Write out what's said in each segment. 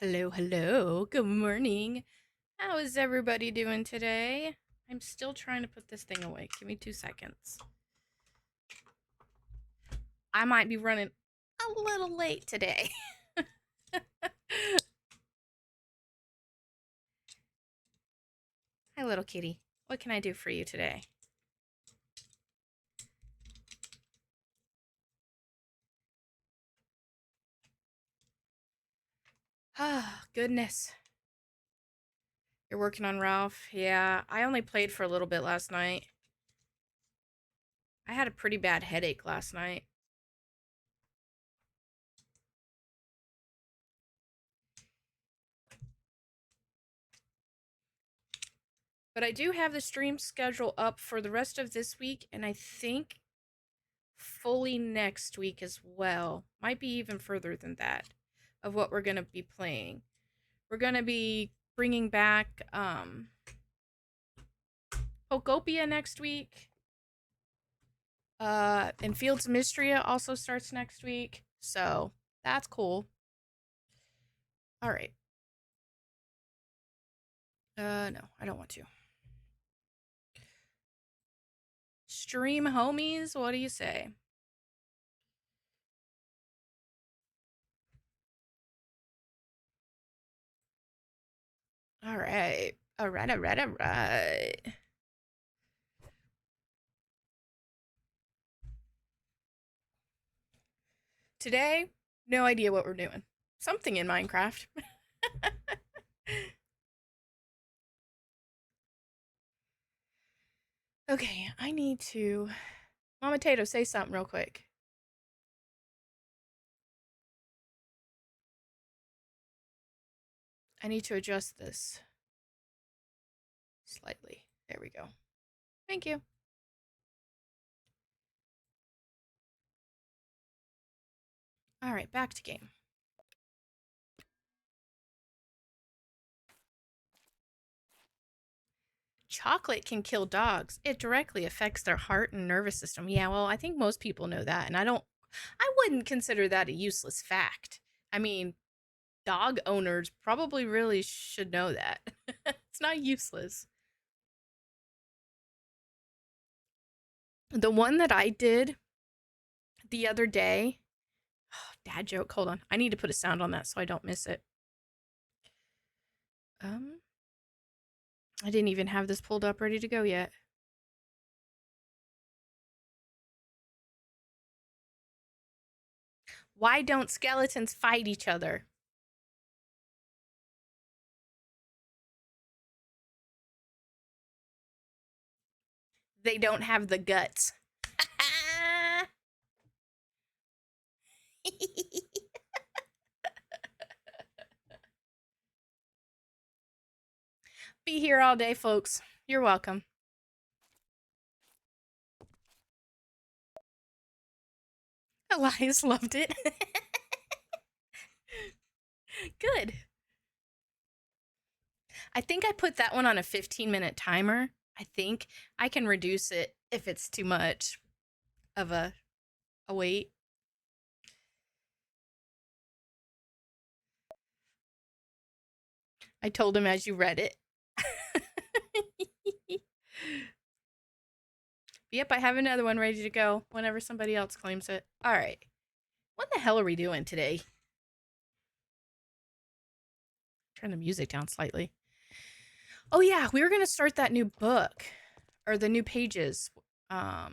Hello, hello. Good morning. How is everybody doing today? I'm still trying to put this thing away. Give me 2 seconds. I might be running a little late today. Hi, little kitty. What can I do for you today? Ah, goodness. You're working on Ralph? Yeah, I only played for a little bit last night. I had a pretty bad headache last night. But I do have the stream schedule up for the rest of this week, and I think fully next week as well. Might be even further than that of what we're going to be playing. We're going to be bringing back Pokopia next week. And Fields of Mystria also starts next week. So that's cool. All right. No, I don't want to. Stream homies, what do you say? All right. All right, all right, all right. Today, no idea what we're doing. Something in Minecraft. Okay, I need to. Mama Tato, say something real quick. I need to adjust this slightly. There we go. Thank you. All right, back to game. Chocolate can kill dogs. It directly affects their heart and nervous system. Yeah, well, I think most people know that, and I wouldn't consider that a useless fact. I mean, dog owners probably really should know that. It's not useless. The one that I did the other day, oh, dad joke, hold on. I need to put a sound on that so I don't miss it. Um, I didn't even have this pulled up ready to go yet. Why don't skeletons fight each other? They don't have the guts. Be here all day, folks. You're welcome. Elias loved it. Good. I think I put that one on a 15-minute timer. I think I can reduce it if it's too much of a wait. I told him as you read it. Yep, I have another one ready to go whenever somebody else claims it. All right. What the hell are we doing today? Turn the music down slightly. Oh yeah, we were gonna start that new book or the new pages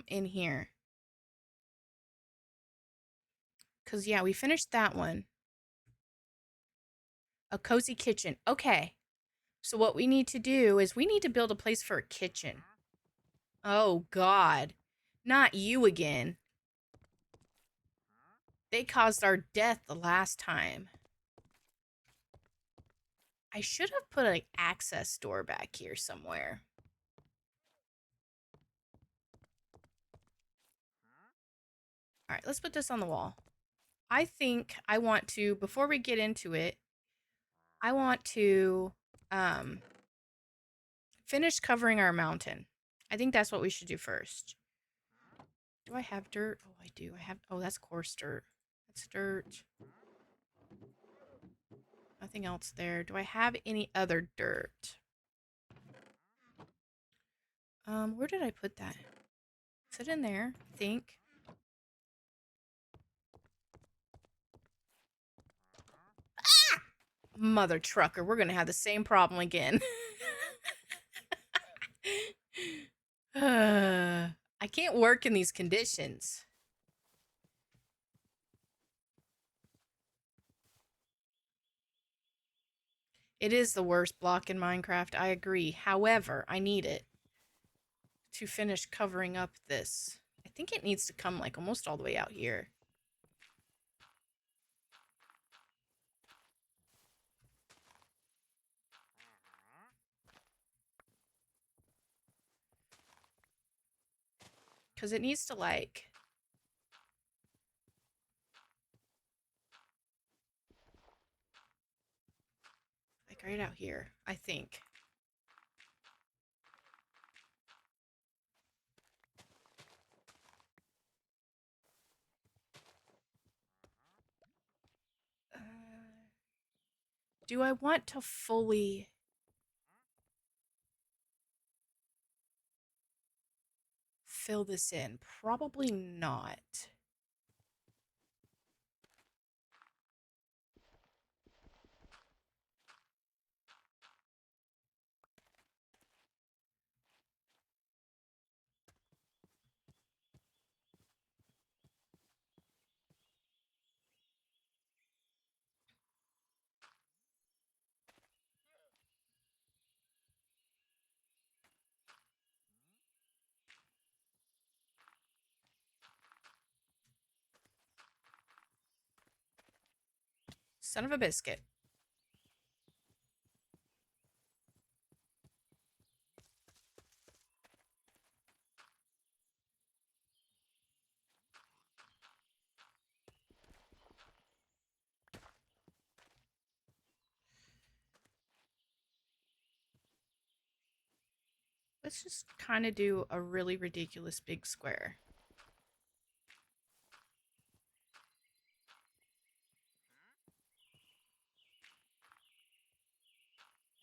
in here. Cause yeah, we finished that one. A cozy kitchen. Okay. So what we need to do is we need to build a place for a kitchen. Oh God. Not you again. They caused our death the last time. I should have put an access door back here somewhere. All right, let's put this on the wall. I think I want to, before we get into it, I want to finish covering our mountain. I think that's what we should do first. Do I have dirt? Oh, I do. I have, oh, that's coarse dirt. That's dirt. Nothing else there. Do I have any other dirt? Where did I put that? Is it in there? I think. Mother trucker, we're gonna have the same problem again. I can't work in these conditions. It is the worst block in Minecraft, I agree. However, I need it to finish covering up this. I think it needs to come like almost all the way out here. Because it needs to like right out here, I think. Do I want to fully fill this in? Probably not. Son of a biscuit. Let's just kind of do a really ridiculous big square.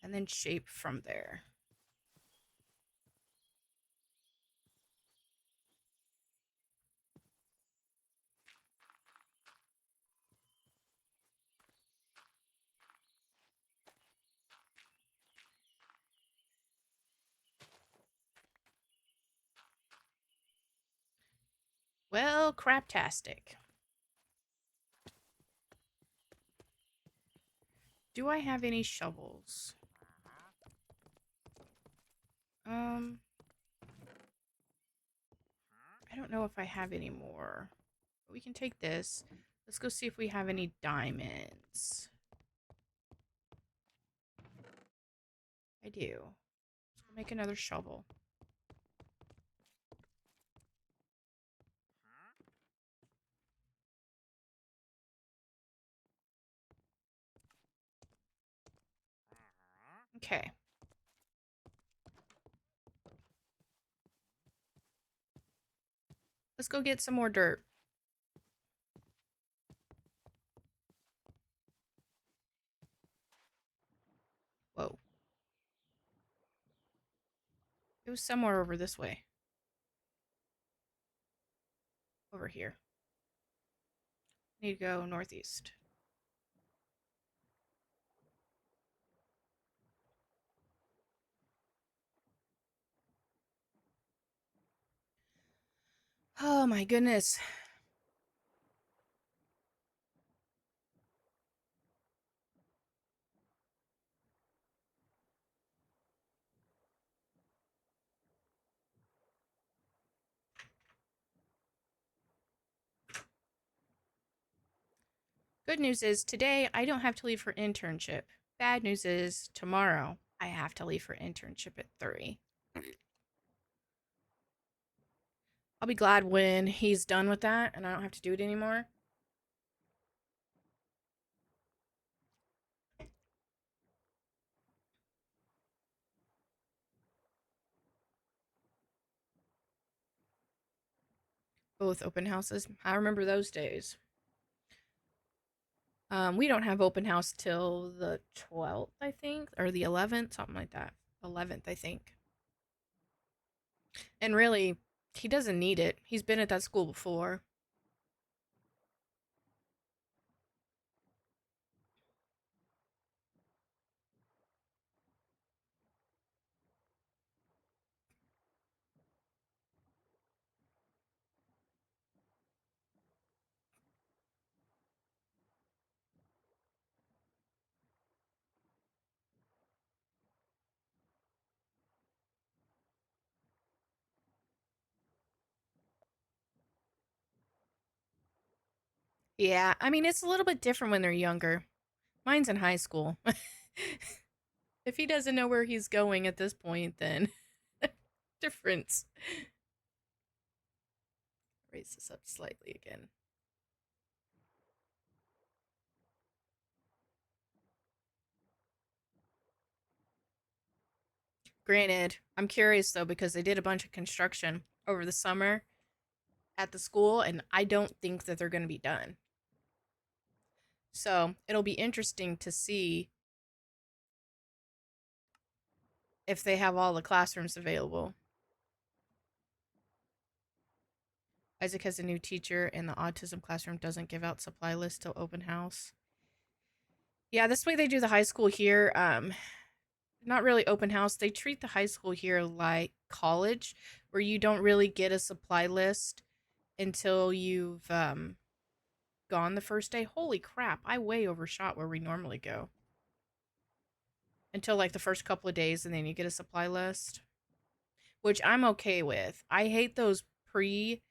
And then shape from there. Well, craptastic. Do I have any shovels? I don't know if I have any more. But we can take this. Let's go see if we have any diamonds. I do. Let's make another shovel. Okay. Let's go get some more dirt. Whoa. It was somewhere over this way. Over here. Need to go northeast. Oh my goodness. Good news is today I don't have to leave for internship. Bad news is tomorrow I have to leave for internship at 3. I'll be glad when he's done with that and I don't have to do it anymore. Both open houses. I remember those days. We don't have open house till the 12th, I think, or the 11th, something like that. 11th, I think. And really, he doesn't need it. He's been at that school before. Yeah, I mean, it's a little bit different when they're younger. Mine's in high school. If he doesn't know where he's going at this point, then difference. Raise this up slightly again. Granted, I'm curious though because they did a bunch of construction over the summer at the school, and I don't think that they're going to be done. So it'll be interesting to see if they have all the classrooms available. Isaac has a new teacher, and the autism classroom doesn't give out supply lists till open house. Yeah, this way they do the high school here. Not really open house. They treat the high school here like college, where you don't really get a supply list until you've gone the first day. Holy crap! I way overshot where we normally go. Until like the first couple of days, and then you get a supply list, which I'm okay with. I hate those pre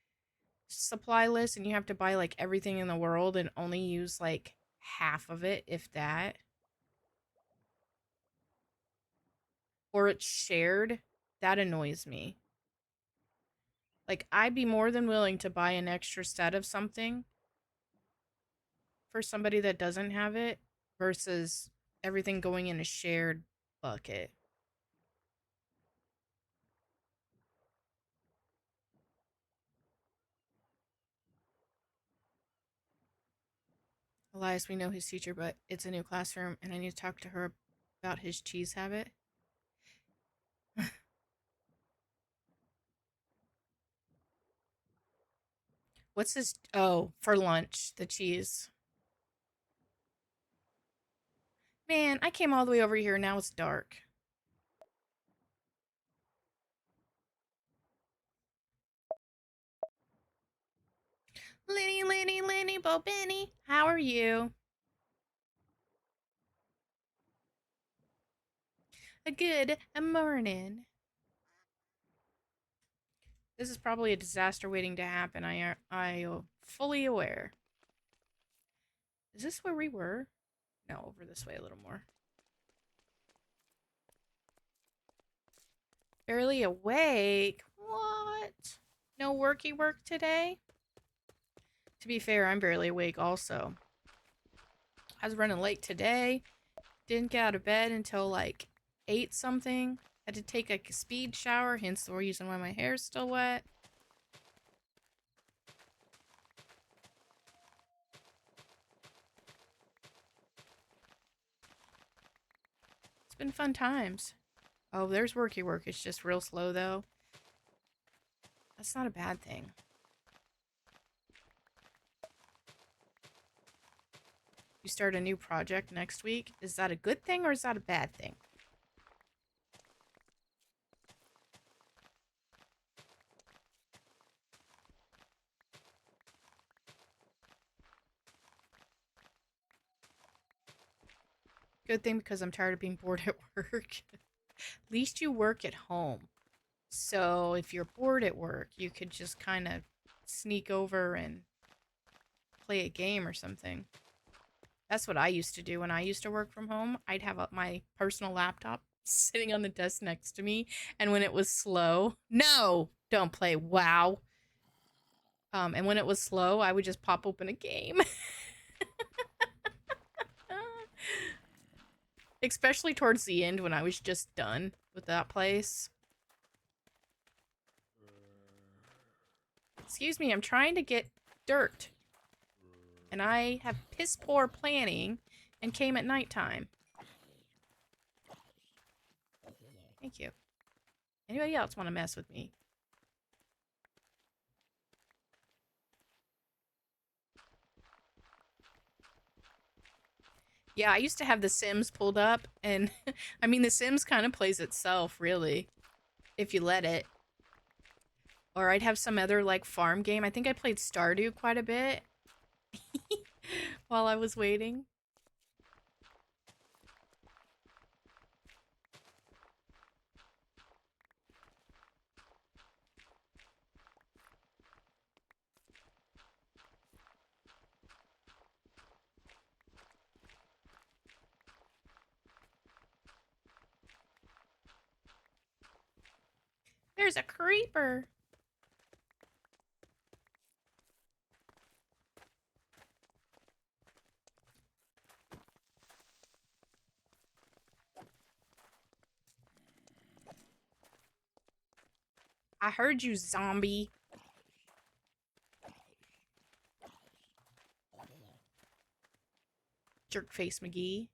supply lists, and you have to buy like everything in the world and only use like half of it, if that. Or it's shared. That annoys me. Like, I'd be more than willing to buy an extra set of something for somebody that doesn't have it versus everything going in a shared bucket. Elias, we know his teacher, but it's a new classroom and I need to talk to her about his cheese habit. What's his. Oh, for lunch, the cheese. Man, I came all the way over here. Now it's dark. Lenny, Bo Benny, how are you? A good morning. This is probably a disaster waiting to happen. I fully aware. Is this where we were? No, over this way a little more. Barely awake? What? No worky work today? To be fair, I'm barely awake also. I was running late today. Didn't get out of bed until like 8 something. Had to take a speed shower, hence the reason why my hair's still wet. It's been fun times. Oh, there's worky work. It's just real slow though. That's not a bad thing. You start a new project next week. Is that a good thing or is that a bad thing? Good thing because I'm tired of being bored at work. At least you work at home. So if you're bored at work, you could just kind of sneak over and play a game or something. That's what I used to do when I used to work from home. I'd have my personal laptop sitting on the desk next to me, and when it was slow, no, don't play WoW. And when it was slow, I would just pop open a game. Especially towards the end when I was just done with that place. Excuse me, I'm trying to get dirt. And I have piss poor planning and came at nighttime. Thank you. Anybody else want to mess with me? Yeah, I used to have The Sims pulled up, and I mean, The Sims kind of plays itself, really, if you let it. Or I'd have some other, like, farm game. I think I played Stardew quite a bit while I was waiting. There's a creeper. I heard you, zombie. Jerkface McGee.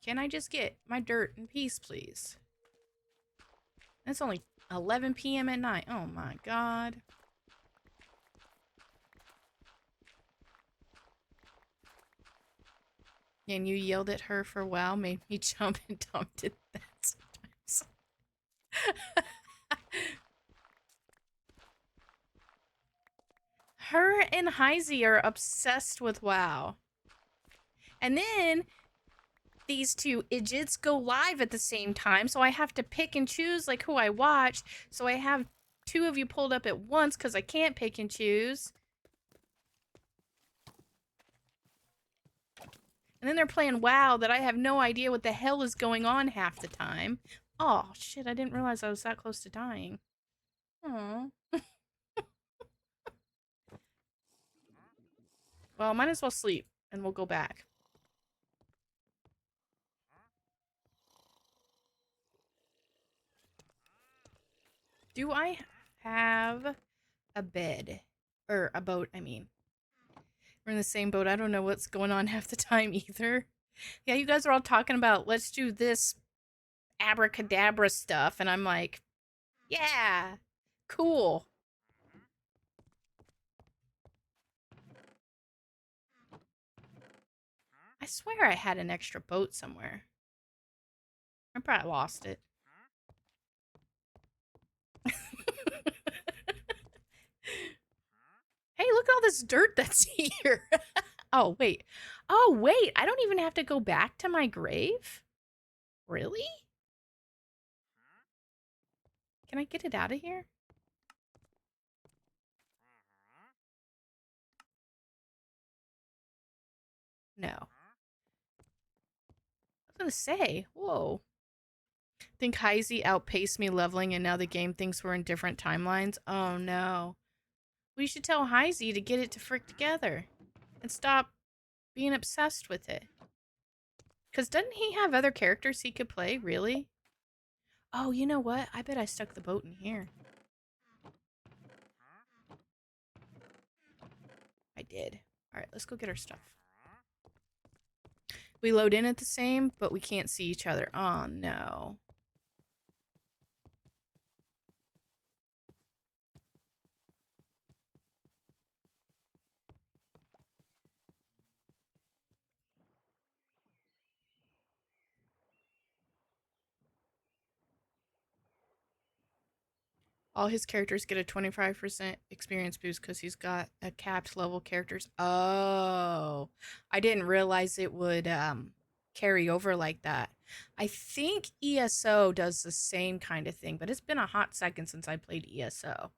Can I just get my dirt in peace, please? It's only 11 p.m. at night. Oh my god. And you yelled at her for wow, made me jump and dumped it that sometimes. Her and Heisey are obsessed with WoW. And then these two idiots go live at the same time, so I have to pick and choose like who I watch. So I have two of you pulled up at once because I can't pick and choose. And then they're playing WoW that I have no idea what the hell is going on half the time. Oh, shit, I didn't realize I was that close to dying. Aww. Well, might as well sleep, and we'll go back. Do I have a bed? Or a boat, I mean. We're in the same boat. I don't know what's going on half the time either. Yeah, you guys are all talking about, let's do this abracadabra stuff, and I'm like, yeah, cool. I swear I had an extra boat somewhere. I probably lost it. Hey, look at all this dirt that's here. Oh, wait. Oh, wait. I don't even have to go back to my grave? Really? Can I get it out of here? No. I was gonna say, whoa. Think Heisey outpaced me leveling and now the game thinks we're in different timelines? Oh no. We should tell Heisey to get it to frick together and stop being obsessed with it. Because doesn't he have other characters he could play, really? Oh, you know what? I bet I stuck the boat in here. I did. Alright, let's go get our stuff. We load in at the same, but we can't see each other. Oh, no. All his characters get a 25% experience boost because he's got a capped level characters. Oh, I didn't realize it would carry over like that. I think ESO does the same kind of thing, but it's been a hot second since I played ESO.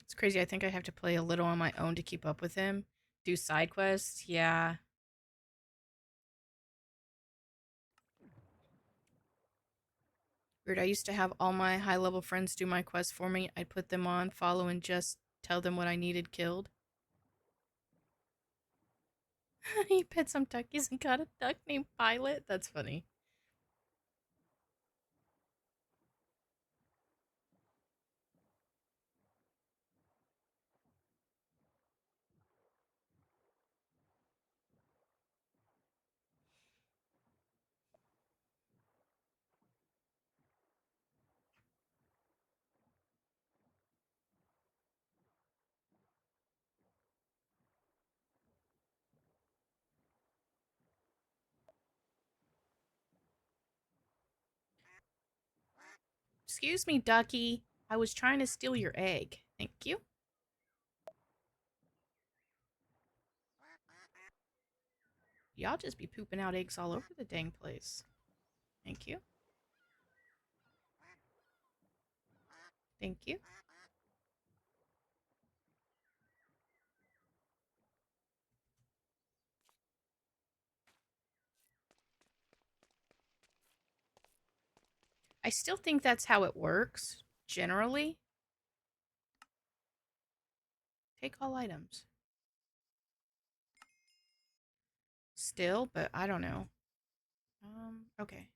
It's crazy. I think I have to play a little on my own to keep up with him. Do side quests. Yeah. Weird. I used to have all my high level friends do my quests for me. I'd put them on, follow, and just tell them what I needed killed. He pet some duckies and got a duck named Pilot. That's funny. Excuse me, ducky. I was trying to steal your egg. Thank you. Y'all just be pooping out eggs all over the dang place. Thank you. Thank you. I still think that's how it works, generally. Take all items. Still, but I don't know. Okay.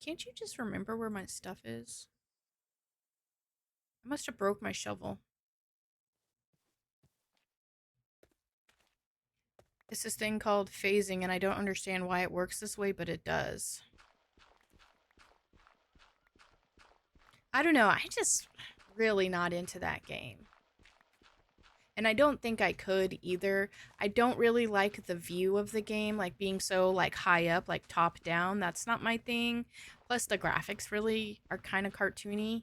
Can't you just remember where my stuff is? I must have broke my shovel. It's this thing called phasing, and I don't understand why it works this way, but it does. I don't know. I just really not into that game. And I don't think I could either. I don't really like the view of the game, like being so like high up, like top down. That's not my thing. Plus the graphics really are kind of cartoony.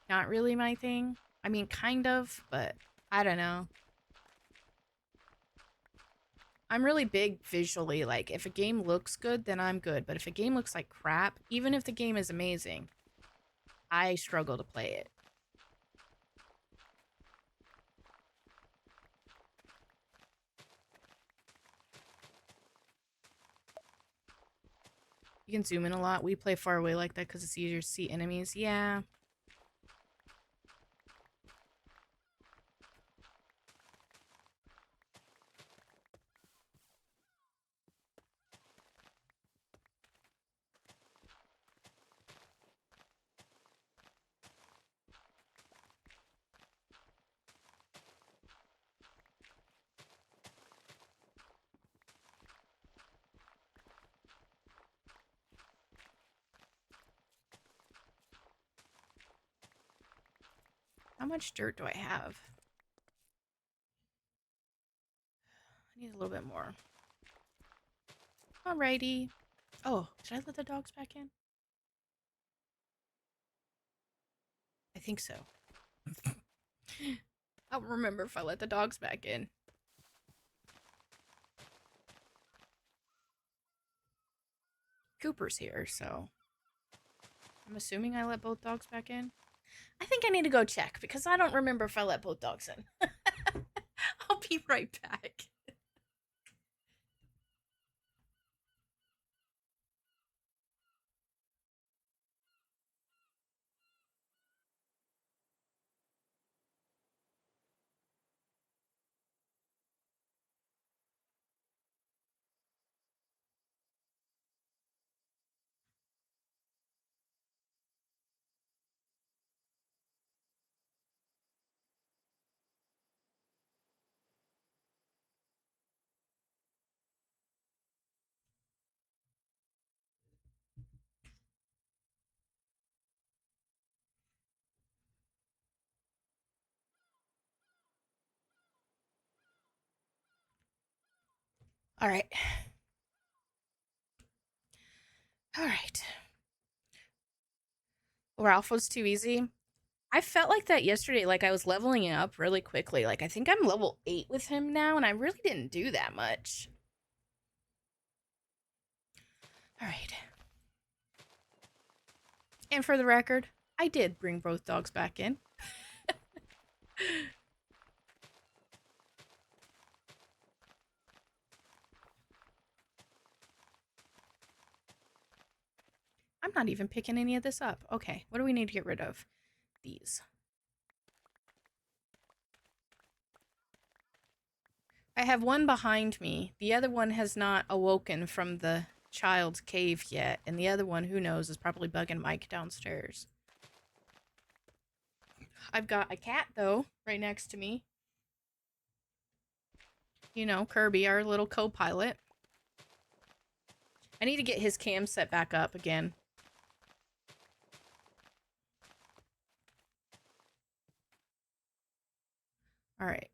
Not really my thing. I mean, kind of, but I don't know. I'm really big visually. Like, if a game looks good, then I'm good. But if a game looks like crap, even if the game is amazing, I struggle to play it. You can zoom in a lot. We play far away like that because it's easier to see enemies. Yeah. How much dirt do I have? I need a little bit more. Alrighty. Oh, did I let the dogs back in? I think so. I'll remember if I let the dogs back in. Cooper's here, so I'm assuming I let both dogs back in. I think I need to go check because I don't remember if I let both dogs in. I'll be right back. All right. All right. Ralph was too easy. I felt like that yesterday. Like I was leveling up really quickly. Like I think I'm level 8 with him now, and I really didn't do that much. All right. And for the record, I did bring both dogs back in. not even picking any of this up. Okay, what do we need to get rid of? These. I have one behind me. The other one has not awoken from the child's cave yet, and the other one, who knows, is probably bugging Mike downstairs. I've got a cat, though, right next to me. You know, Kirby, our little co-pilot. I need to get his cam set back up again. Alright,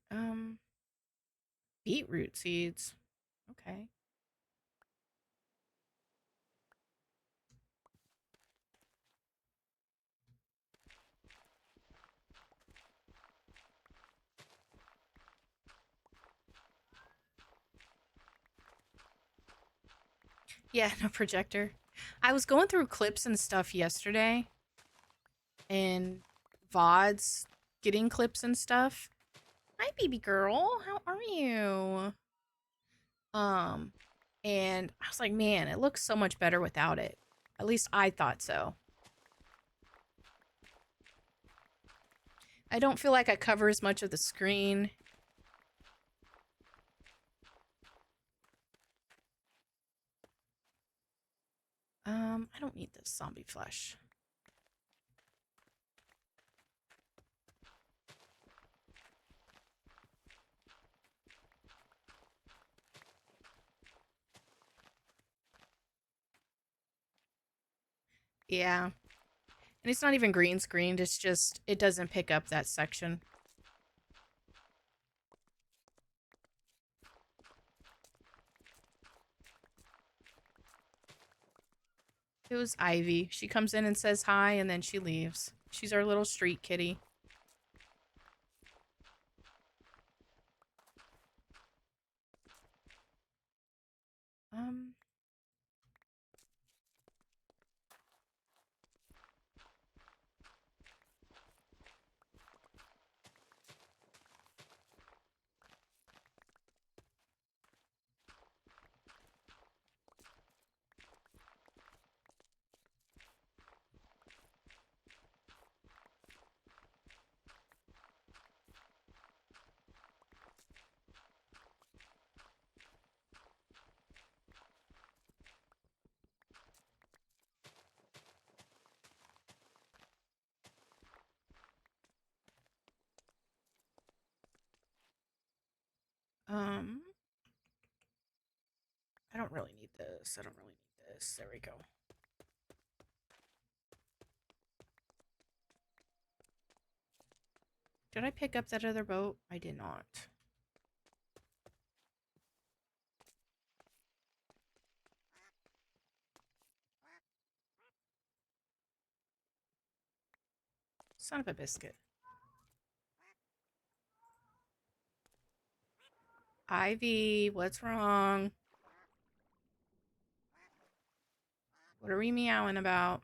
beetroot seeds. Okay. Yeah, no projector. I was going through clips and stuff yesterday, and VODs, getting clips and stuff. Hi, baby girl. How are you? Um, and I was like, man, it looks so much better without it. At least I thought so. I don't feel like I cover as much of the screen. I don't need this zombie flesh. Yeah. And it's not even green screened, it's just, it doesn't pick up that section. It was Ivy. She comes in and says hi, and then she leaves. She's our little street kitty. Um... Um, I don't really need this. I don't really need this. There we go. Did I pick up that other boat? I did not. Son of a biscuit. Ivy, what's wrong? What are we meowing about?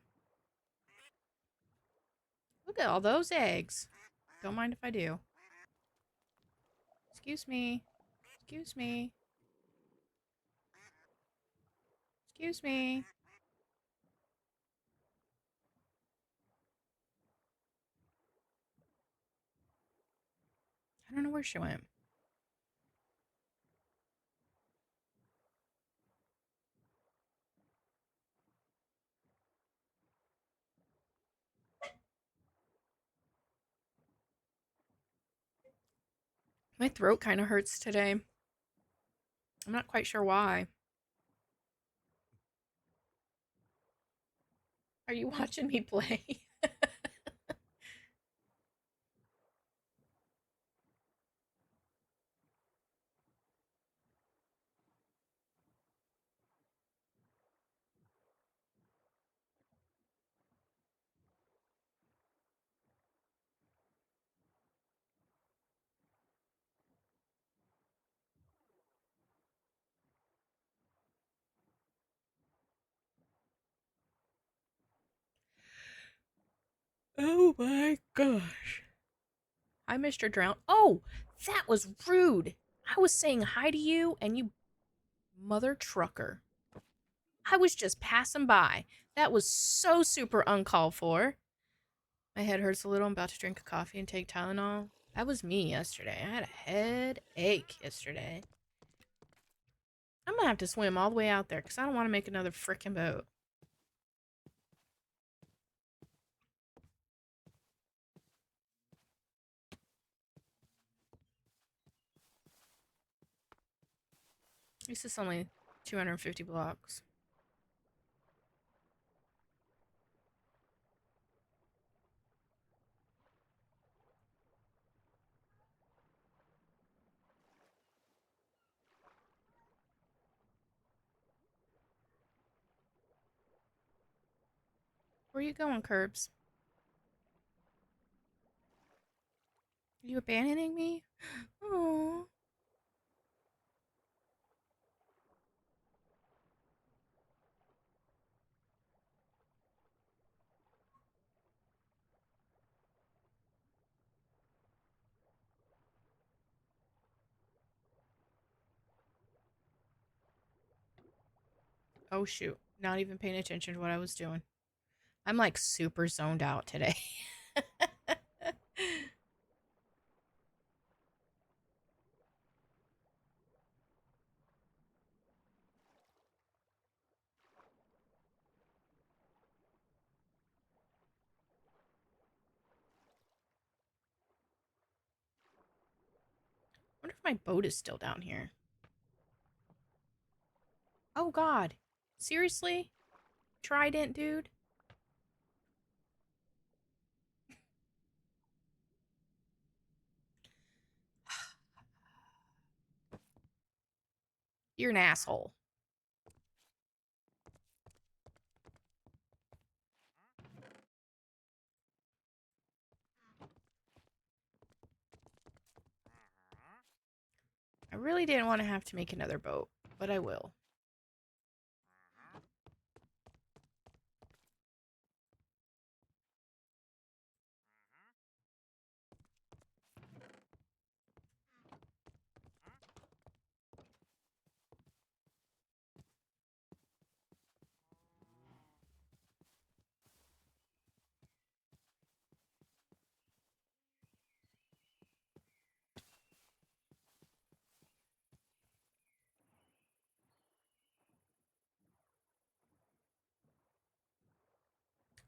Look at all those eggs. Don't mind if I do. Excuse me. Excuse me. Excuse me. I don't know where she went. My throat kind of hurts today. I'm not quite sure why. Are you watching me play? Oh my gosh. Hi, Mr. Drown. Oh, that was rude. I was saying hi to you and you mother trucker. I was just passing by. That was so super uncalled for. My head hurts a little. I'm about to drink a coffee and take Tylenol. That was me yesterday. I had a headache yesterday. I'm gonna have to swim all the way out there because I don't want to make another freaking boat. At least it's only 250 blocks. Where you going, Curbs? Are you abandoning me? Oh. Oh shoot. Not even paying attention to what I was doing. I'm like super zoned out today. Wonder if my boat is still down here. Oh god. Seriously? Trident, dude? You're an asshole. I really didn't want to have to make another boat, but I will.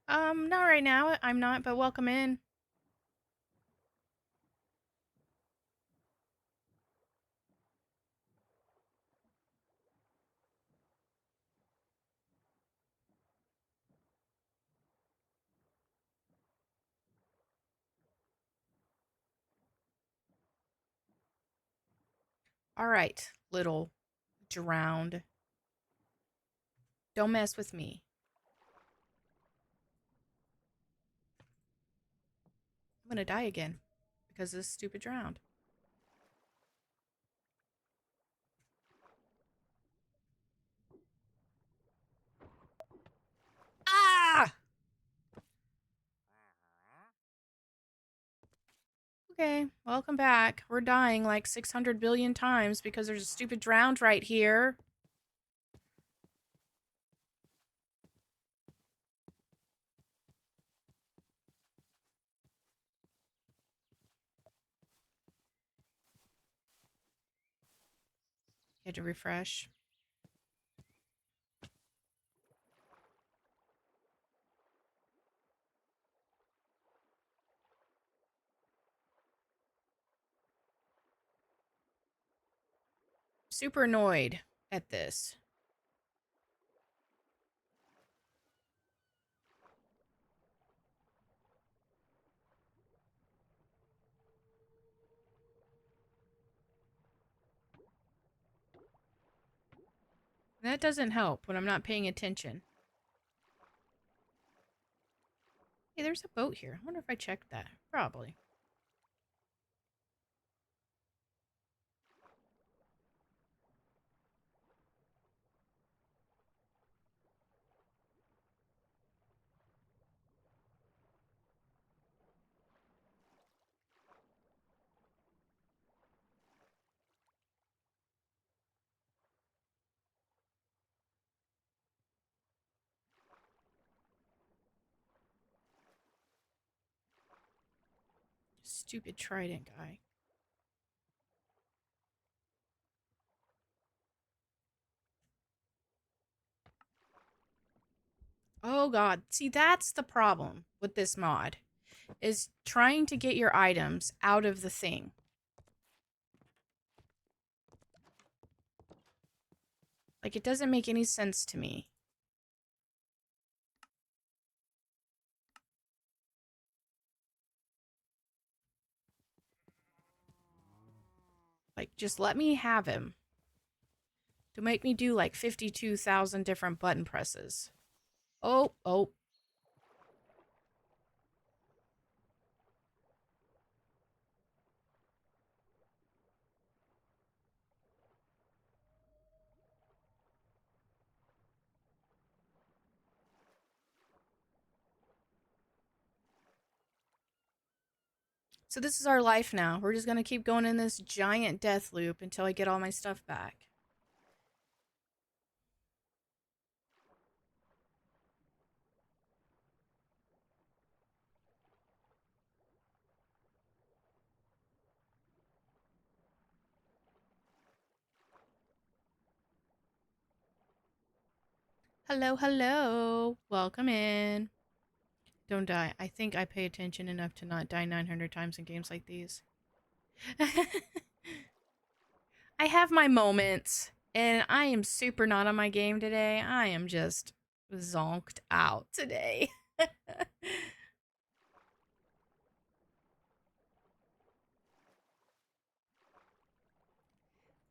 Not right now. I'm not, but welcome in. All right, little drowned. Don't mess with me. I'm gonna die again because of this stupid drowned. Ah! Okay, welcome back. We're dying like 600 billion times because there's a stupid drowned right here. You had to refresh. Super annoyed at this. That doesn't help when I'm not paying attention. Hey, there's a boat here. I wonder if I checked that. Probably. Stupid trident guy. Oh god. See, that's the problem with this mod. Is trying to get your items out of the thing. Like, it doesn't make any sense to me. Like, just let me have him. To make me do like 52,000 different button presses. Oh, oh. So this is our life now. We're just gonna keep going in this giant death loop until I get all my stuff back. Hello, hello. Welcome in. Don't die. I think I pay attention enough to not die 900 times in games like these. I have my moments, and I am super not on my game today. I am just zonked out today.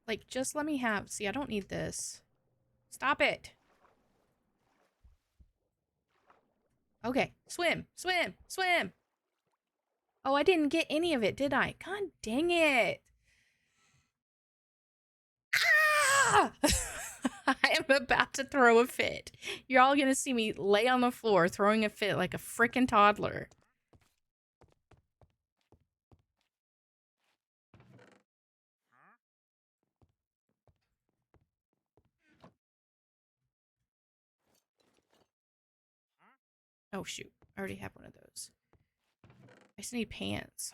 Like, just let me have... See, I don't need this. Stop it. Okay, swim, swim, swim. Oh, I didn't get any of it, did I? God dang it. Ah! I am about to throw a fit. You're all gonna see me lay on the floor throwing a fit like a freaking toddler. Oh, shoot. I already have one of those. I just need pants.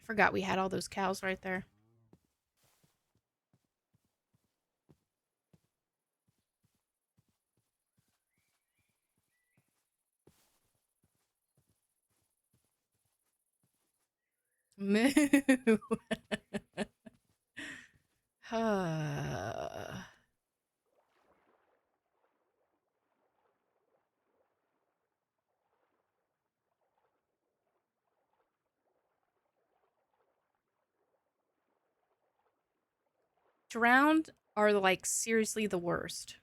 I forgot we had all those cows right there. Moo. Drowned are like seriously the worst.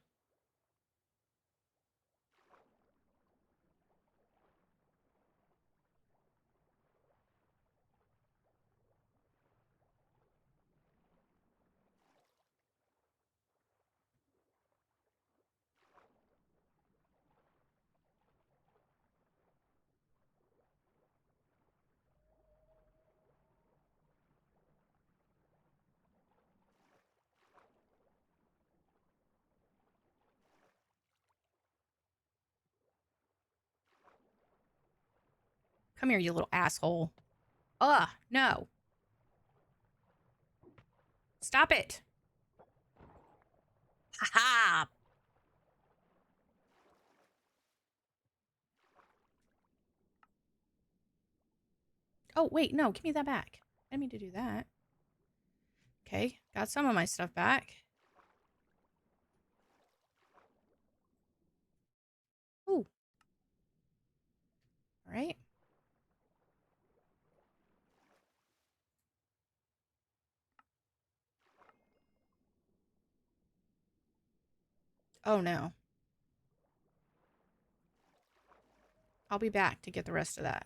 Come here, you little asshole. Ugh, no. Stop it. Ha ha. Oh, wait, no, give me that back. I didn't mean to do that. Okay, got some of my stuff back. Ooh. All right. Oh, no. I'll be back to get the rest of that.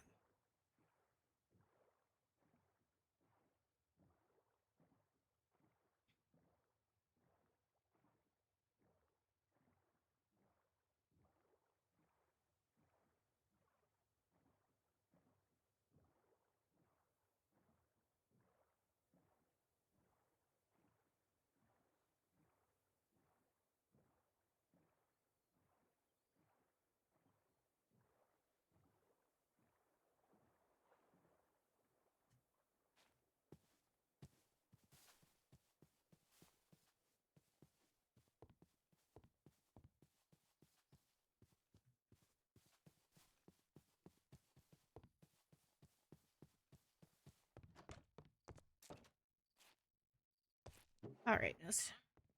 All right.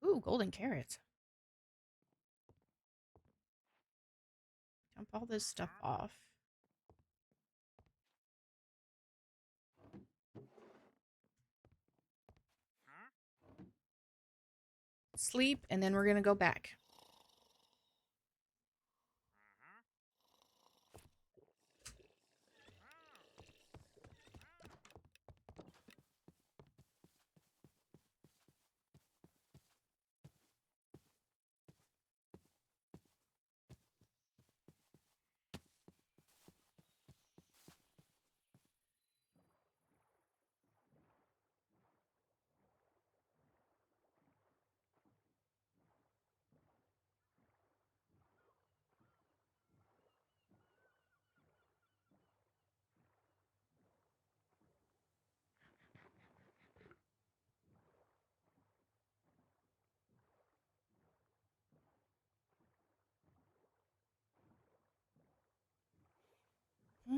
Ooh, golden carrots. Dump all this stuff off. Sleep, and then we're gonna go back.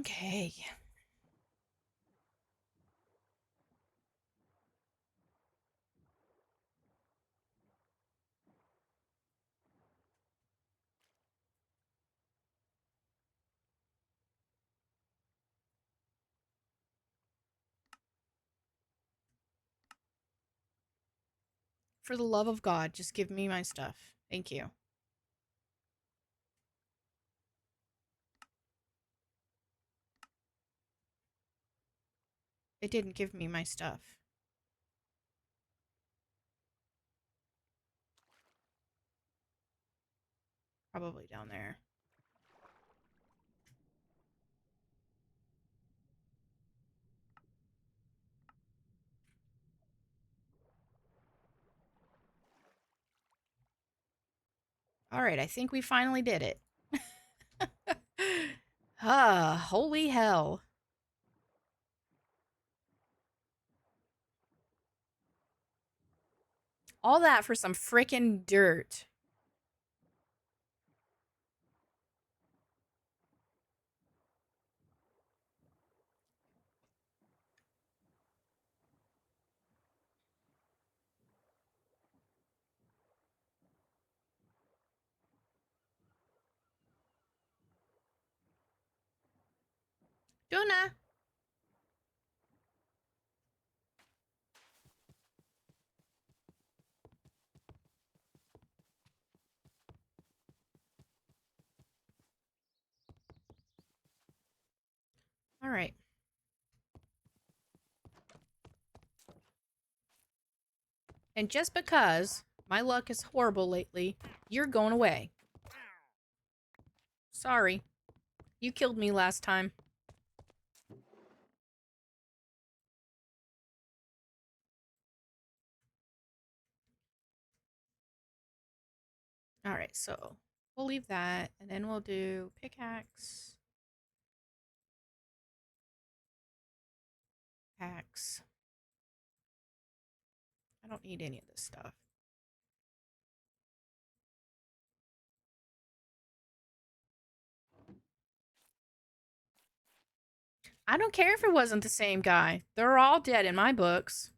Okay. For the love of God, just give me my stuff. Thank you. It didn't give me my stuff. Probably down there. All right, I think we finally did it. Holy hell. All that for some frickin' dirt. Jonah. All right. And just because my luck is horrible lately, you're going away. Sorry. You killed me last time. All right, so we'll leave that, and then we'll do pickaxe. Axe. I don't need any of this stuff. I don't care if it wasn't the same guy. They're all dead in my books.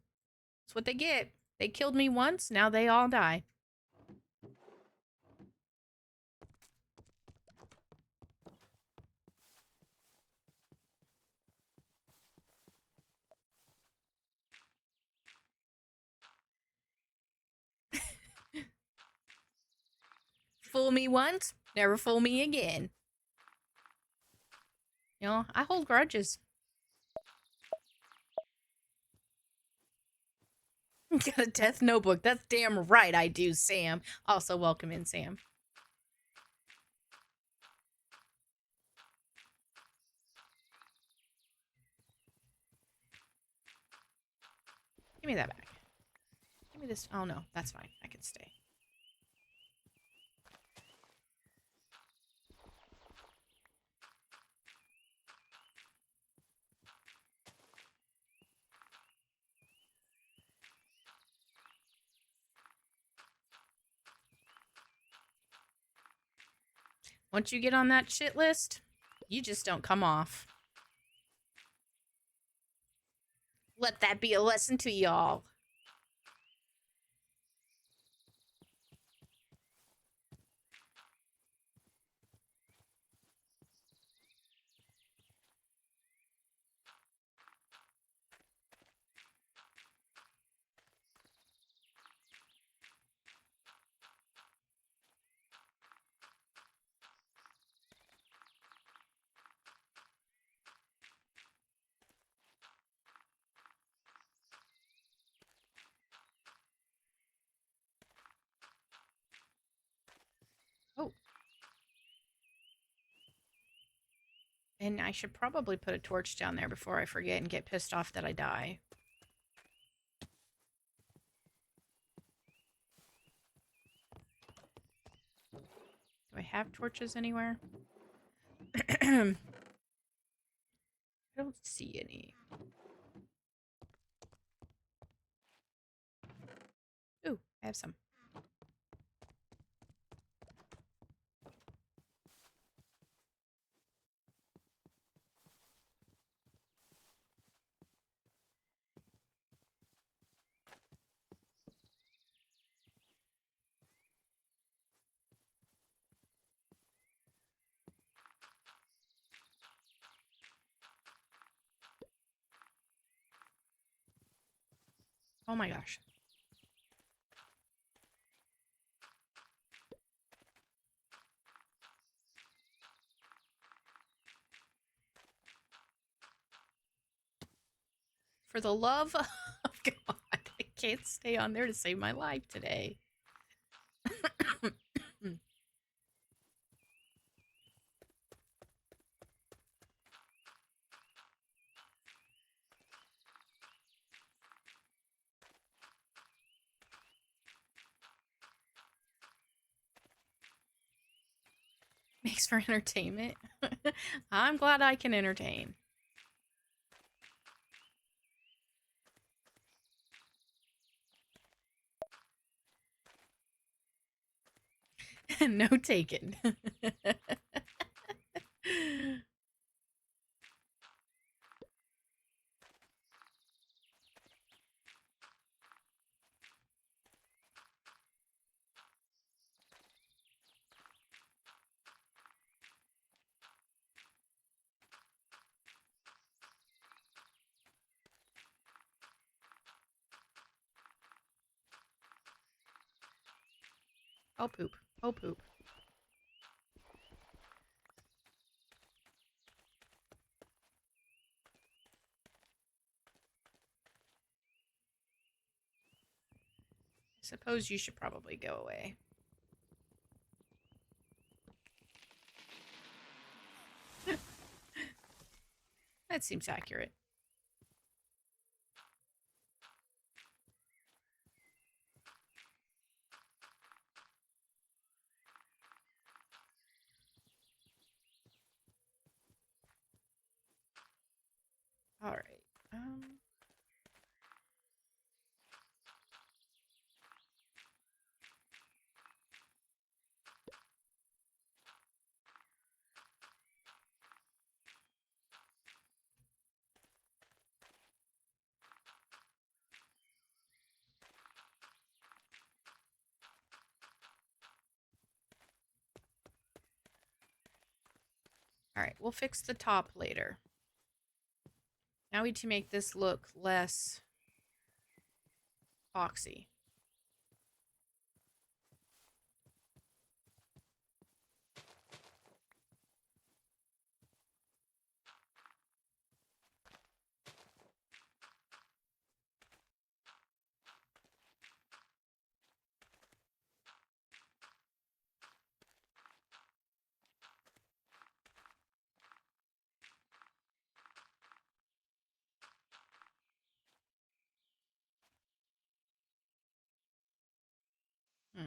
That's what they get. They killed me once, now they all die. Fool me once, never fool me again. You know, I hold grudges. Got a death notebook. That's damn right I do, Sam. Also, welcome in, Sam. Give me that back. Give me this. Oh, no. That's fine. I can stay. Once you get on that shit list, you just don't come off. Let that be a lesson to y'all. And I should probably put a torch down there before I forget and get pissed off that I die. Do I have torches anywhere? I don't see any. Ooh, I have some. Oh my gosh. For the love of God, I can't stay on there to save my life today. Makes for entertainment. I'm glad I can entertain. No taken. Oh poop. Oh poop. I suppose you should probably go away. That seems accurate. All right. All right, we'll fix the top later. Now we need to make this look less boxy. Hmm.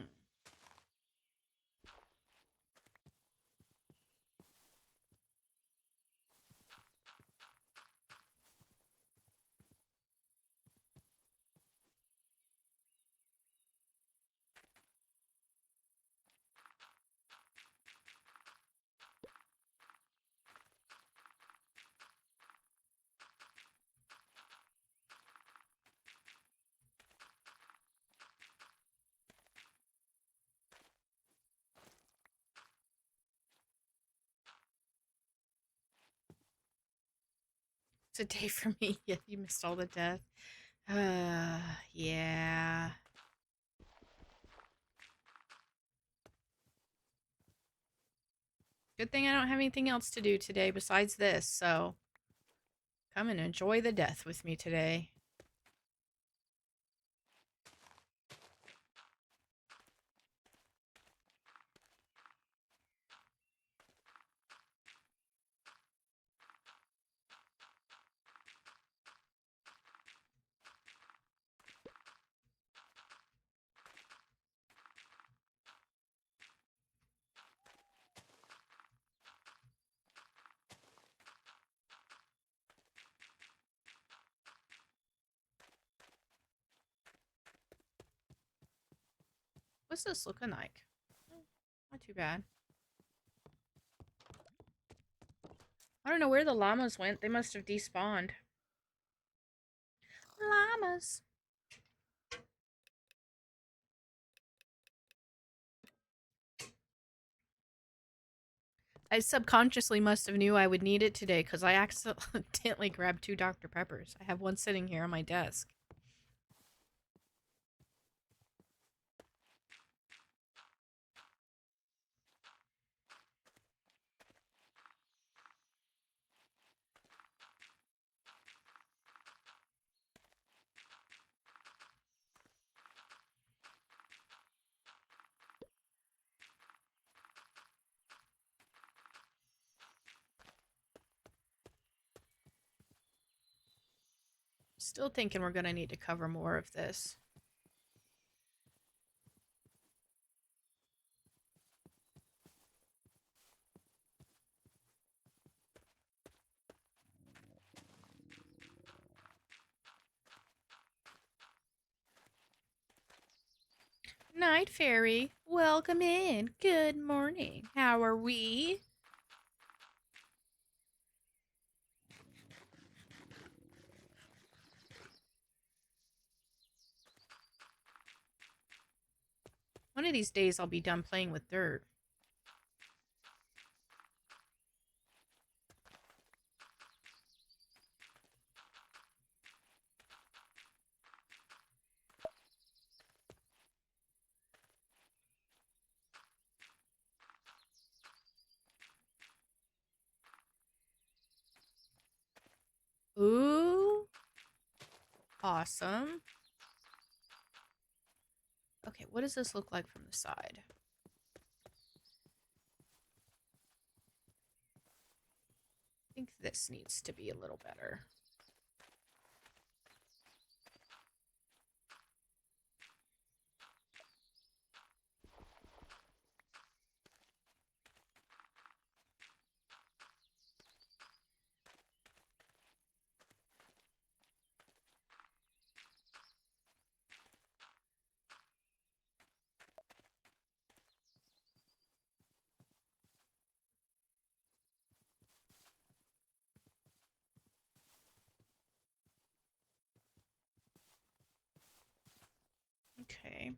It's a day for me. Yeah, you missed all the death. Yeah. Good thing I don't have anything else to do today besides this, so come and enjoy the death with me today. What's this looking like? Not too bad. I don't know where the llamas went. They must have despawned. Llamas. I subconsciously must have knew I would need it today because I accidentally grabbed 2 Dr. Peppers. I have one sitting here on my desk. Still thinking we're gonna need to cover more of this. Night Fairy, welcome in. Good morning. How are we? One of these days I'll be done playing with dirt. Ooh. Awesome. Okay, what does this look like from the side? I think this needs to be a little better. Okay.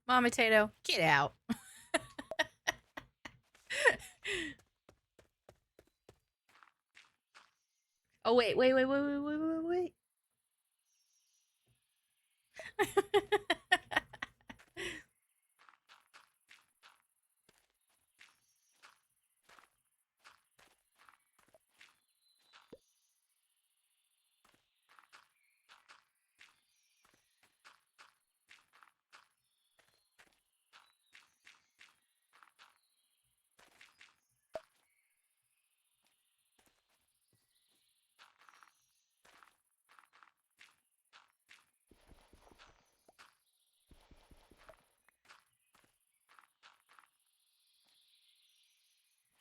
Mama Tato, get out. Oh, wait.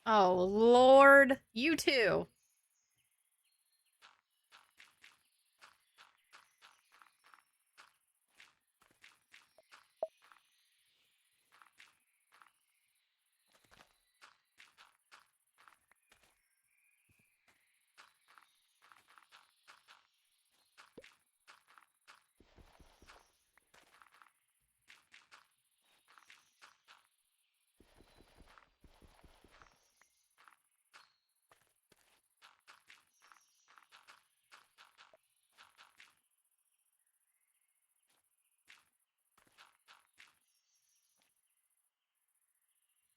Oh, Lord. You too.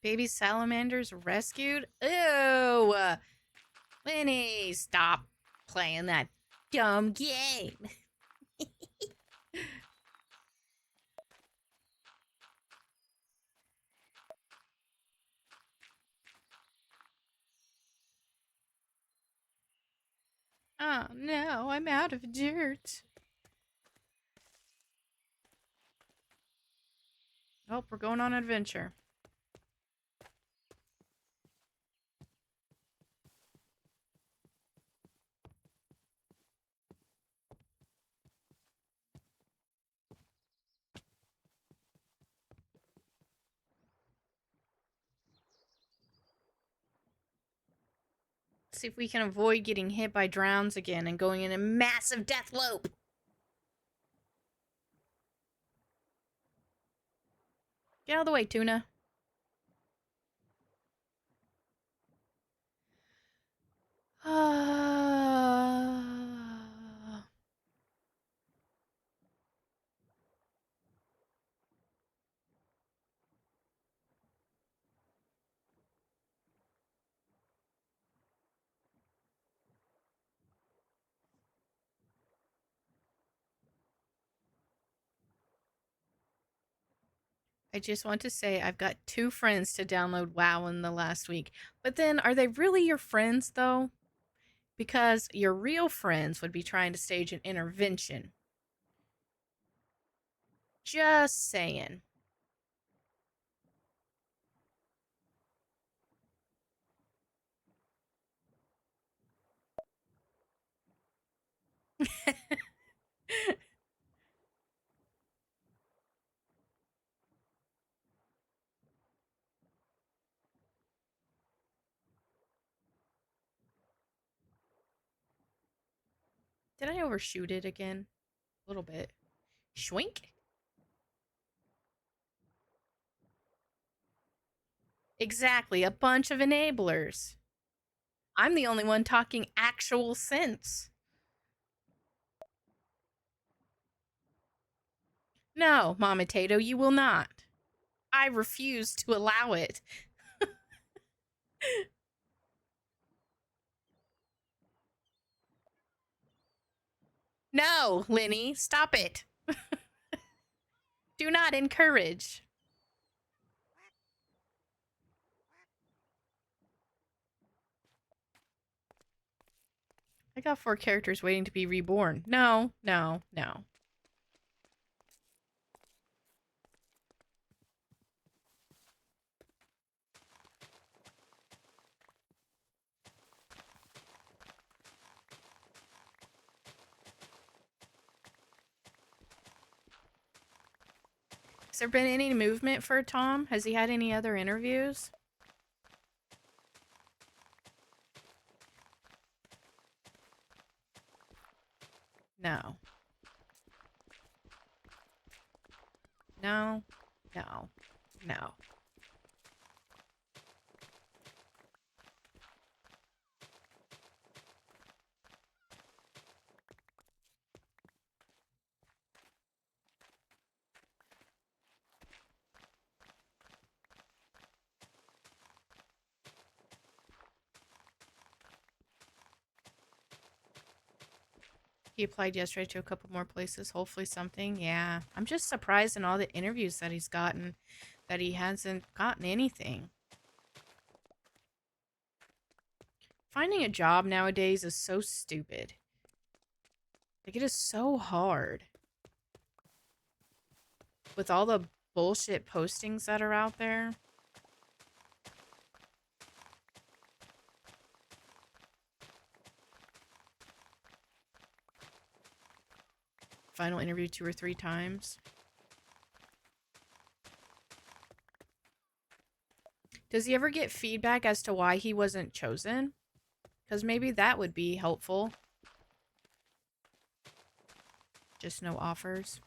Baby salamanders rescued? Ew! Winnie, stop playing that dumb game. Oh no, I'm out of dirt. Oh, we're going on an adventure. See if we can avoid getting hit by drowns again and going in a massive death loop. Get out of the way, tuna. I just want to say I've got 2 friends to download WoW in the last week. But then, are they really your friends, though? Because your real friends would be trying to stage an intervention. Just saying. Did I overshoot it again? A little bit. Schwink? Exactly, a bunch of enablers. I'm the only one talking actual sense. No, Mama Tato, you will not. I refuse to allow it. No, Lenny, stop it. Do not encourage. I got 4 characters waiting to be reborn. No, no, no. Has there been any movement for Tom? Has he had any other interviews? No. No. No. No. He applied yesterday to a couple more places. Hopefully something. Yeah. I'm just surprised in all the interviews that he's gotten that he hasn't gotten anything. Finding a job nowadays is so stupid. Like, it is so hard. With all the bullshit postings that are out there. Final interview 2 or 3 times. Does he ever get feedback as to why he wasn't chosen? Because maybe that would be helpful. Just no offers.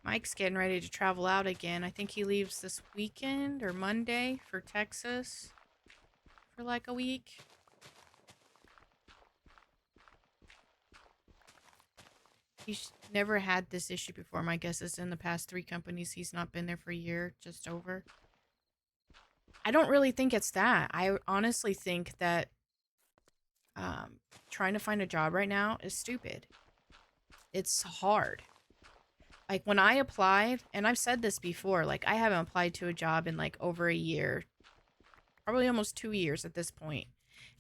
Mike's getting ready to travel out again. I think he leaves this weekend or Monday for Texas for like a week. He's never had this issue before. My guess is in the past 3 companies, he's not been there for a year, just over. I don't really think it's that. I honestly think that um, trying to find a job right now is stupid. It's hard. Like when I applied, and I've said this before, like I haven't applied to a job in like over a year, probably almost 2 years at this point.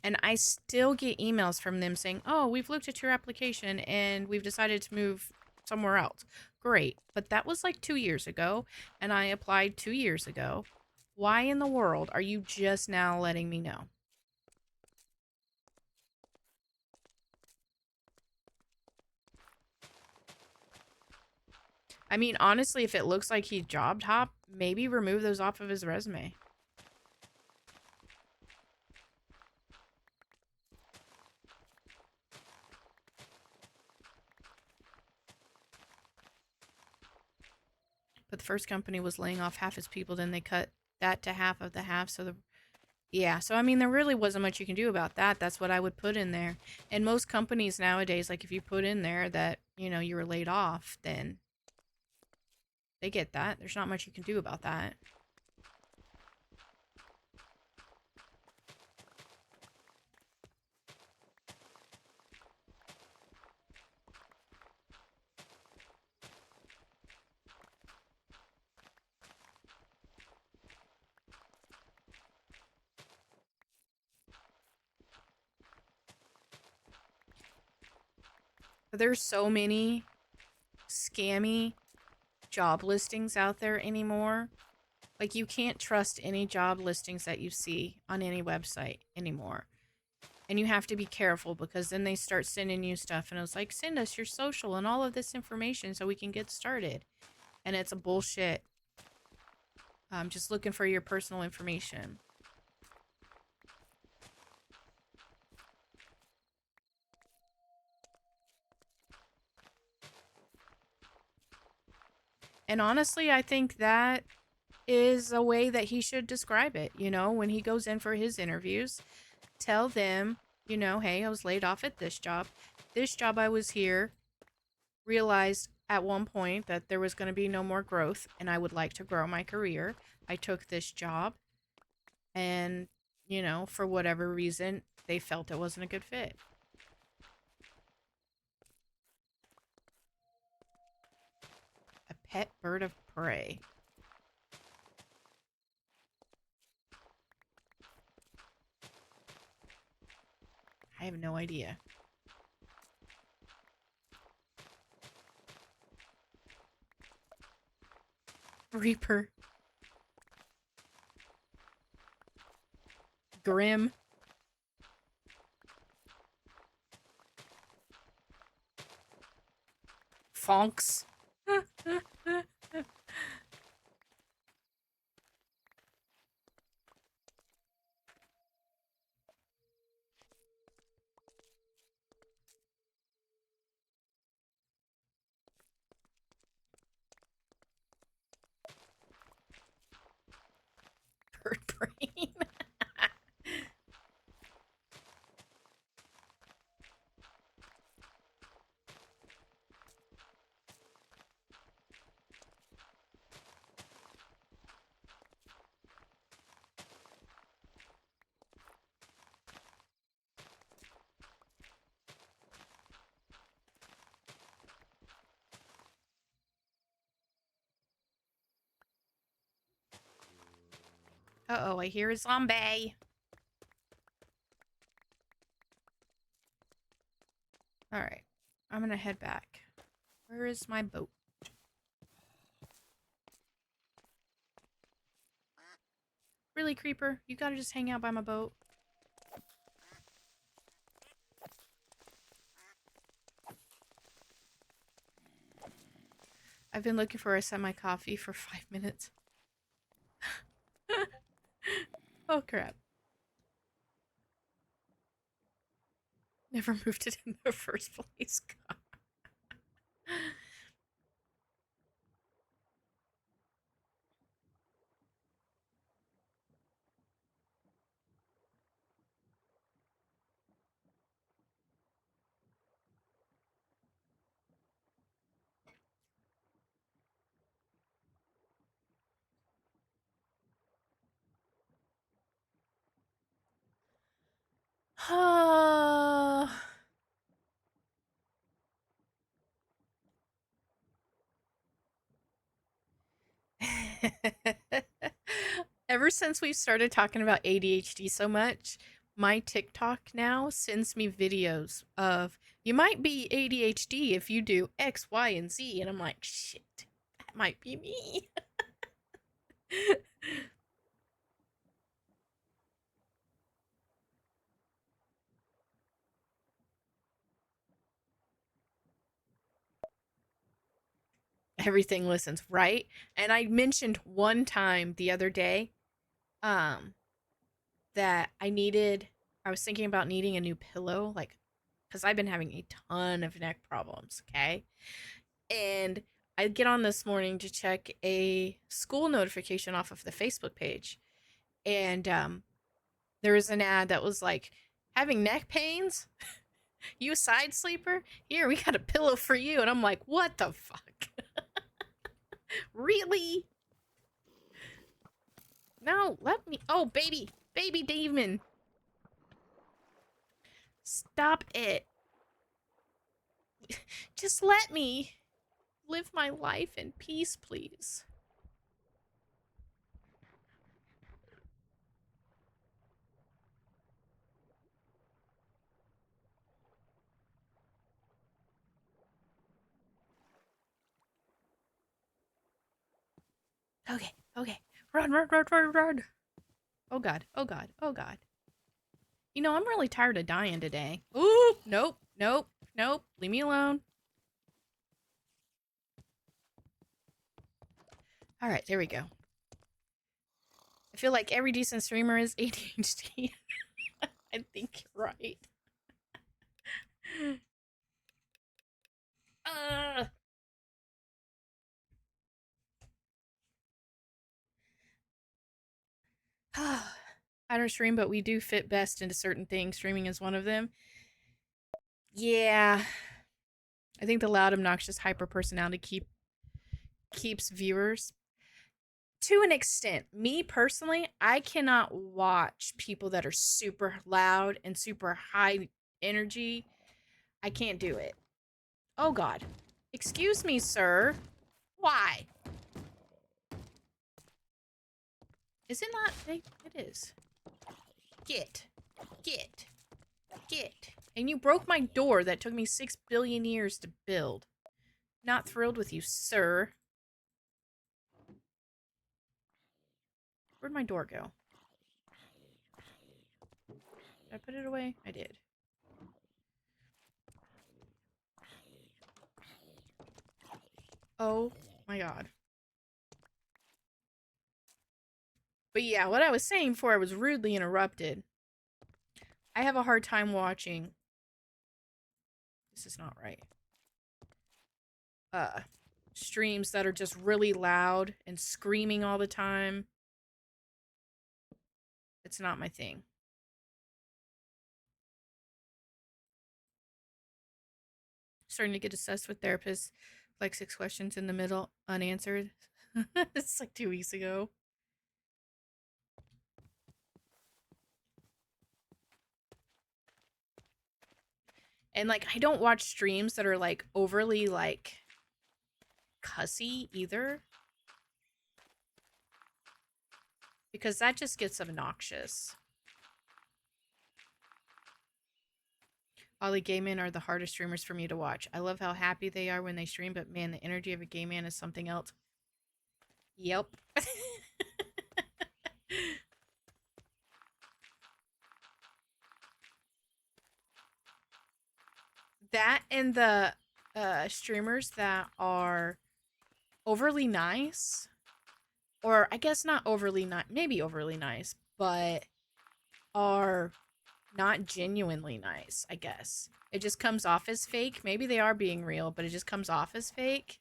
And I still get emails from them saying, oh, we've looked at your application and we've decided to move somewhere else. Great. But that was like 2 years ago, and I applied 2 years ago. Why in the world are you just now letting me know? I mean, honestly, if it looks like he job hop, maybe remove those off of his resume. But the first company was laying off half his people, then they cut that to half of the half. So yeah, so I mean, there really wasn't much you can do about that. That's what I would put in there. And most companies nowadays, like if you put in there that, you were laid off, then they get that. There's not much you can do about that. But there's so many scammy job listings out there anymore. Like you can't trust any job listings that you see on any website anymore. And you have to be careful because then they start sending you stuff and it's like, send us your social and all of this information so we can get started. And it's a bullshit. Just looking for your personal information. And honestly, I think that is a way that he should describe it. When he goes in for his interviews, tell them, hey, I was laid off at this job. This job I was here, realized at one point that there was going to be no more growth and I would like to grow my career. I took this job and, for whatever reason, they felt it wasn't a good fit. A pet bird of prey. I have no idea. Reaper. Grim. Fonks. Bird brain. Uh-oh, I hear a zombie. Alright, I'm gonna head back. Where is my boat? Really, Creeper? You gotta just hang out by my boat? I've been looking for a semi-coffee for 5 minutes. Oh, crap. Never moved it in the first place. Ever since we started talking about ADHD so much, my TikTok now sends me videos of you might be ADHD if you do X, Y, and Z. And I'm like, shit, that might be me. Everything listens, right? And I mentioned one time the other day, um, that I was thinking about needing a new pillow, like, because I've been having a ton of neck problems, okay? And I get on this morning to check a school notification off of the Facebook page. And there was an ad that was like, having neck pains? You a side sleeper? Here, we got a pillow for you. And I'm like, what the fuck? Really? No, let me. Oh, baby. Baby demon. Stop it. Just let me live my life in peace, please. Okay, okay. Run, run, run, run, run. Oh god, oh god, oh god. You know, I'm really tired of dying today. Ooh, nope, nope, nope. Leave me alone. All right, there we go. I feel like every decent streamer is ADHD. I think you're right. Uh, I don't stream, but we do fit best into certain things. Streaming is one of them. Yeah, I think the loud, obnoxious, hyper personality keeps viewers to an extent. Me personally, I cannot watch people that are super loud and super high energy. I can't do it. Oh god. Excuse me, sir. Why? Is it not? It is. Get. Get. Get. And you broke my door that took me 6 billion years to build. Not thrilled with you, sir. Where'd my door go? Did I put it away? I did. Oh my god. But yeah, what I was saying before I was rudely interrupted. I have a hard time watching. This is not right. Uh, Streams that are just really loud and screaming all the time. It's not my thing. Starting to get obsessed with therapists. Like 6 questions in the middle, unanswered. It's like 2 weeks ago. And like, I don't watch streams that are like overly like cussy either. Because that just gets obnoxious. Ollie, gay men are the hardest streamers for me to watch. I love how happy they are when they stream, but man, the energy of a gay man is something else. Yep. That and the streamers that are overly nice, or I guess not overly nice, maybe overly nice, but are not genuinely nice, I guess. It just comes off as fake. Maybe they are being real, but it just comes off as fake.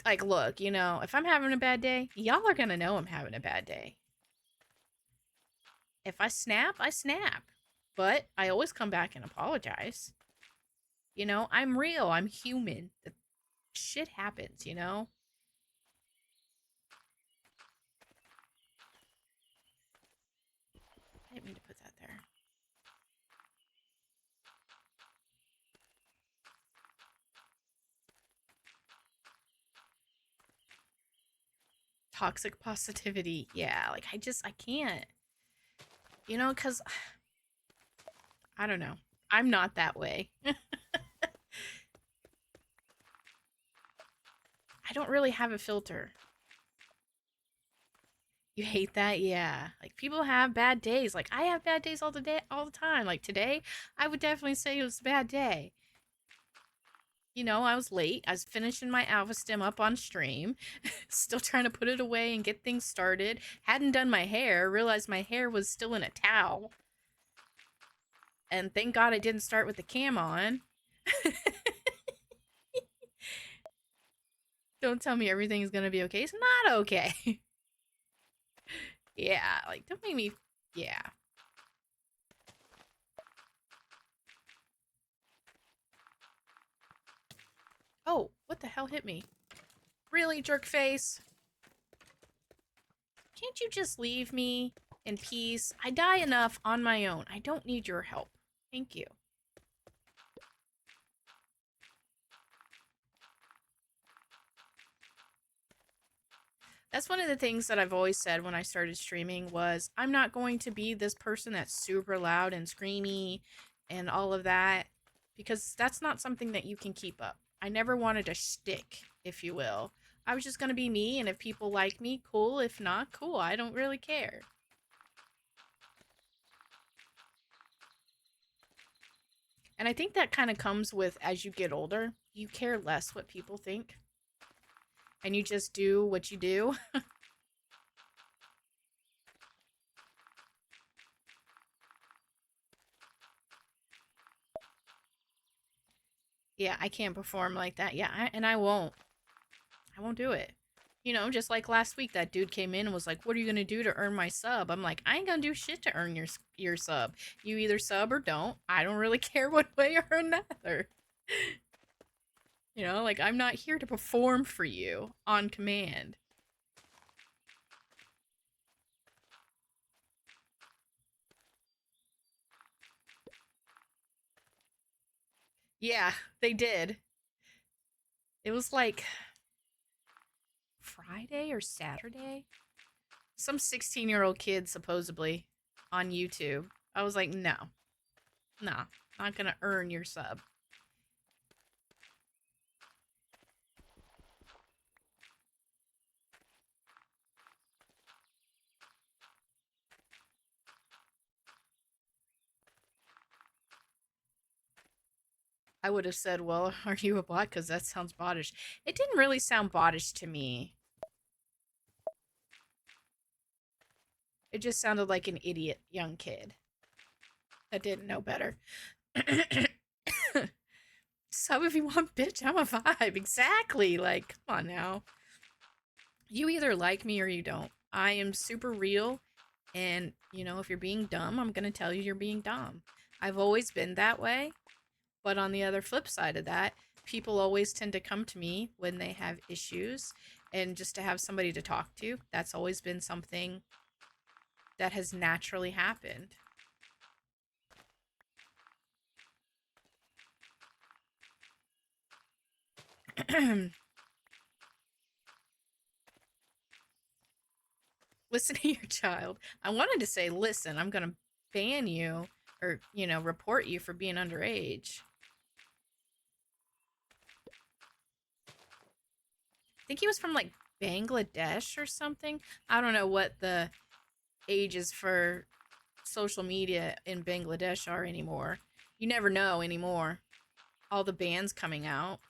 Like, look, you know, if I'm having a bad day, y'all are gonna know I'm having a bad day. If I snap, I snap. But I always come back and apologize. You know, I'm real. I'm human. Shit happens, you know? I didn't mean to put that there. Toxic positivity. Yeah, like I can't. Cuz I don't know. I'm not that way. I don't really have a filter. You hate that? Yeah. Like people have bad days. Like I have bad days all the time. Like today, I would definitely say it was a bad day. I was late. I was finishing my Alpha Stem up on stream, still trying to put it away and get things started. Hadn't done my hair, realized my hair was still in a towel. And thank God I didn't start with the cam on. Don't tell me everything is going to be okay. It's not okay. Yeah, like don't make me. Yeah. Oh, what the hell hit me? Really, jerk face? Can't you just leave me in peace? I die enough on my own. I don't need your help. Thank you. That's one of the things that I've always said when I started streaming was I'm not going to be this person that's super loud and screamy and all of that because that's not something that you can keep up. I never wanted a shtick, if you will. I was just going to be me, and if people like me, cool. If not, cool. I don't really care. And I think that kind of comes with as you get older, you care less what people think and you just do what you do. Yeah, I can't perform like that. Yeah, and I won't. I won't do it. Just like last week, that dude came in and was like, "What are you gonna do to earn my sub?" I'm like, "I ain't gonna do shit to earn your sub. You either sub or don't. I don't really care one way or another." Like I'm not here to perform for you on command. Yeah, they did. It was like Friday or Saturday. Some 16-year-old kid supposedly on YouTube. I was like, no, nah, not gonna earn your sub. I would have said, well, are you a bot? Because that sounds bottish. It didn't really sound bottish to me. It just sounded like an idiot young kid that didn't know better. Sub if you want, bitch. I'm a vibe. Exactly. Like, come on now. You either like me or you don't. I am super real. And, if you're being dumb, I'm going to tell you you're being dumb. I've always been that way. But on the other flip side of that, people always tend to come to me when they have issues. And just to have somebody to talk to, that's always been something that has naturally happened. Listen to your child. I wanted to say, listen, I'm going to ban you or, report you for being underage. I think he was from like Bangladesh or something. I don't know what the ages for social media in Bangladesh are anymore. You never know anymore. All the bands coming out.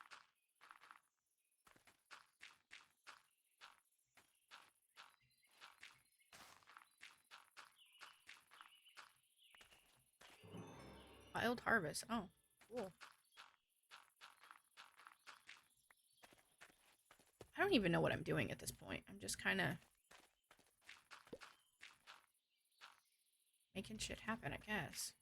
Wild Harvest. Oh, cool. I don't even know what I'm doing at this point. I'm just kind of making shit happen, I guess.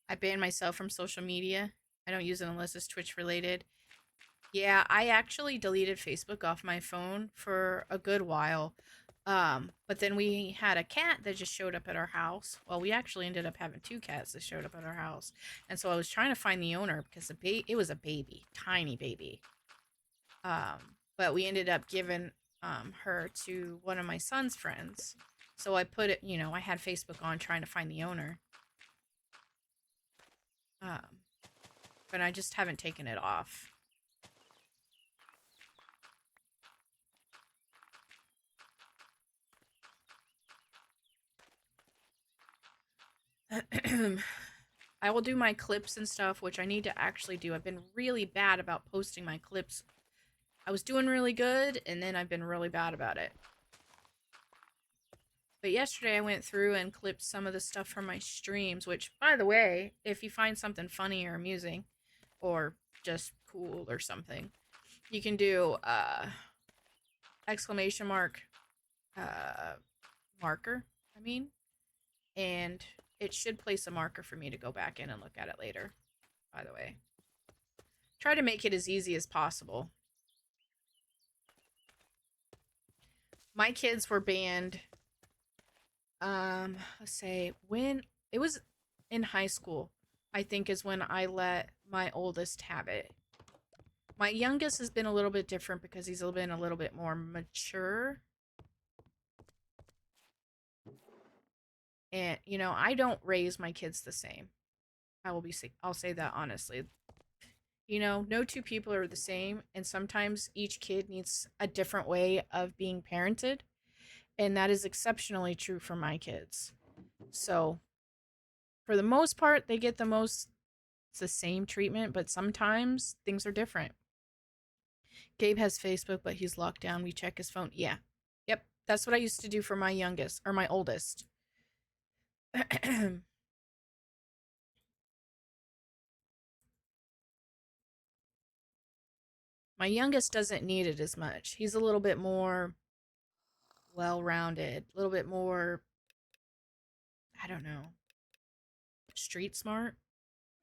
I banned myself from social media. I don't use it unless it's Twitch related. Yeah, I actually deleted Facebook off my phone for a good while. But then we had a cat that just showed up at our house. Well, we actually ended up having two cats that showed up at our house. And so I was trying to find the owner because it was a baby, tiny baby. But we ended up giving her to one of my son's friends. So I put it, I had Facebook on trying to find the owner. Um, but I just haven't taken it off. I will do my clips and stuff, which I need to actually do. I've been really bad about posting my clips. I was doing really good, and then I've been really bad about it. But yesterday I went through and clipped some of the stuff from my streams, which, by the way, if you find something funny or amusing, or just cool or something, you can do exclamation mark marker, and it should place a marker for me to go back in and look at it later, by the way. Try to make it as easy as possible. My kids were banned, let's say, when it was in high school, I think is when I let my oldest have it. My youngest has been a little bit different because he's been a little bit more mature. And, I don't raise my kids the same. I'll say that honestly. No two people are the same, and sometimes each kid needs a different way of being parented, and that is exceptionally true for my kids. So, for the most part, they get it's the same treatment, but sometimes things are different. Gabe has Facebook, but he's locked down. We check his phone. Yeah. Yep. That's what I used to do for my youngest, or my oldest. My youngest doesn't need it as much. He's a little bit more well-rounded, a little bit more, I don't know, street smart,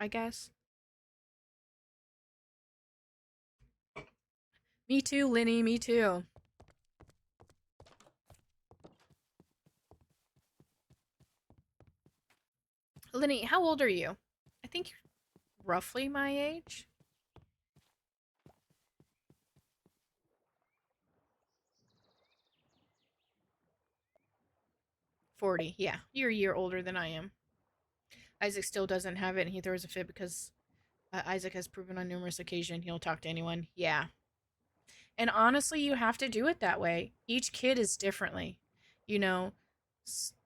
I guess. Me too, Linny, me too. Linny, how old are you? I think you're roughly my age. 40. Yeah, you're a year older than I am. Isaac still doesn't have it, and he throws a fit because Isaac has proven on numerous occasions he'll talk to anyone. Yeah. And honestly, you have to do it that way. Each kid is differently. You know,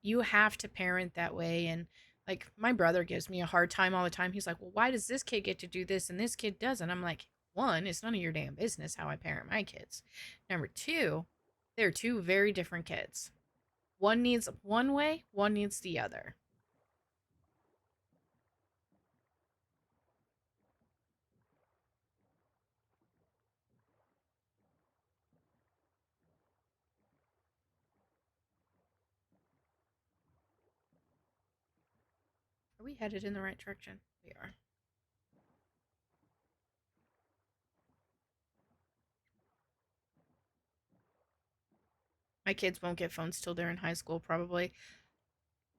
you have to parent that way. And like my brother gives me a hard time all the time. He's like, well, why does this kid get to do this and this kid doesn't? I'm like, one, it's none of your damn business how I parent my kids. Number two, they're two very different kids. One needs one way, one needs the other. Are we headed in the right direction? We are. My kids won't get phones till they're in high school, probably.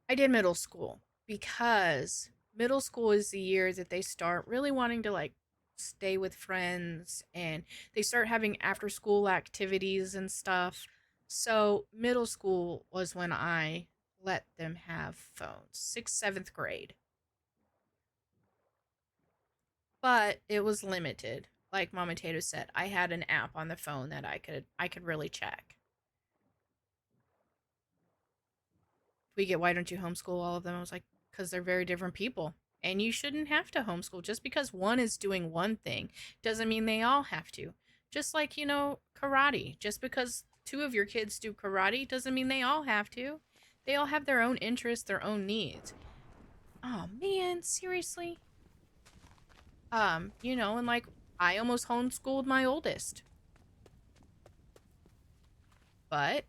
I did middle school because middle school is the year that they start really wanting to like stay with friends and they start having after school activities and stuff. So, middle school was when I let them have phones, 6th, 7th grade. But it was limited. Like Mama Tato said, I had an app on the phone that I could really check. We get, why don't you homeschool all of them? I was like, because they're very different people. And you shouldn't have to homeschool. Just because one is doing one thing doesn't mean they all have to. Just like, karate. Just because two of your kids do karate doesn't mean they all have to. They all have their own interests, their own needs. Oh man, seriously? And like I almost homeschooled my oldest. But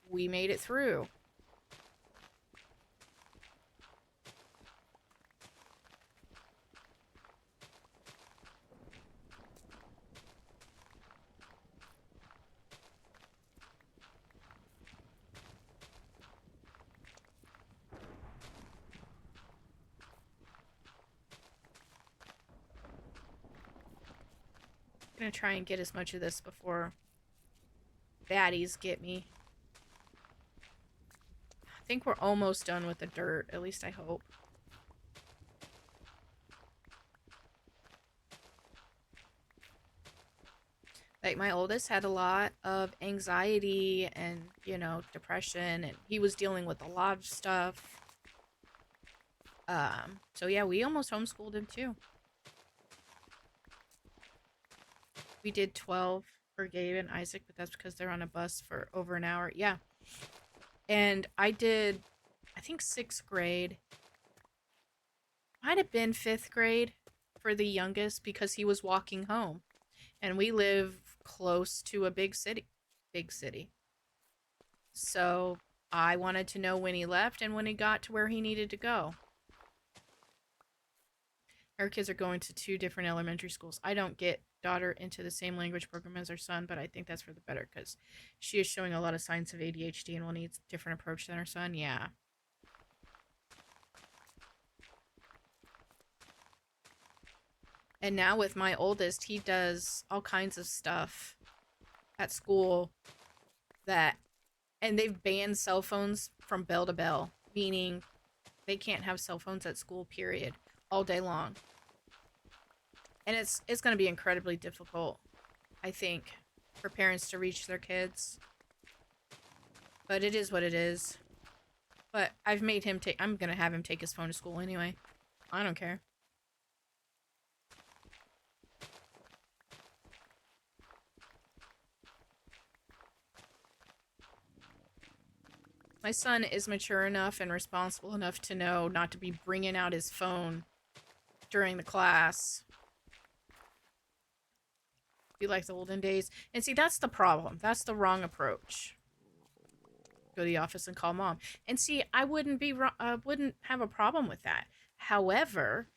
we made it through. I'm gonna try and get as much of this before baddies get me. I think we're almost done with the dirt. At least I hope. Like, my oldest had a lot of anxiety and, depression, and he was dealing with a lot of stuff. So yeah, we almost homeschooled him too. We did 12 for Gabe and Isaac, but that's because they're on a bus for over an hour. Yeah. And I did, I think, 6th grade. Might have been 5th grade for the youngest because he was walking home. And we live close to a big city. Big city. So I wanted to know when he left and when he got to where he needed to go. Our kids are going to 2 different elementary schools. I don't get daughter into the same language program as our son, but I think that's for the better because she is showing a lot of signs of ADHD and will need a different approach than our son. Yeah. And now with my oldest, he does all kinds of stuff at school that, and they've banned cell phones from bell to bell, meaning they can't have cell phones at school, period, all day long. And it's going to be incredibly difficult, I think, for parents to reach their kids. But it is what it is. But I've made him take, I'm going to have him take his phone to school anyway. I don't care. My son is mature enough and responsible enough to know not to be bringing out his phone during the class. Be like the olden days. And see, that's the problem. That's the wrong approach. Go to the office and call mom. And see, I wouldn't have a problem with that. However,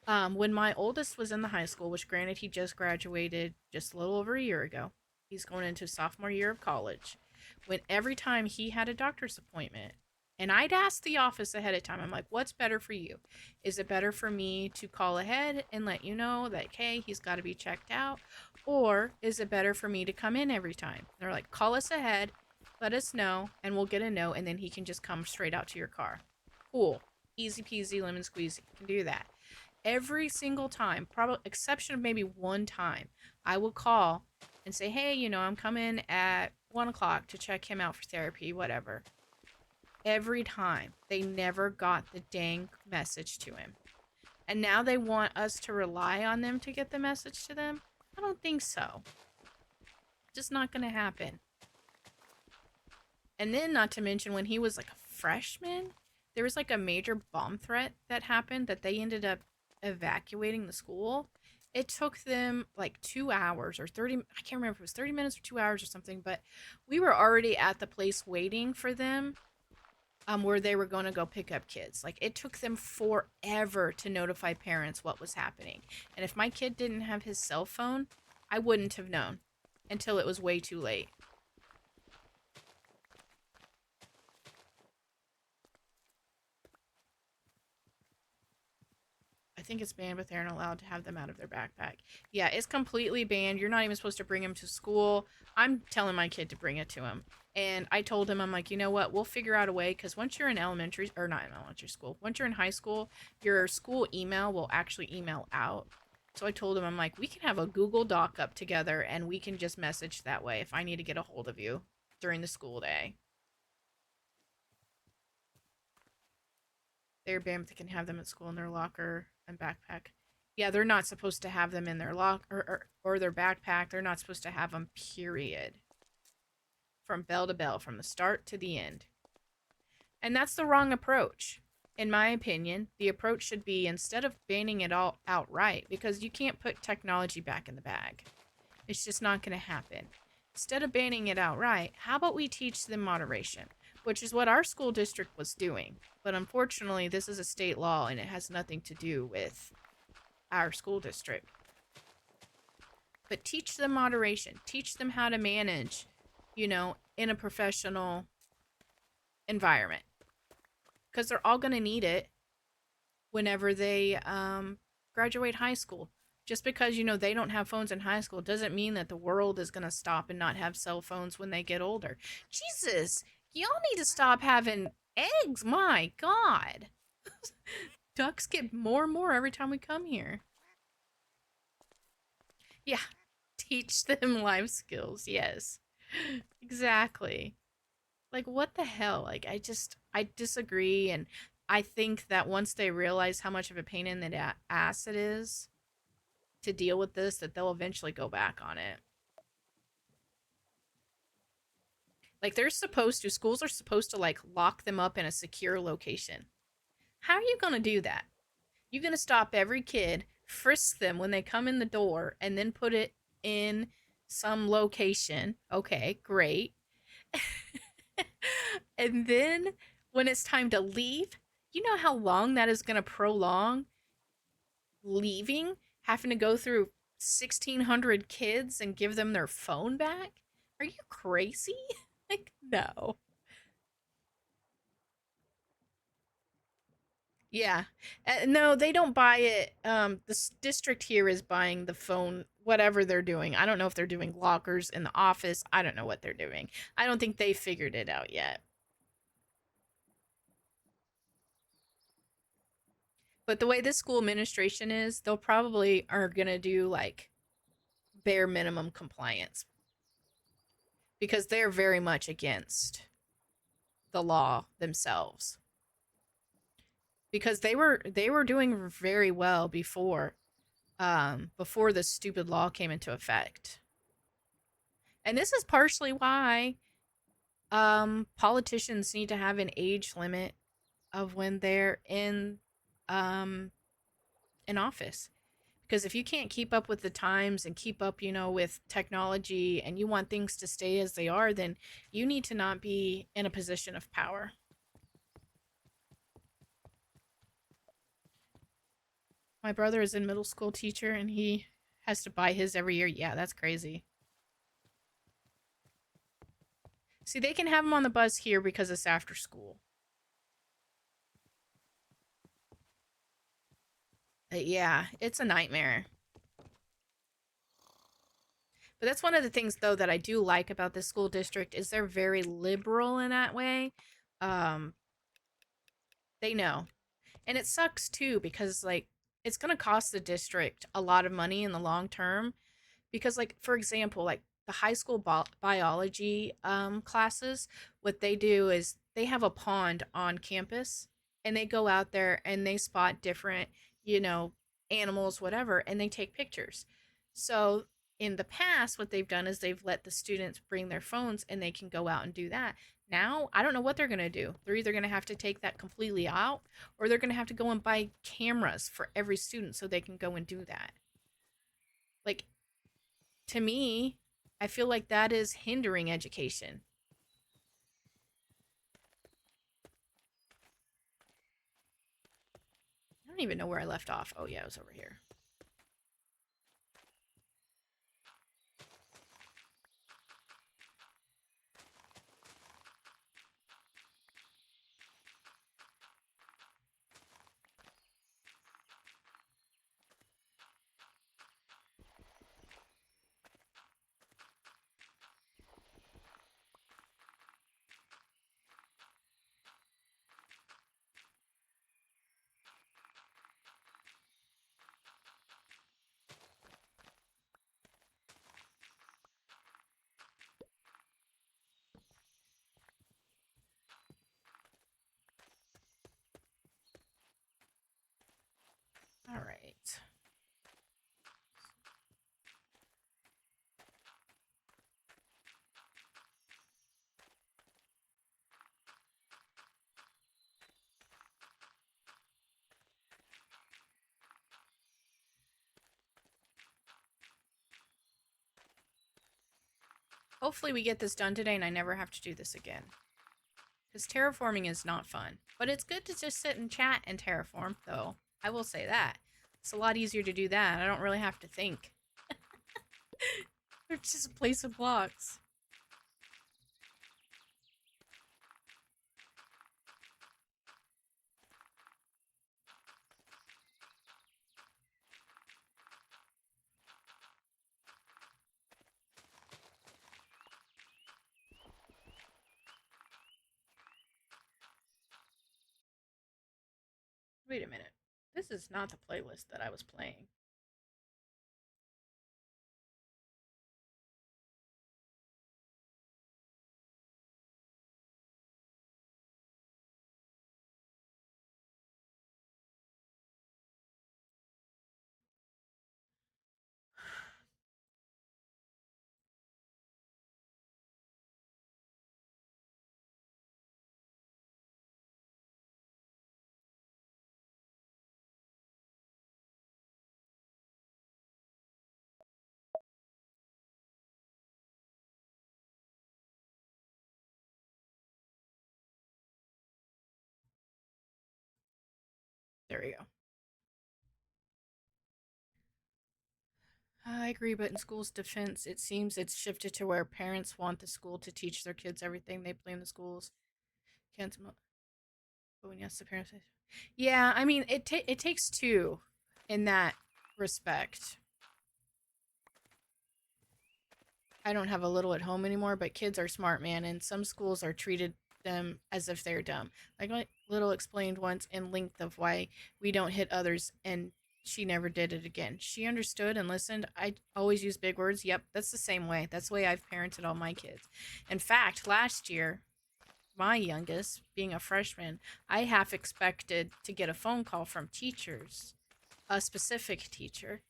when my oldest was in the high school, which granted he just graduated just a little over a year ago, he's going into sophomore year of college. When every time he had a doctor's appointment, and I'd ask the office ahead of time, I'm like, what's better for you? Is it better for me to call ahead and let you know that, hey, he's got to be checked out? Or is it better for me to come in every time? They're like, call us ahead, let us know, and we'll get a note, and then he can just come straight out to your car. Cool. Easy peasy, lemon squeezy. Can do that. Every single time, probably exception of maybe one time, I will call and say, hey, I'm coming at 1 o'clock to check him out for therapy, whatever. Every time, they never got the dang message to him. And now they want us to rely on them to get the message to them? I don't think so. Just not going to happen. And then, not to mention, when he was like a freshman, there was like a major bomb threat that happened that they ended up evacuating the school. It took them like 2 hours or 30, I can't remember if it was 30 minutes or 2 hours or something, but we were already at the place waiting for them, where they were going to go pick up kids. Like, it took them forever to notify parents what was happening. And if my kid didn't have his cell phone, I wouldn't have known until it was way too late. I think it's banned, but they aren't allowed to have them out of their backpack. Yeah, it's completely banned. You're not even supposed to bring him to school. I'm telling my kid to bring it to him. And I told him, I'm like, you know what? We'll figure out a way, because once you're in elementary, or not in elementary school, once you're in high school, your school email will actually email out. So I told him, I'm like, we can have a Google Doc up together, and we can just message that way if I need to get a hold of you during the school day. They're banned, but they can have them at school in their locker and backpack. Yeah, they're not supposed to have them in their or their backpack. They're not supposed to have them, period. From bell to bell, from the start to the end. And that's the wrong approach. In my opinion, the approach should be, instead of banning it all outright, because you can't put technology back in the bag. It's just not going to happen. Instead of banning it outright, how about we teach them moderation? Which is what our school district was doing. But unfortunately, this is a state law and it has nothing to do with our school district. But teach them moderation. Teach them how to manage, in a professional environment. Because they're all going to need it whenever they graduate high school. Just because, they don't have phones in high school doesn't mean that the world is going to stop and not have cell phones when they get older. Jesus, y'all need to stop having eggs. My God. Ducks get more and more every time we come here. Yeah, teach them life skills. Yes, exactly. Like, what the hell? Like, I disagree. And I think that once they realize how much of a pain in the ass it is to deal with this, that they'll eventually go back on it. Like, schools are supposed to, like, lock them up in a secure location. How are you going to do that? You're going to stop every kid, frisk them when they come in the door, and then put it in some location. Okay, great. And then when it's time to leave, you know how long that is going to prolong leaving, having to go through 1,600 kids and give them their phone back? Are you crazy? Like, no. Yeah. No, they don't buy it. The district here is buying the phone, whatever they're doing. I don't know if they're doing lockers in the office. I don't know what they're doing. I don't think they figured it out yet. But the way this school administration is, they'll probably are going to do like bare minimum compliance because they're very much against the law themselves. Because they were doing very well before the stupid law came into effect. And this is partially why politicians need to have an age limit of when they're um in office. Because if you can't keep up with the times and keep up, with technology, and you want things to stay as they are, then you need to not be in a position of power. My brother is a middle school teacher and he has to buy his every year. Yeah, that's crazy. See, they can have him on the bus here because it's after school. Yeah, it's a nightmare. But that's one of the things, though, that I do like about this school district is they're very liberal in that way. Um, they know, and it sucks too because like it's gonna cost the district a lot of money in the long term. Because like for example, like the high school biology classes, what they do is they have a pond on campus, and they go out there and they spot different, you know animals, whatever, and they take pictures. So in the past, what they've done is they've let the students bring their phones and they can go out and do that. Now I don't know what they're going to do. They're either going to have to take that completely out, or they're going to have to go and buy cameras for every student so they can go and do that. Like, to me, I feel like that is hindering education. I don't even know where I left off. Oh, yeah, it was over here. All right. Hopefully, we get this done today and I never have to do this again. Because terraforming is not fun. But it's good to just sit and chat and terraform, though. I will say that. It's a lot easier to do that. I don't really have to think. It's just a place of blocks. Wait a minute. This is not the playlist that I was playing. There we go. I agree, but in school's defense, it seems it's shifted to where parents want the school to teach their kids everything. They blame the schools. Can't. But when yes, the parents. Yeah, I mean, it takes two in that respect. I don't have a little at home anymore, but kids are smart, man, and some schools are treated them as if they're dumb. Like my little explained once in length of why we don't hit others, and she never did it again. She understood and listened. I always use big words. Yep, that's the same way. That's the way I've parented all my kids. In fact, last year, my youngest, being a freshman, I half expected to get a phone call from teachers, a specific teacher,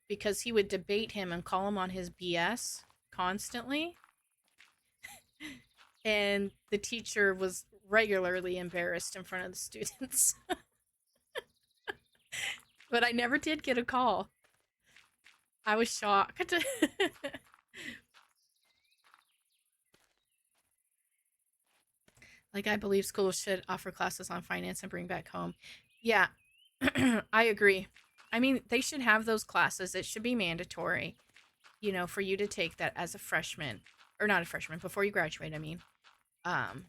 because he would debate him and call him on his BS constantly. And the teacher was regularly embarrassed in front of the students. But I never did get a call. I was shocked. Like, I believe schools should offer classes on finance and bring back home. Yeah, I agree. I mean, they should have those classes. It should be mandatory, for you to take that as a freshman. Or not a freshman, before you graduate, I mean. Um,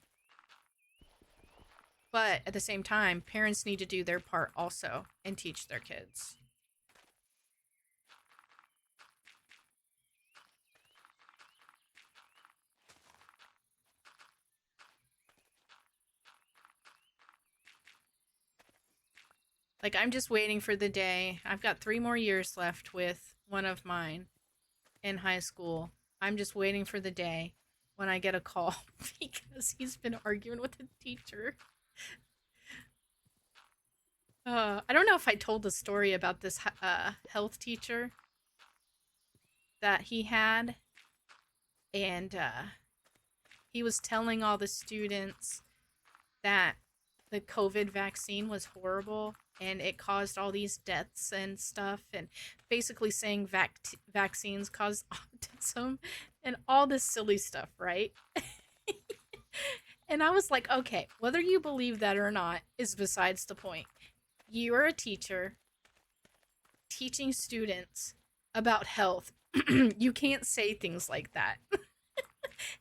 but at the same time, parents need to do their part also and teach their kids. Like, I'm just waiting for the day. I've got 3 more years left with one of mine in high school. I'm just waiting for the day when I get a call because he's been arguing with the teacher. I don't know if I told the story about this health teacher that he had, and he was telling all the students that the COVID vaccine was horrible and it caused all these deaths and stuff, and basically saying vaccines cause autism and all this silly stuff, right? And I was like, okay, whether you believe that or not is besides the point. You are a teacher teaching students about health. You can't say things like that.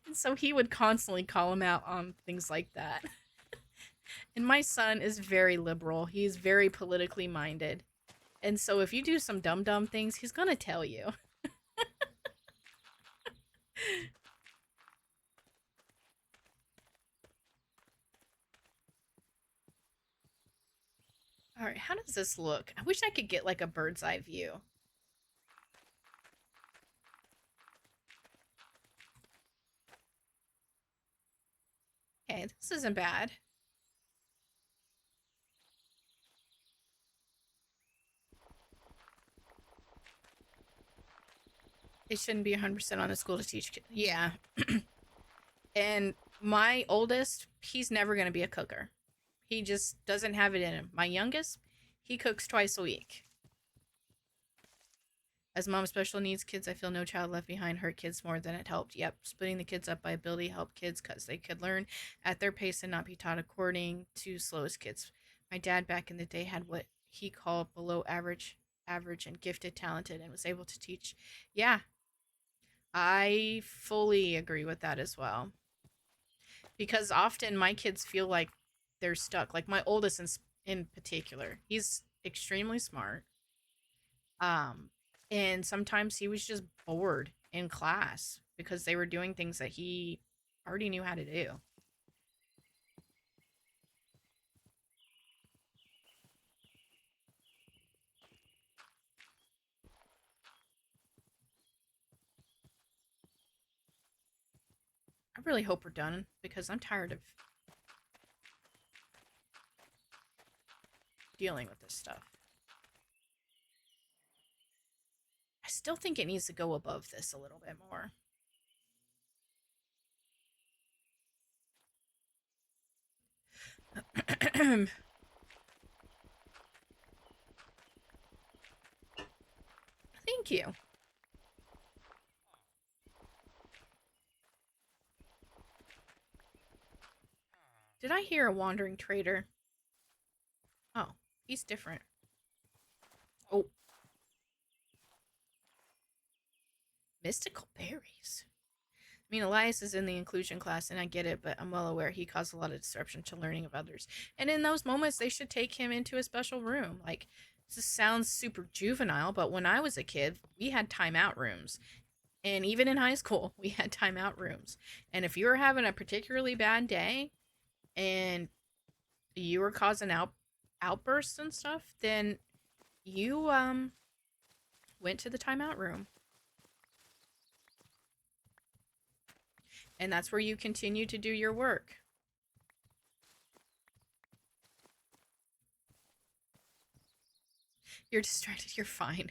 And so he would constantly call him out on things like that. And my son is very liberal. He's very politically minded. And so if you do some dumb things, he's going to tell you. All right, how does this look? I wish I could get like a bird's eye view. Okay, this isn't bad. It shouldn't be 100% on the school to teach kids. Yeah. And my oldest, he's never going to be a cooker. He just doesn't have it in him. My youngest, he cooks twice a week. As mom of special needs kids, I feel no child left behind hurt kids more than it helped. Yep, splitting the kids up by ability helped kids because they could learn at their pace and not be taught according to slowest kids. My dad back in the day had what he called below average and gifted, talented, and was able to teach. Yeah, I fully agree with that as well. Because often my kids feel like they're stuck. Like my oldest in particular, he's extremely smart. Um, and sometimes he was just bored in class because they were doing things that he already knew how to do. really hope we're done because I'm tired of dealing with this stuff. I still think it needs to go above this a little bit more. Thank you. Did I hear a wandering trader? Oh, he's different. Oh, mystical berries. I mean, Elias is in the inclusion class, and I get it, but I'm well aware he caused a lot of disruption to learning of others. And in those moments, they should take him into a special room. Like, this sounds super juvenile, but when I was a kid, we had timeout rooms. And even in high school, we had timeout rooms. And if you were having a particularly bad day and you were causing outbursts and stuff, then you went to the timeout room. And that's where you continue to do your work. You're distracted, you're fine.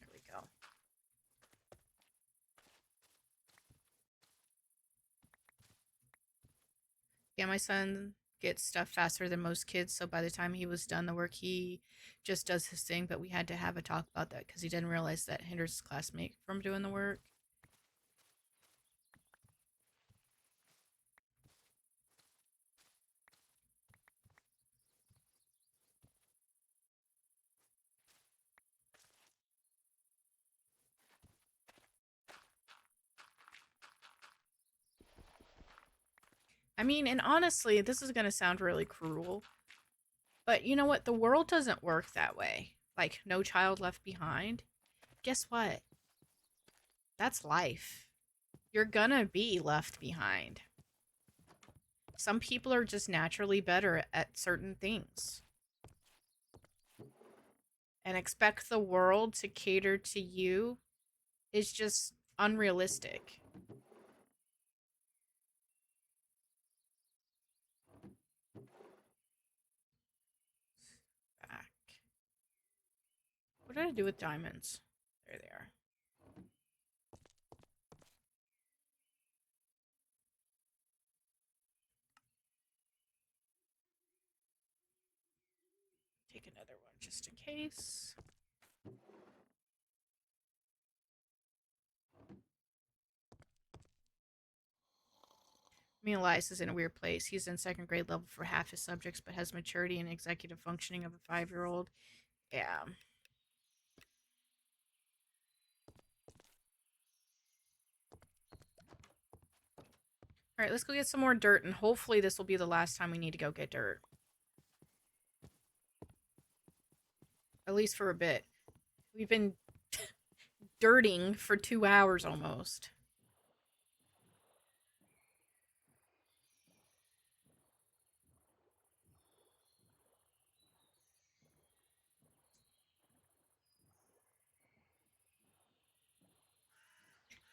There we go. Yeah, my son gets stuff faster than most kids, so by the time he was done the work, he just does his thing. But we had to have a talk about that because he didn't realize that hinders his classmate from doing the work. I mean, and honestly, this is going to sound really cruel, but you know what? The world doesn't work that way. Like, no child left behind. Guess what? That's life. You're gonna be left behind. Some people are just naturally better at certain things. And expect the world to cater to you is just unrealistic. Back. What did I do with diamonds? There they are. Take another one just in case. Me and Elias is in a weird place. He's in second grade level for half his subjects, but has maturity and executive functioning of a 5-year-old. Yeah. All right, let's go get some more dirt, and hopefully this will be the last time we need to go get dirt. At least for a bit. We've been dirting for 2 hours almost.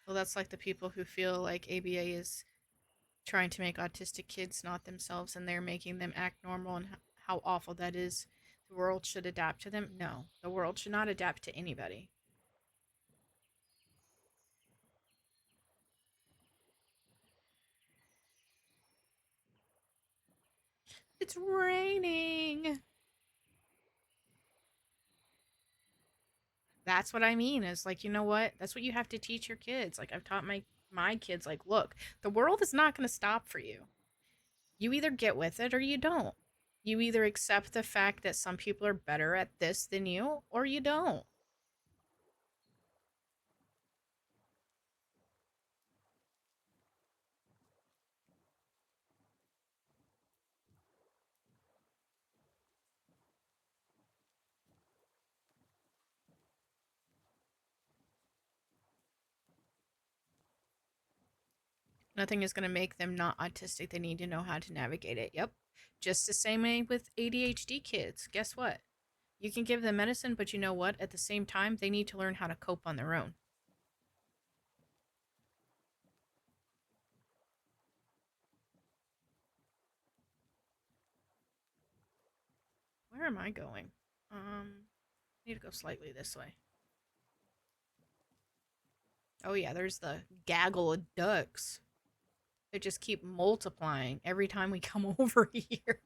Well, that's like the people who feel like ABA is trying to make autistic kids not themselves and they're making them act normal and how awful that is. The world should adapt to them. No, the world should not adapt to anybody. It's raining. That's what I mean. Is like, you know what? That's what you have to teach your kids. Like I've taught my kids like, look, the world is not going to stop for you. You either get with it or you don't. You either accept the fact that some people are better at this than you or you don't. Nothing is going to make them not autistic. They need to know how to navigate it. Yep. Just the same way with ADHD kids. Guess what? You can give them medicine, but you know what? At the same time, they need to learn how to cope on their own. Where am I going? I need to go slightly this way. Oh yeah, there's the gaggle of ducks. They just keep multiplying every time we come over here.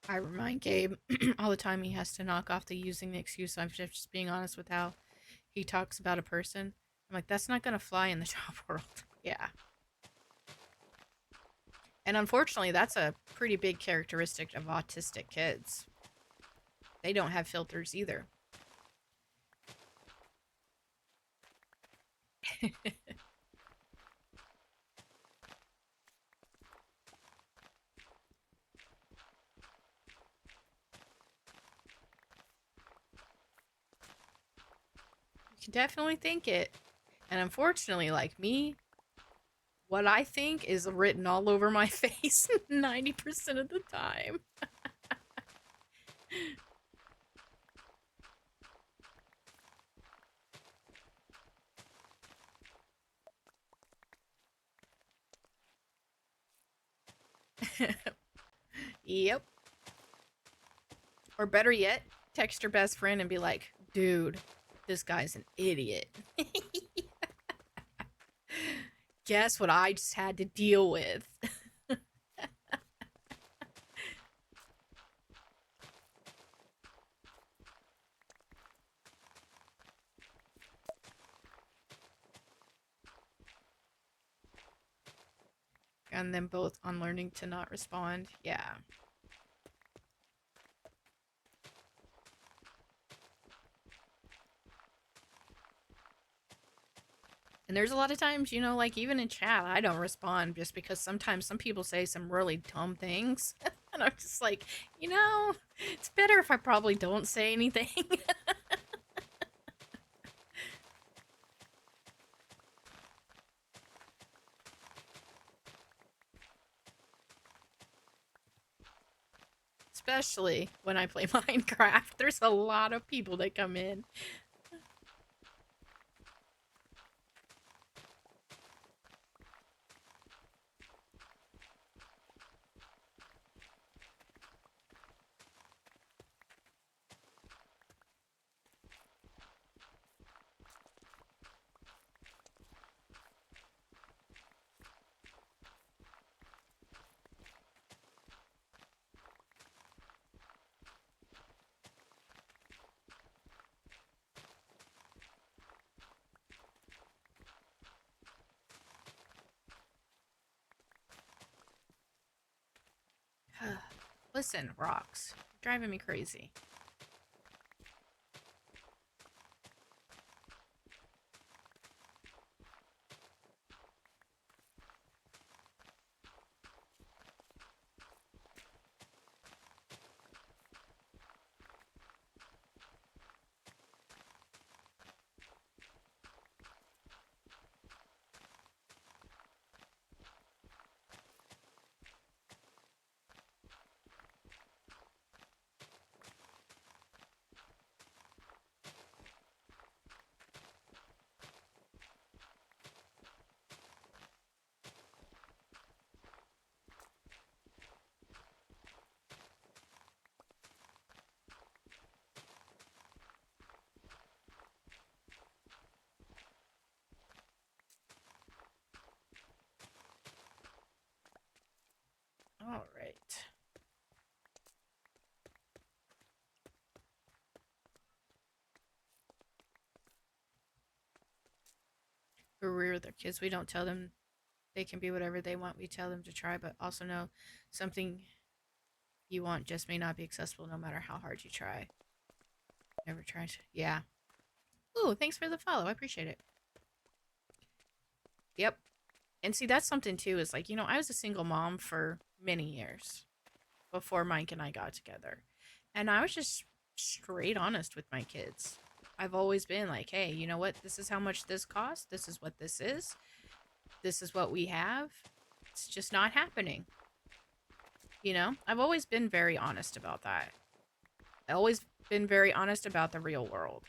I remind Gabe all the time he has to knock off the using the excuse. I'm just being honest with how he talks about a person. I'm like, that's not going to fly in the job world. Yeah. And unfortunately, that's a pretty big characteristic of autistic kids. They don't have filters either. You can definitely think it. And unfortunately, like me, what I think is written all over my face 90% of the time. Yep. Or better yet, text your best friend and be like, dude, this guy's an idiot. Guess what I just had to deal with? And then both on learning to not respond. Yeah. And there's a lot of times, like even in chat, I don't respond just because sometimes some people say some really dumb things. And I'm just like, it's better if I probably don't say anything. Especially when I play Minecraft. There's a lot of people that come in. Listen, rocks. You're driving me crazy. with our kids. We don't tell them they can be whatever they want. We tell them to try, but also know something you want just may not be accessible no matter how hard you try. Never try to. Yeah. Ooh, thanks for the follow. I appreciate it. Yep. And see, that's something too, is like, I was a single mom for many years before Mike and I got together. And I was just straight honest with my kids. I've always been like, hey, you know what? This is how much this costs. This is what this is. This is what we have. It's just not happening. I've always been very honest about that. I always been very honest about the real world.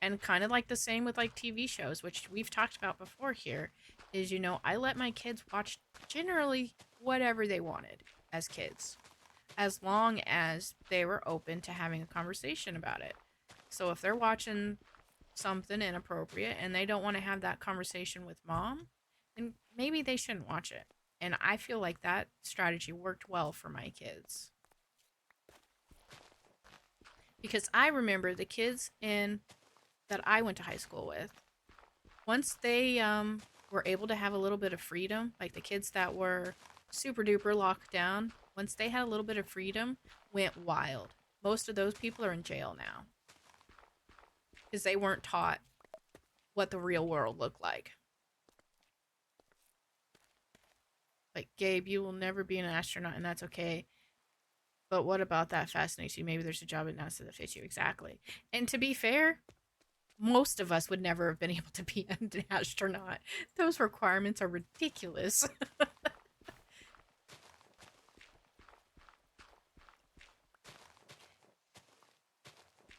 And kind of like the same with like TV shows, which we've talked about before here, is, I let my kids watch generally whatever they wanted as kids, as long as they were open to having a conversation about it. So if they're watching something inappropriate and they don't want to have that conversation with mom, then maybe they shouldn't watch it. And I feel like that strategy worked well for my kids. Because I remember the kids that I went to high school with, once they were able to have a little bit of freedom, like the kids that were super duper locked down, once they had a little bit of freedom, went wild. Most of those people are in jail now because they weren't taught what the real world looked like. Like, Gabe, you will never be an astronaut, and that's okay. But what about that fascinates you? Maybe there's a job at NASA that fits you. Exactly. And to be fair, most of us would never have been able to be an astronaut. Those requirements are ridiculous.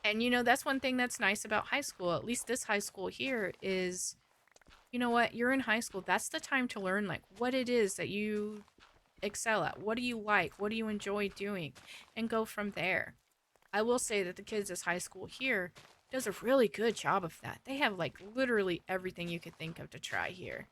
And that's one thing that's nice about high school. At least this high school here is, you know what? You're in high school. That's the time to learn like what it is that you excel at. What do you like? What do you enjoy doing? And go from there. I will say that the kids this high school here does a really good job of that. They have like literally everything you could think of to try here.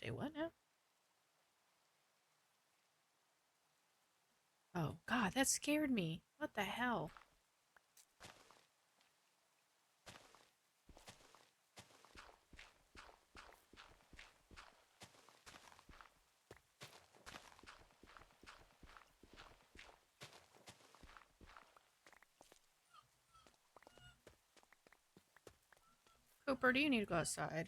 Say what now? Oh, God, that scared me. What the hell? Cooper, do you need to go outside?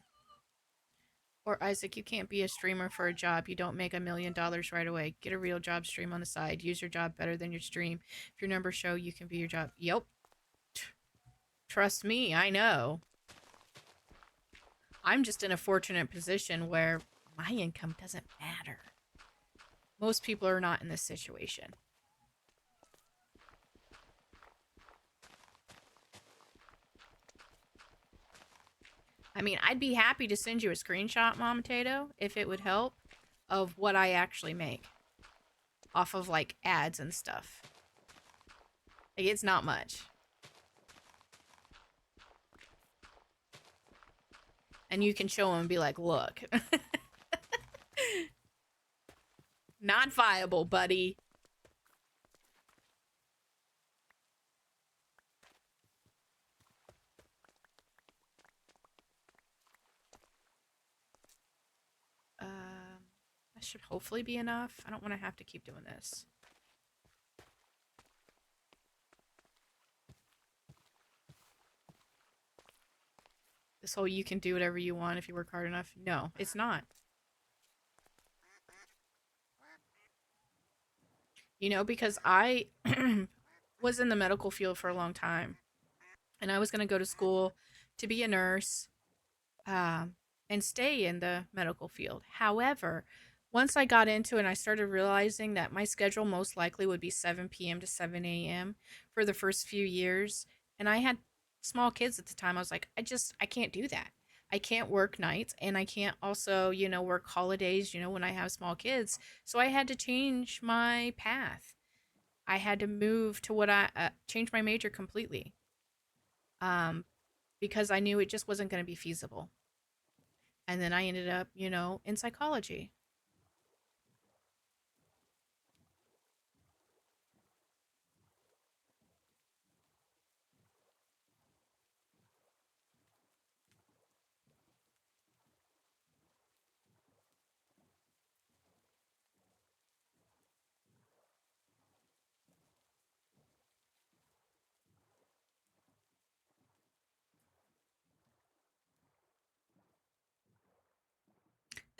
Or Isaac, you can't be a streamer for a job. You don't make $1 million right away. Get a real job, stream on the side. Use your job better than your stream. If your numbers show, you can be your job. Yep. Trust me, I know. I'm just in a fortunate position where my income doesn't matter. Most people are not in this situation. I mean, I'd be happy to send you a screenshot, Mom Tato, if it would help, of what I actually make off of like ads and stuff. Like, it's not much. And you can show them and be like, look. Not viable, buddy. That should hopefully be enough. I don't want to have to keep doing this. This whole you can do whatever you want if you work hard enough. No, it's not. Because I was in the medical field for a long time. And I was going to go to school to be a nurse and stay in the medical field. However, once I got into it and I started realizing that my schedule most likely would be 7 p.m. to 7 a.m. for the first few years, and I had small kids at the time, I was like, I can't do that. I can't work nights and I can't also, work holidays, when I have small kids. So I had to change my path. I had to move to change my major completely. Because I knew it just wasn't going to be feasible. And then I ended up, in psychology.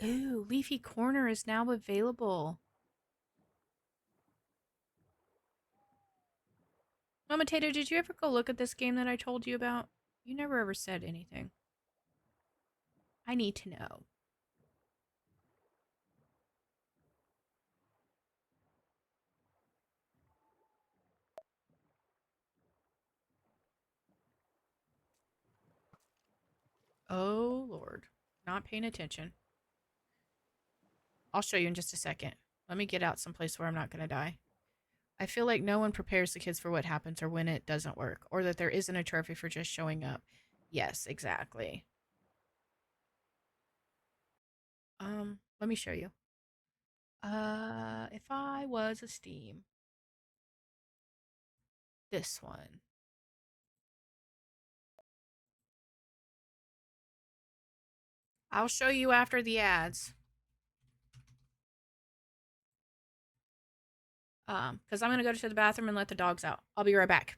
Ooh, Leafy Corner is now available. Mama Tato, did you ever go look at this game that I told you about? You never ever said anything. I need to know. Oh, Lord. Not paying attention. I'll show you in just a second. Let me get out someplace where I'm not going to die. I feel like no one prepares the kids for what happens or when it doesn't work, or that there isn't a trophy for just showing up. Yes, exactly. Let me show you. If I was a Steam, this one. I'll show you after the ads. Because I'm gonna go to the bathroom and let the dogs out. I'll be right back.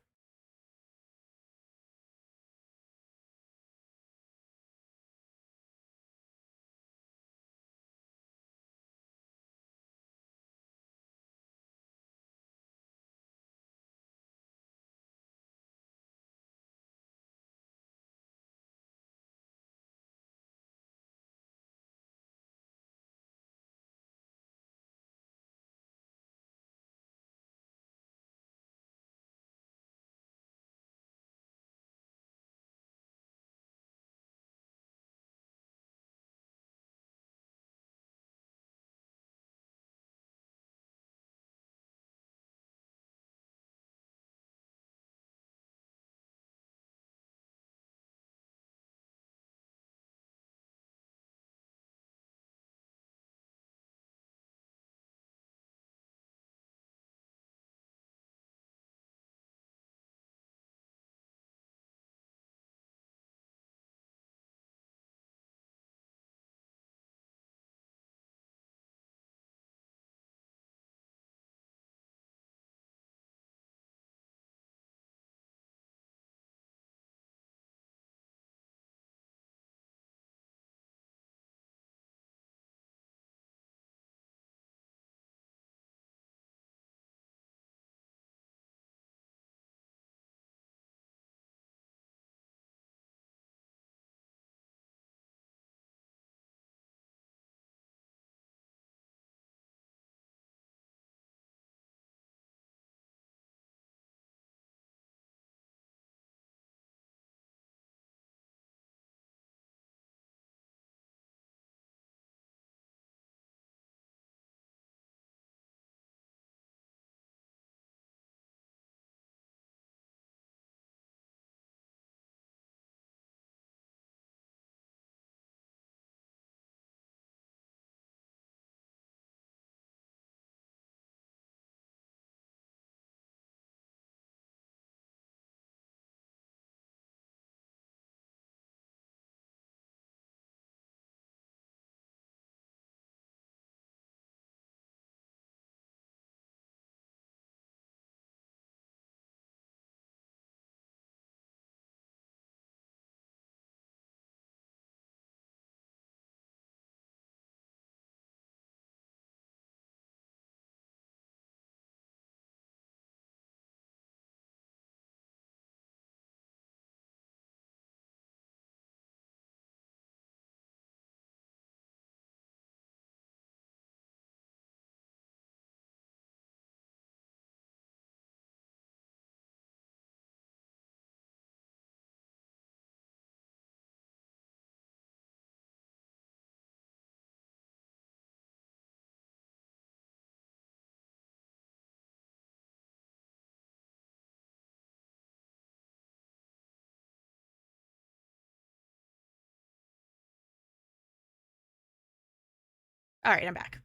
All right, I'm back.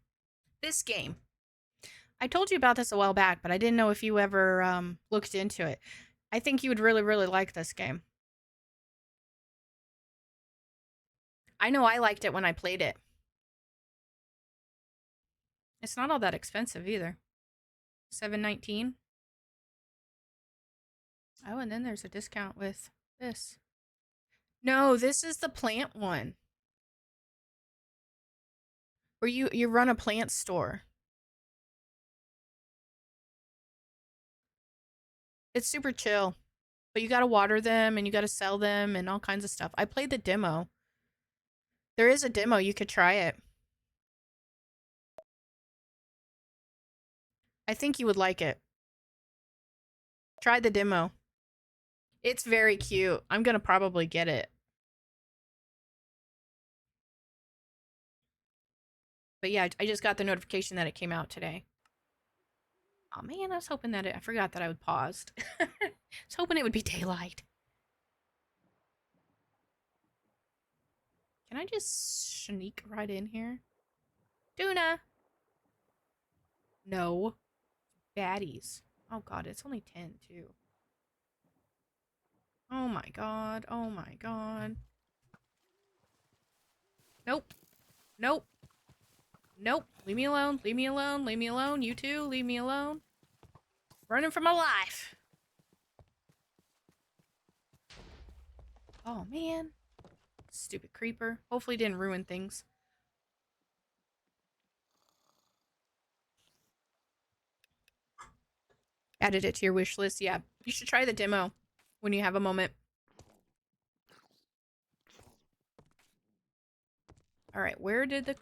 This game. I told you about this a while back, but I didn't know if you ever looked into it. I think you would really, really like this game. I know I liked it when I played it. It's not all that expensive either. $7.19. Oh, and then there's a discount with this. No, this is the plant one. Or you run a plant store. It's super chill. But you gotta water them and you gotta sell them and all kinds of stuff. I played the demo. There is a demo, you could try it. I think you would like it. Try the demo. It's very cute. I'm gonna probably get it. But yeah, I just got the notification that it came out today. Oh man, I was hoping that I forgot that I would paused. I was hoping it would be daylight. Can I just sneak right in here? Duna! No. Baddies. Oh god, it's only 10 too. Oh my god. Oh my god. Nope. Nope. Nope. Leave me alone. Leave me alone. Leave me alone. You too. Leave me alone. Running for my life. Oh man. Stupid creeper. Hopefully didn't ruin things. Added it to your wish list. Yeah. You should try the demo when you have a moment. Alright, where did the...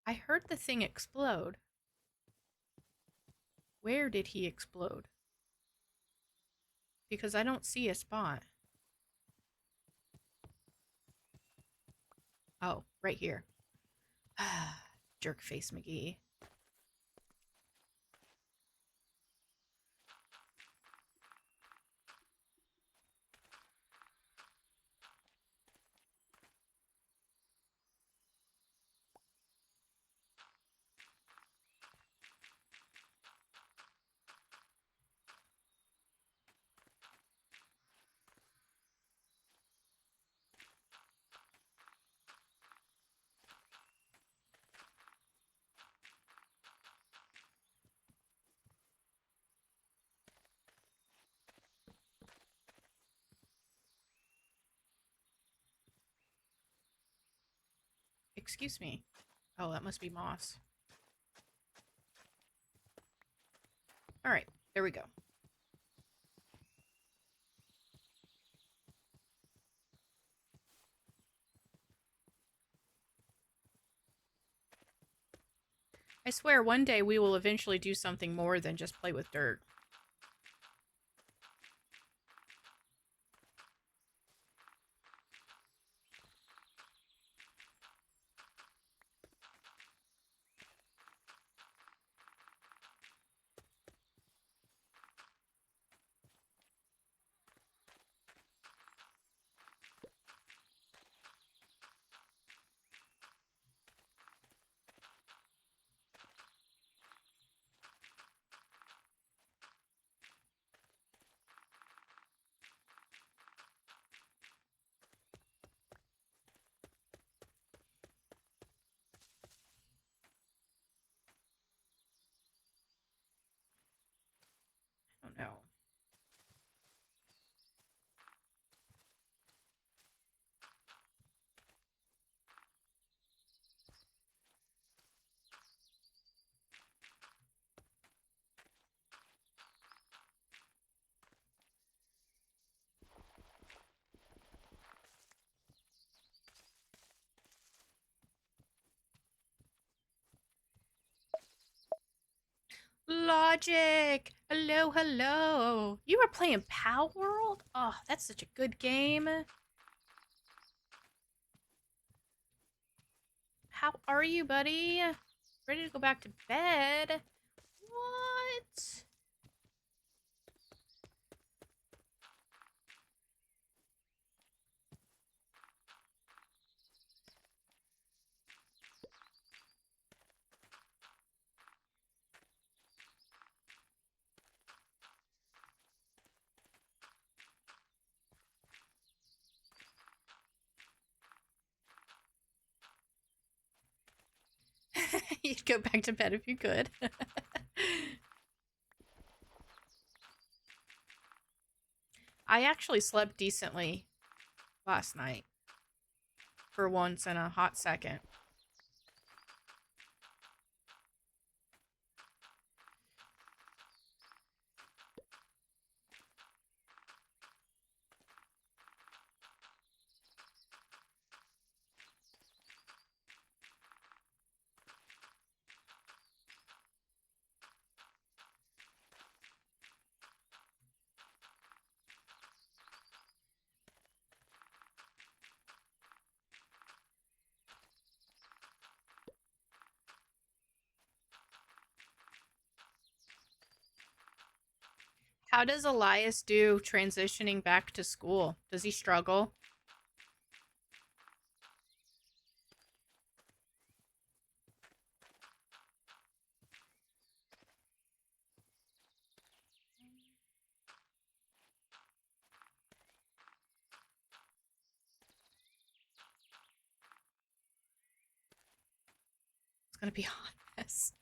I heard the thing explode. Where did he explode? Because I don't see a spot. Oh, right here. Jerkface McGee. Excuse me. Oh, that must be moss. Alright, there we go. I swear one day we will eventually do something more than just play with dirt. I don't know. Logic! Hello, hello! You were playing Pow World? Oh, that's such a good game. How are you, buddy? Ready to go back to bed? What? You'd go back to bed if you could. I actually slept decently last night. for once in a hot second. How does Elias do transitioning back to school? Does he struggle? It's gonna be a hot mess.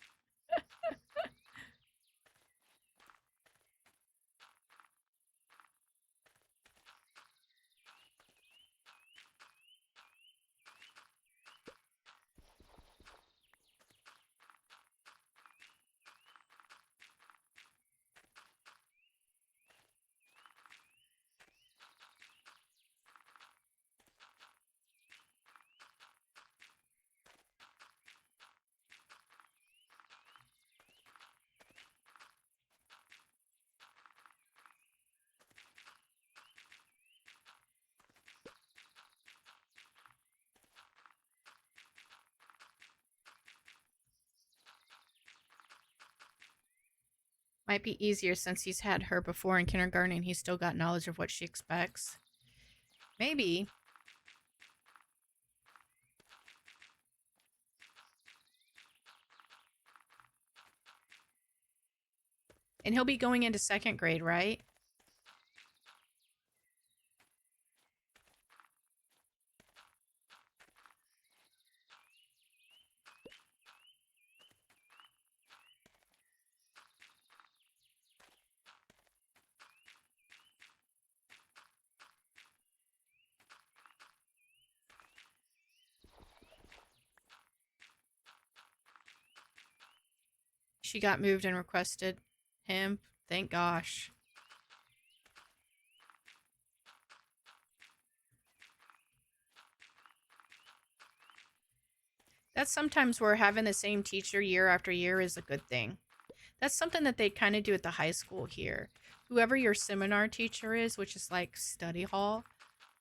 Might be easier since he's had her before in kindergarten and he's still got knowledge of what she expects. Maybe. And he'll be going into second grade, right? She got moved and requested him. Thank gosh. That's sometimes where having the same teacher year after year is a good thing. That's something that they kind of do at the high school here. Whoever your seminar teacher is, which is like study hall,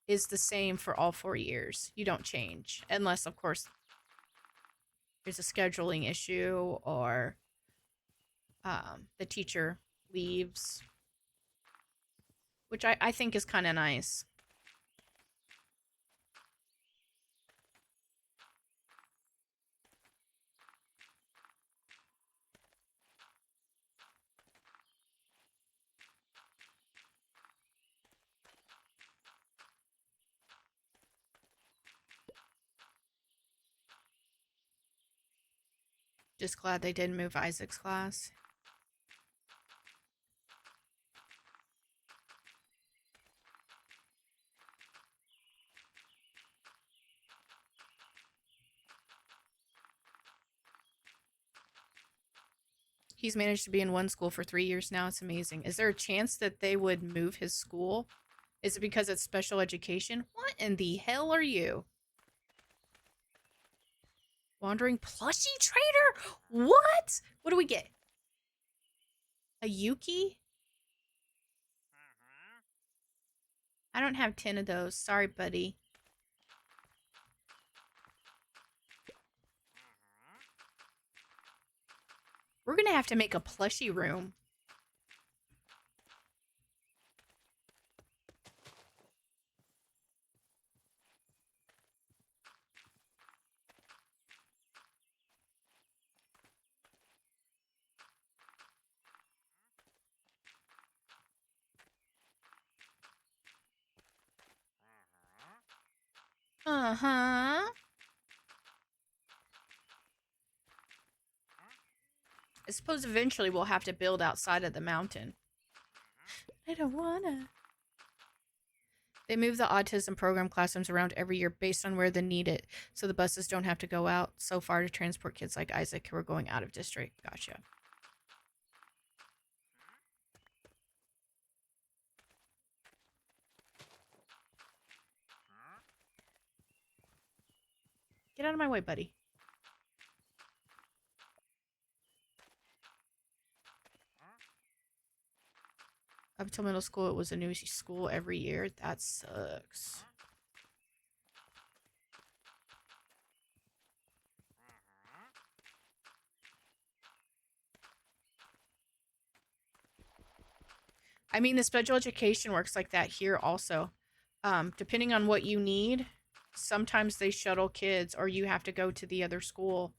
is the same for all 4 years. You don't change. Unless, of course, there's a scheduling issue or the teacher leaves, which I think is kind of nice. Just glad they didn't move Isaac's class. He's managed to be in one school for 3 years now. It's amazing. Is there a chance that they would move his school? Is it because it's special education? What in the hell are you? Wandering plushie trader? What? What do we get? A Yuki? I don't have 10 of those. Sorry, buddy. We're gonna have to make a plushie room. Uh-huh. I suppose eventually we'll have to build outside of the mountain. I don't wanna. They move the autism program classrooms around every year based on where they need it, so the buses don't have to go out so far to transport kids like Isaac who are going out of district. Gotcha. Get out of my way, buddy. Up until middle school, it was a new school every year. That sucks. I mean, the special education works like that here also. Depending on what you need, sometimes they shuttle kids or you have to go to the other school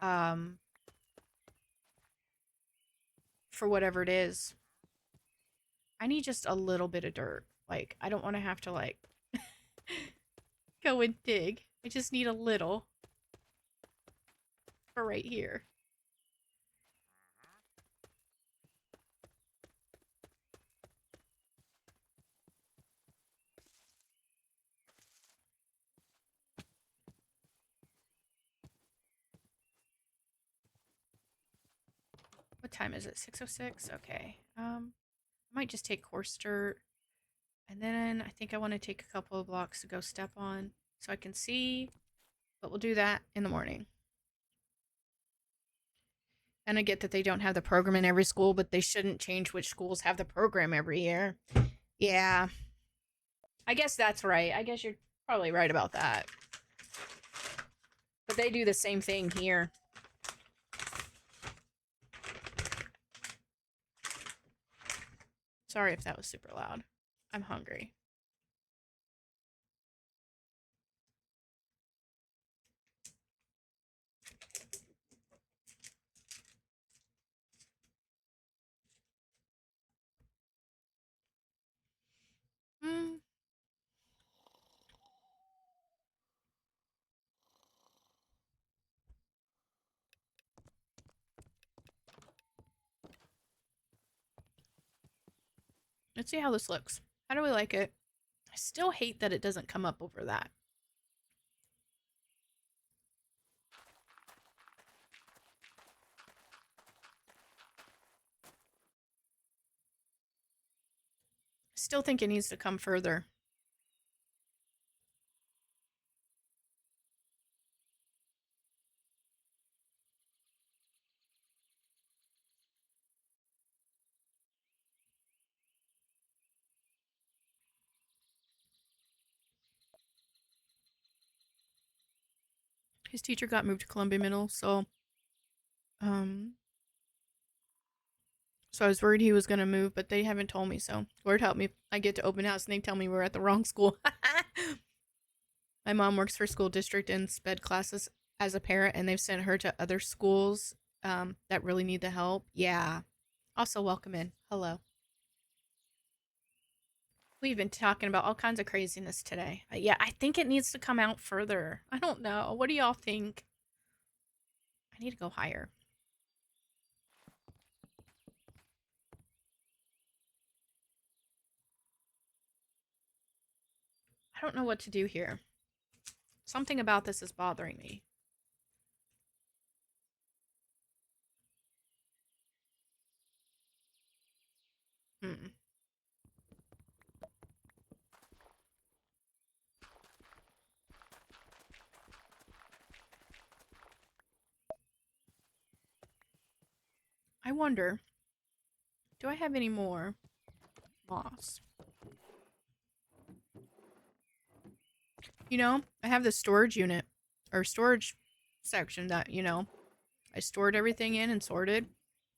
um, for whatever it is. I need just a little bit of dirt. Like, I don't want to have to, like, go and dig. I just need a little for right here. What time is it? 6:06? Okay. I might just take coarse dirt. And then I think I want to take a couple of blocks to go step on so I can see. But we'll do that in the morning. And I get that they don't have the program in every school, but they shouldn't change which schools have the program every year. Yeah. I guess that's right. I guess you're probably right about that. But they do the same thing here. Sorry if that was super loud. I'm hungry. Hmm. Let's see how this looks. How do we like it? I still hate that it doesn't come up over that. Still think it needs to come further. His teacher got moved to Columbia Middle, um so I was worried he was gonna move, but they haven't told me, so Lord help me if I get to open house and they tell me we're at the wrong school. My mom works for school district and sped classes as a parent, and they've sent her to other schools that really need the help. Yeah. Also, welcome in. Hello. We've been talking about all kinds of craziness today. Yeah, I think it needs to come out further. I don't know. What do y'all think? I need to go higher. I don't know what to do here. Something about this is bothering me. Hmm. I wonder, do I have any more moss? You know, I have this storage unit or storage section that, I stored everything in and sorted.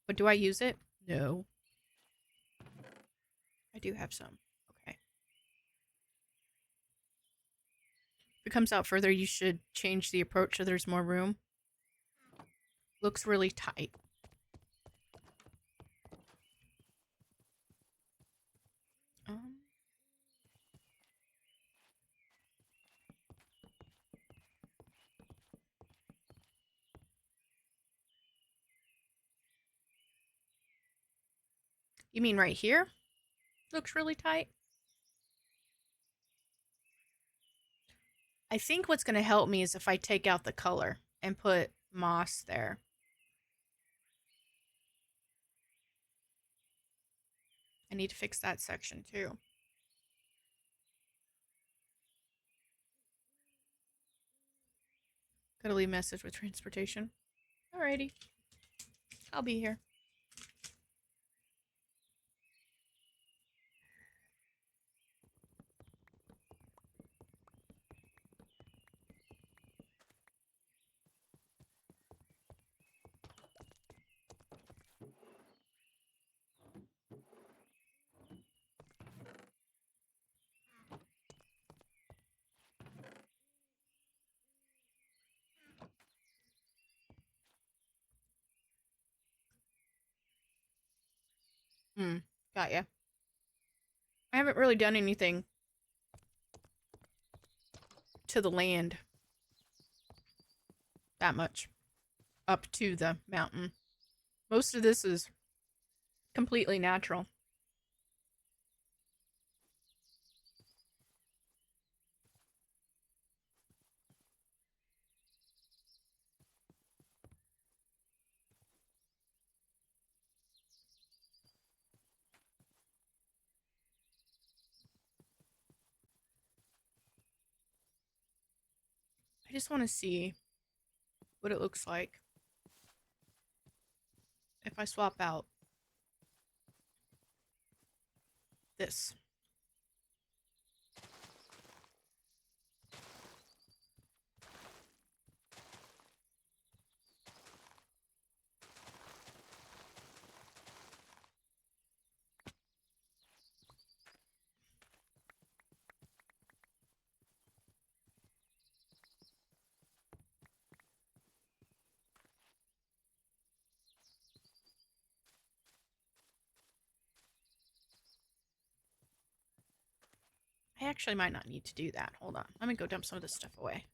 But do I use it? No. I do have some. Okay. If it comes out further, you should change the approach so there's more room. Looks really tight. Um, you mean right here? Looks really tight? I think what's going to help me is if I take out the color and put moss there. I need to fix that section too. Gotta leave message with transportation. Alrighty. I'll be here. Got ya. I haven't really done anything to the land that much up to the mountain. Most of this is completely natural. I just want to see what it looks like if I swap out this. I actually might not need to do that. Hold on. Let me go dump some of this stuff away.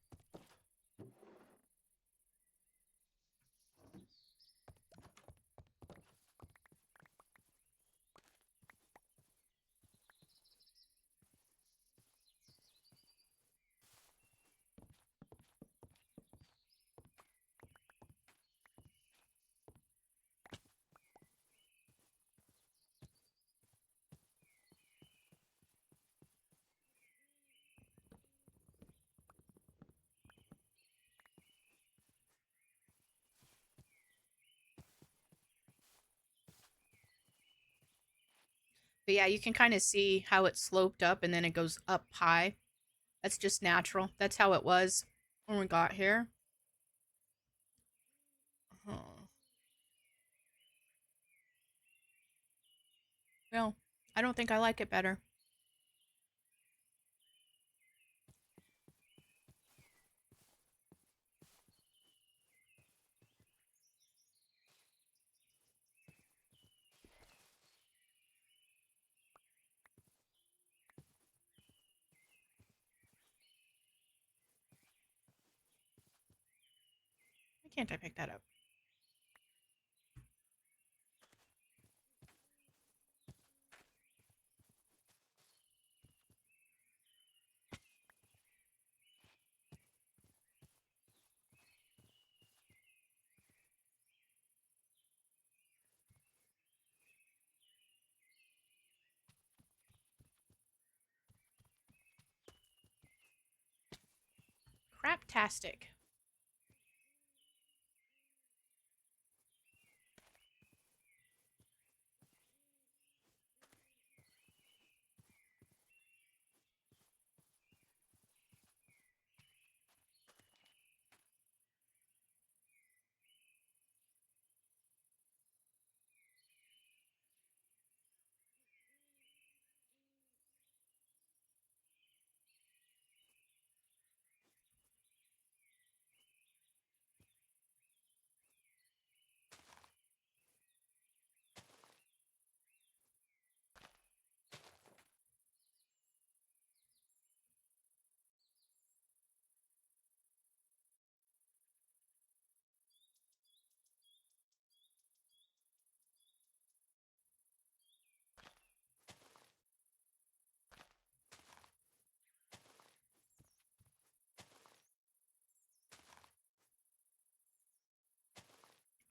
But yeah, you can kind of see how it sloped up and then it goes up high. That's just natural. That's how it was when we got here. Huh. Well, I don't think I like it better. Why can't I pick that up? Craptastic.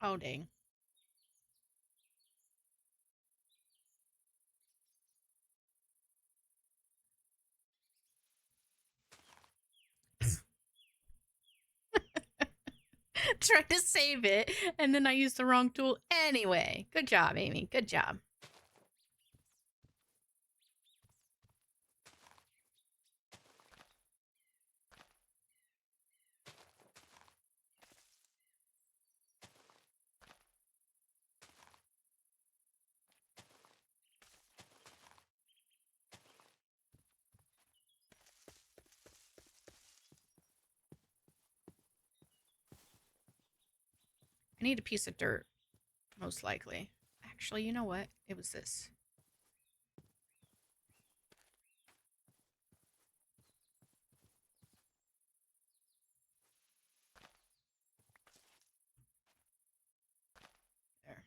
Oh, dang. Tried to save it, and then I used the wrong tool anyway. Good job, Amy. Good job. I need a piece of dirt, most likely. Actually, you know what? It was this. There.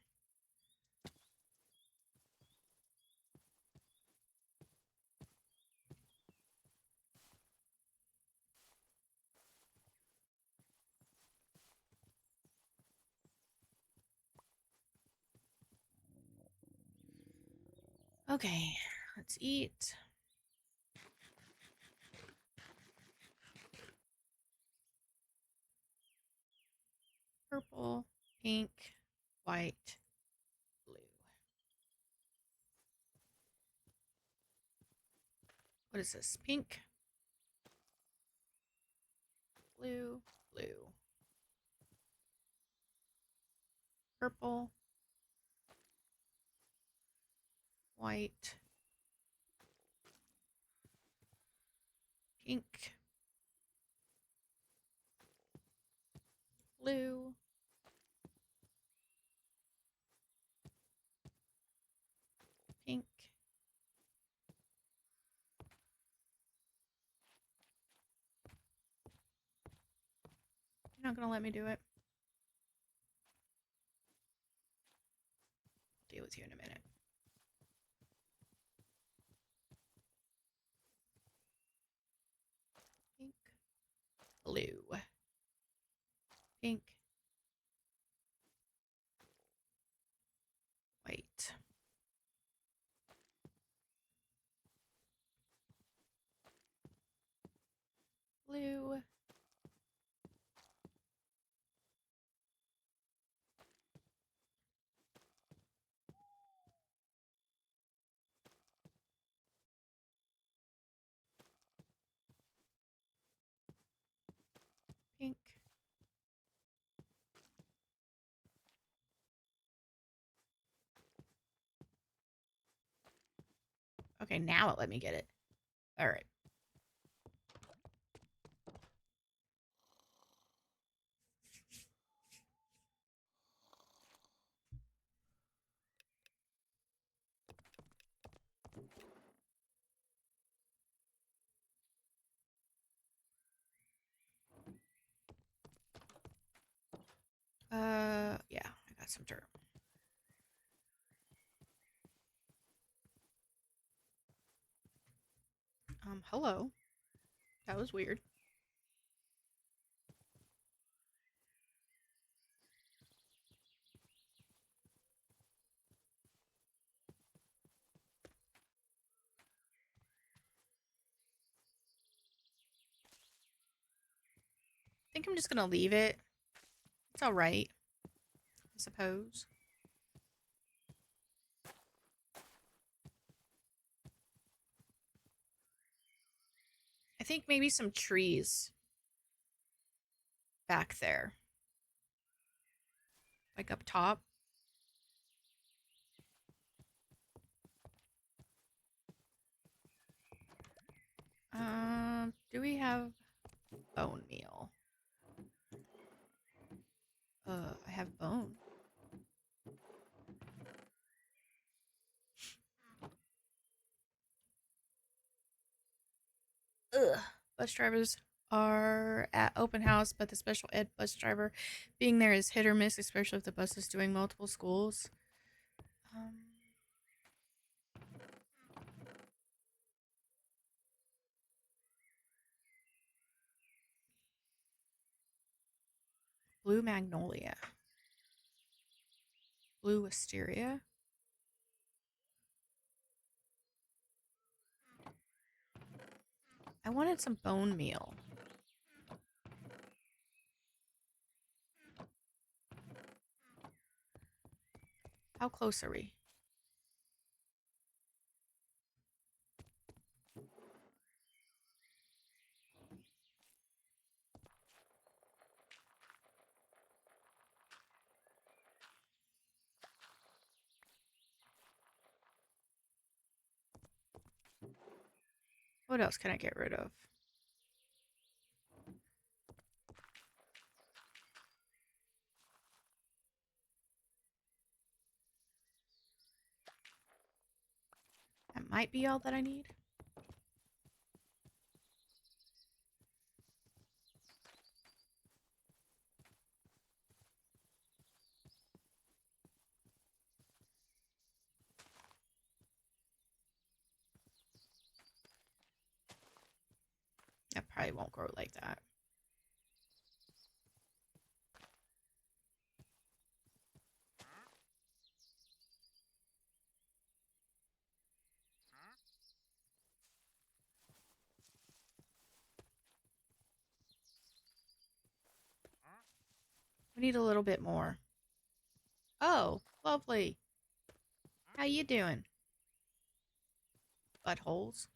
Okay, let's eat. Purple, pink, white, blue. What is this? Pink, blue, blue, purple, white, pink, blue, pink. You're not gonna let me do it. I'll deal with you in a minute. Pink, blue, pink, white, blue, pink. Okay, now it let me get it. All right. Yeah, I got some dirt. Hello. That was weird. I think I'm just gonna leave it. It's all right, I suppose. I think maybe some trees back there, like up top. Do we have bone meal? I have bone. Ugh. Bus drivers are at open house, but the special ed bus driver being there is hit or miss, especially if the bus is doing multiple schools. Um, Blue magnolia. Blue wisteria. I wanted some bone meal. How close are we? What else can I get rid of? That might be all that I need. That probably won't grow like that. We need a little bit more. Oh, lovely. How you doing? Buttholes.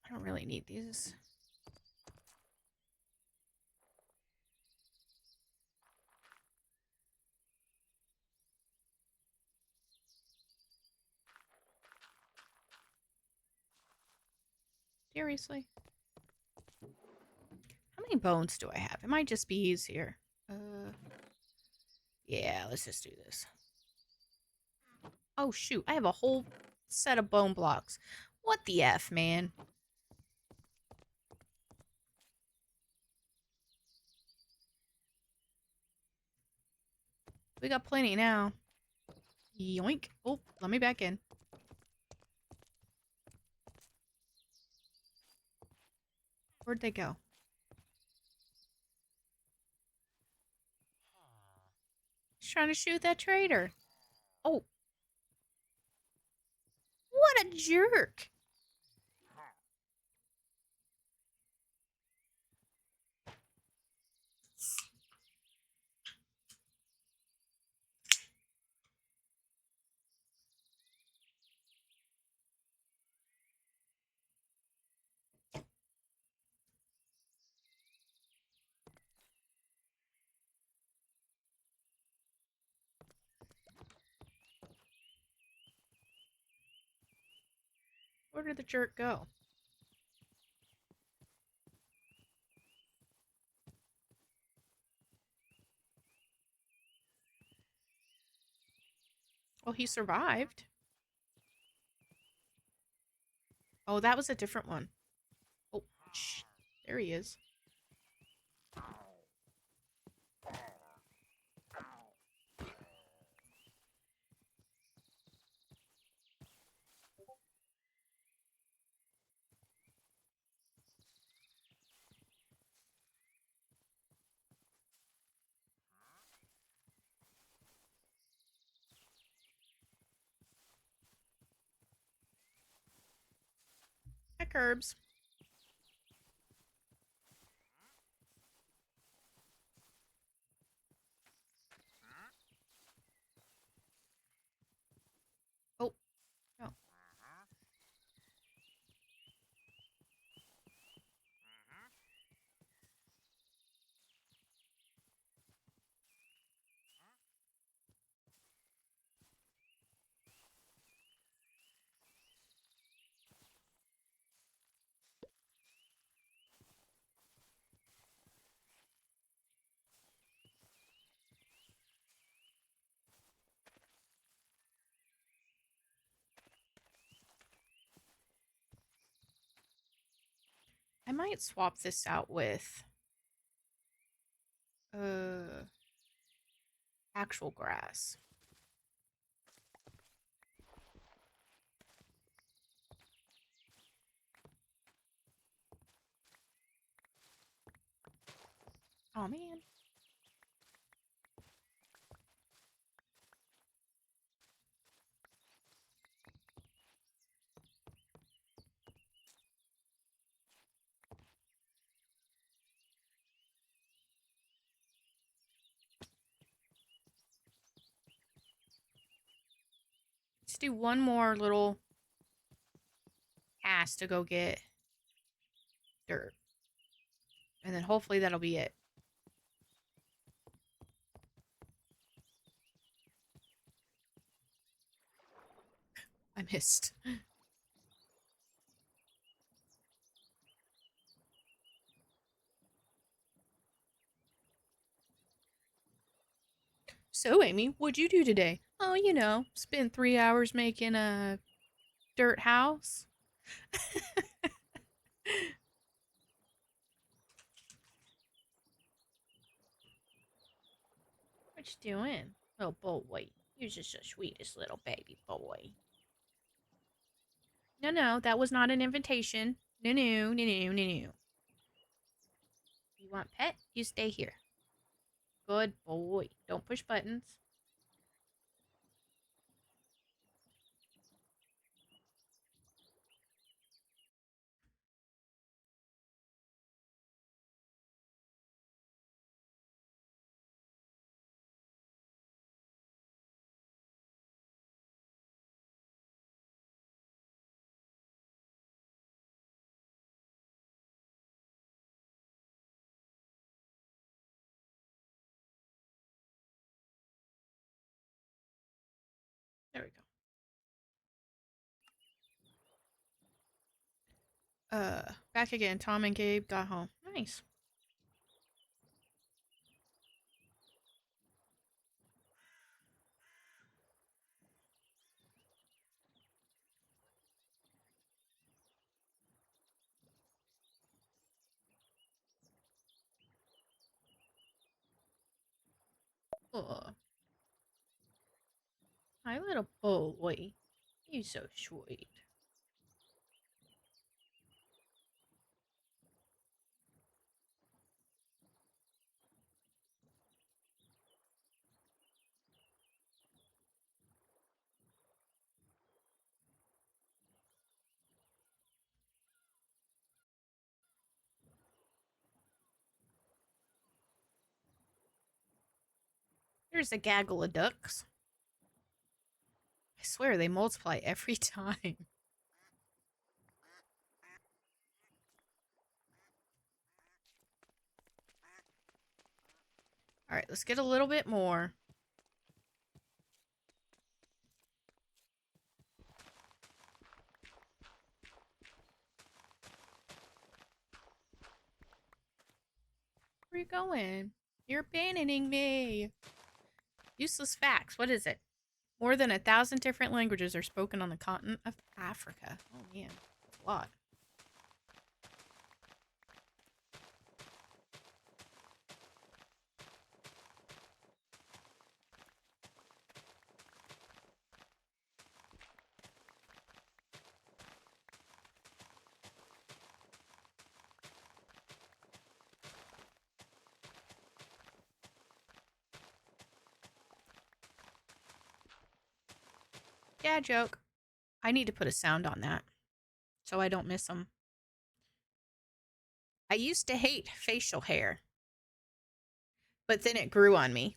I don't really need these. Seriously? How many bones do I have? It might just be easier. Yeah, let's just do this. Oh, shoot. I have a whole set of bone blocks. What the F, man? We got plenty now. Yoink. Oh, let me back in. Where'd they go? He's trying to shoot that traitor. Oh. What a jerk. Where did the jerk go? Oh, he survived. Oh, that was a different one. Oh, shh. There he is. Hi, Curbs. Oh, no. I might swap this out with uh actual grass. Oh man. Let's do one more little pass to go get dirt. And then hopefully that'll be it. I missed. So, Amy, what'd you do today? Oh, spent 3 hours making a dirt house. What you doing? Oh, boy. You're just the sweetest little baby boy. No, no, that was not an invitation. No, no, no, no, no, no. You want pet? You stay here. Good boy. Don't push buttons. There we go. Back again. Tom and Gabe got home. Nice. Oh, my little boy. You so sweet. There's a gaggle of ducks. I swear they multiply every time. All right, let's get a little bit more. Where are you going? You're abandoning me. Useless facts. What is it? More than 1,000 different languages are spoken on the continent of Africa. Oh man, that's a lot. Yeah, joke. I need to put a sound on that so I don't miss them. I used to hate facial hair, but then it grew on me.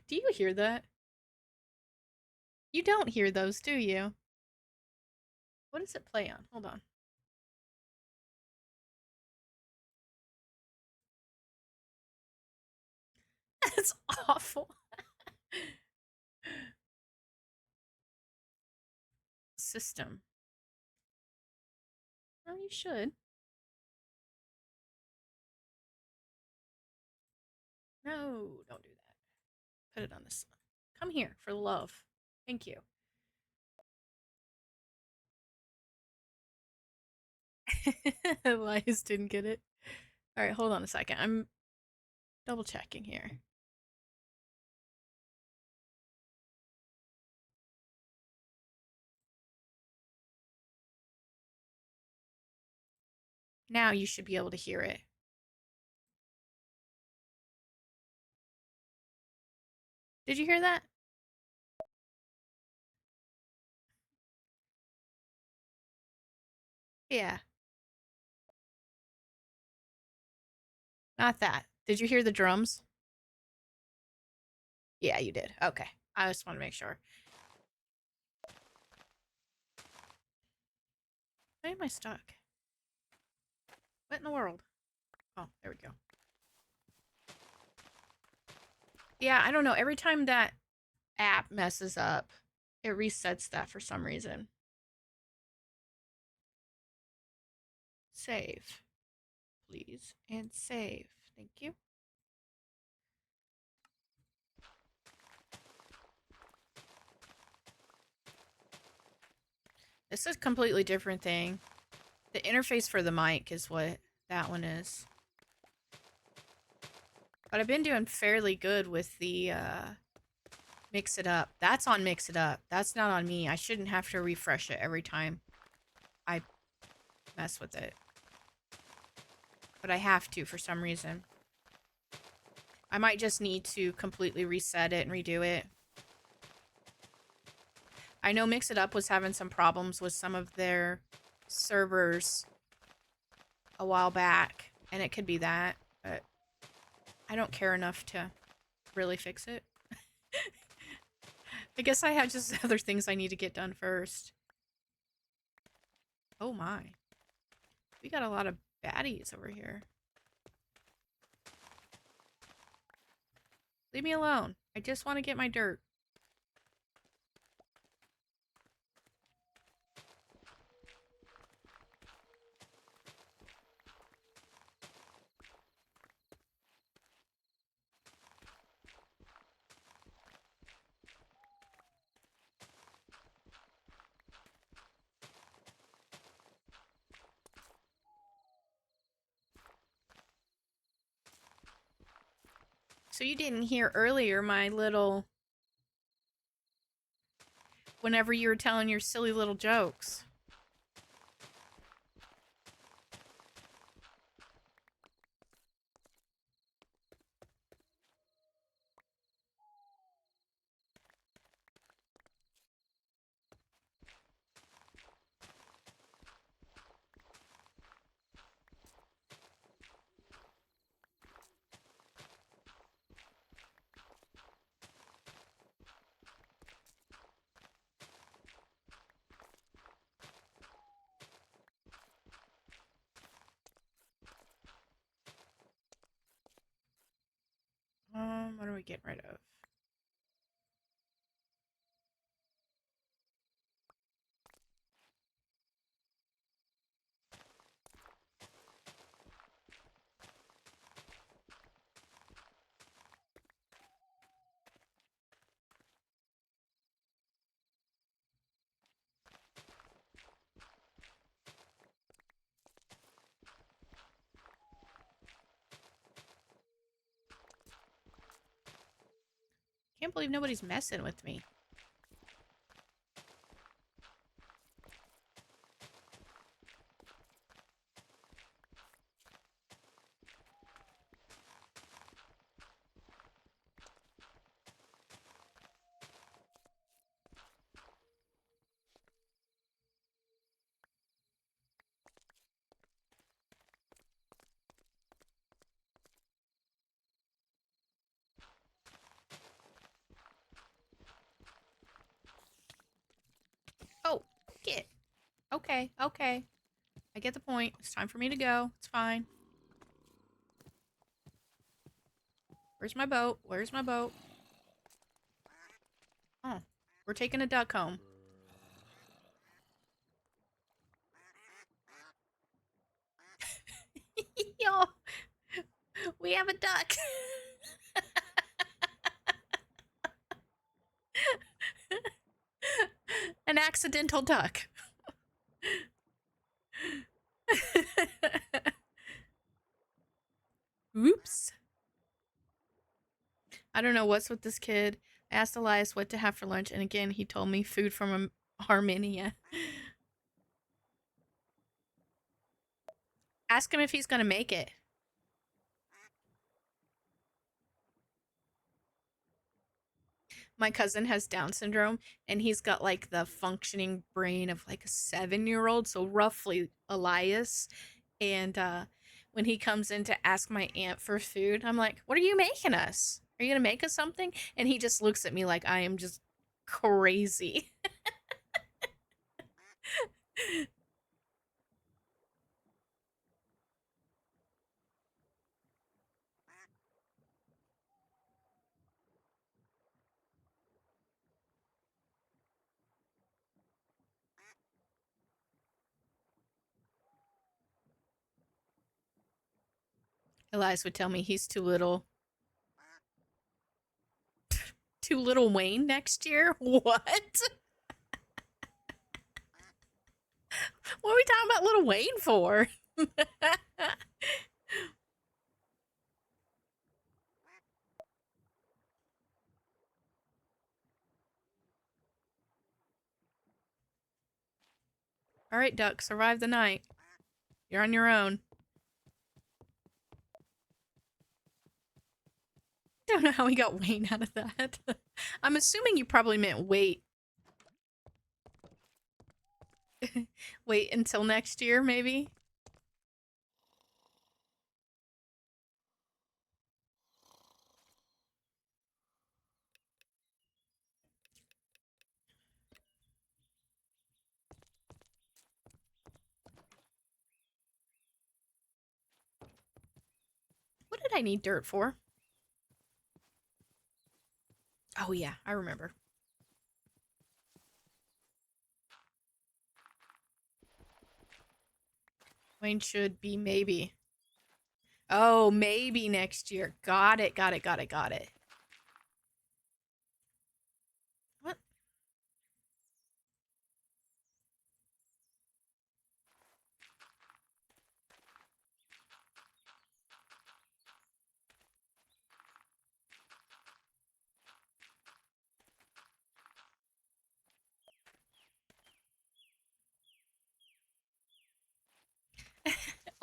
Do you hear that? You don't hear those, do you? What does it play on? Hold on. That's awful. System. Oh, you should. No, don't do that. Put it on this one. Come here for love. Thank you. Elias didn't get it. All right, hold on a second. I'm double checking here. Now you should be able to hear it. Did you hear that? Yeah, not that. Did you hear the drums? Yeah, you did. Okay. I just want to make sure. Why am I stuck? What in the world? Oh, there we go. Yeah, I don't know. Every time that app messes up, it resets that for some reason. Save, please. And save. Thank you. This is a completely different thing. The interface for the mic is what that one is. But I've been doing fairly good with the Mix It Up. That's on Mix It Up. That's not on me. I shouldn't have to refresh it every time I mess with it. But I have to for some reason. I might just need to completely reset it and redo it. I know Mix It Up was having some problems with some of their servers a while back, and it could be that, but I don't care enough to really fix it. I guess I have just other things I need to get done first. Oh my. We got a lot of baddies over here. Leave me alone. I just want to get my dirt. So you didn't hear earlier my little... whenever you were telling your silly little jokes. What are we getting rid of? Can't believe nobody's messing with me. Oh, get. Okay, okay. I get the point. It's time for me to go. It's fine. Where's my boat? Where's my boat? Oh, we're taking a duck home. Yo, we have a duck. An accidental duck. Oops. I don't know what's with this kid. I asked Elias what to have for lunch, and again, he told me food from Armenia. Ask him if he's gonna make it. My cousin has Down syndrome, and he's got like the functioning brain of like a 7-year-old, so roughly Elias. And when he comes in to ask my aunt for food, I'm like, "What are you making us? Are you gonna make us something?" And he just looks at me like I am just crazy. Elias would tell me he's too little. Too little Wayne next year? What? What are we talking about little Wayne for? All right, Duck, survive the night. You're on your own. I don't know how he got Wayne out of that. I'm assuming you probably meant wait. Wait until next year, maybe? What did I need dirt for? Oh, yeah, I remember. Wayne should be maybe. Oh, maybe next year. Got it, got it, got it, got it. What?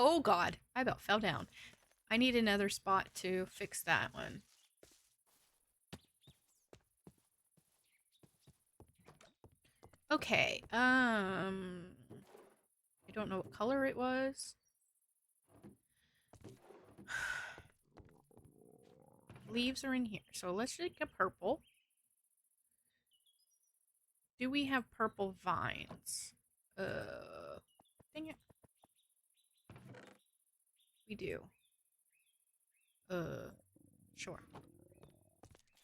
Oh, God. I about fell down. I need another spot to fix that one. Okay, I don't know what color it was. Leaves are in here, so let's take a purple. Do we have purple vines? Dang it. We do. Sure.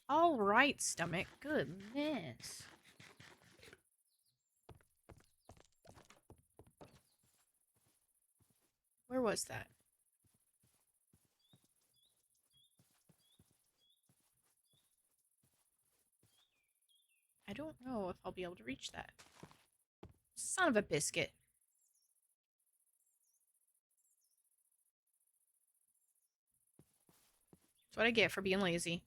All right, stomach. Goodness. Where was that? I don't know if I'll be able to reach that. Son of a biscuit. That's what I get for being lazy.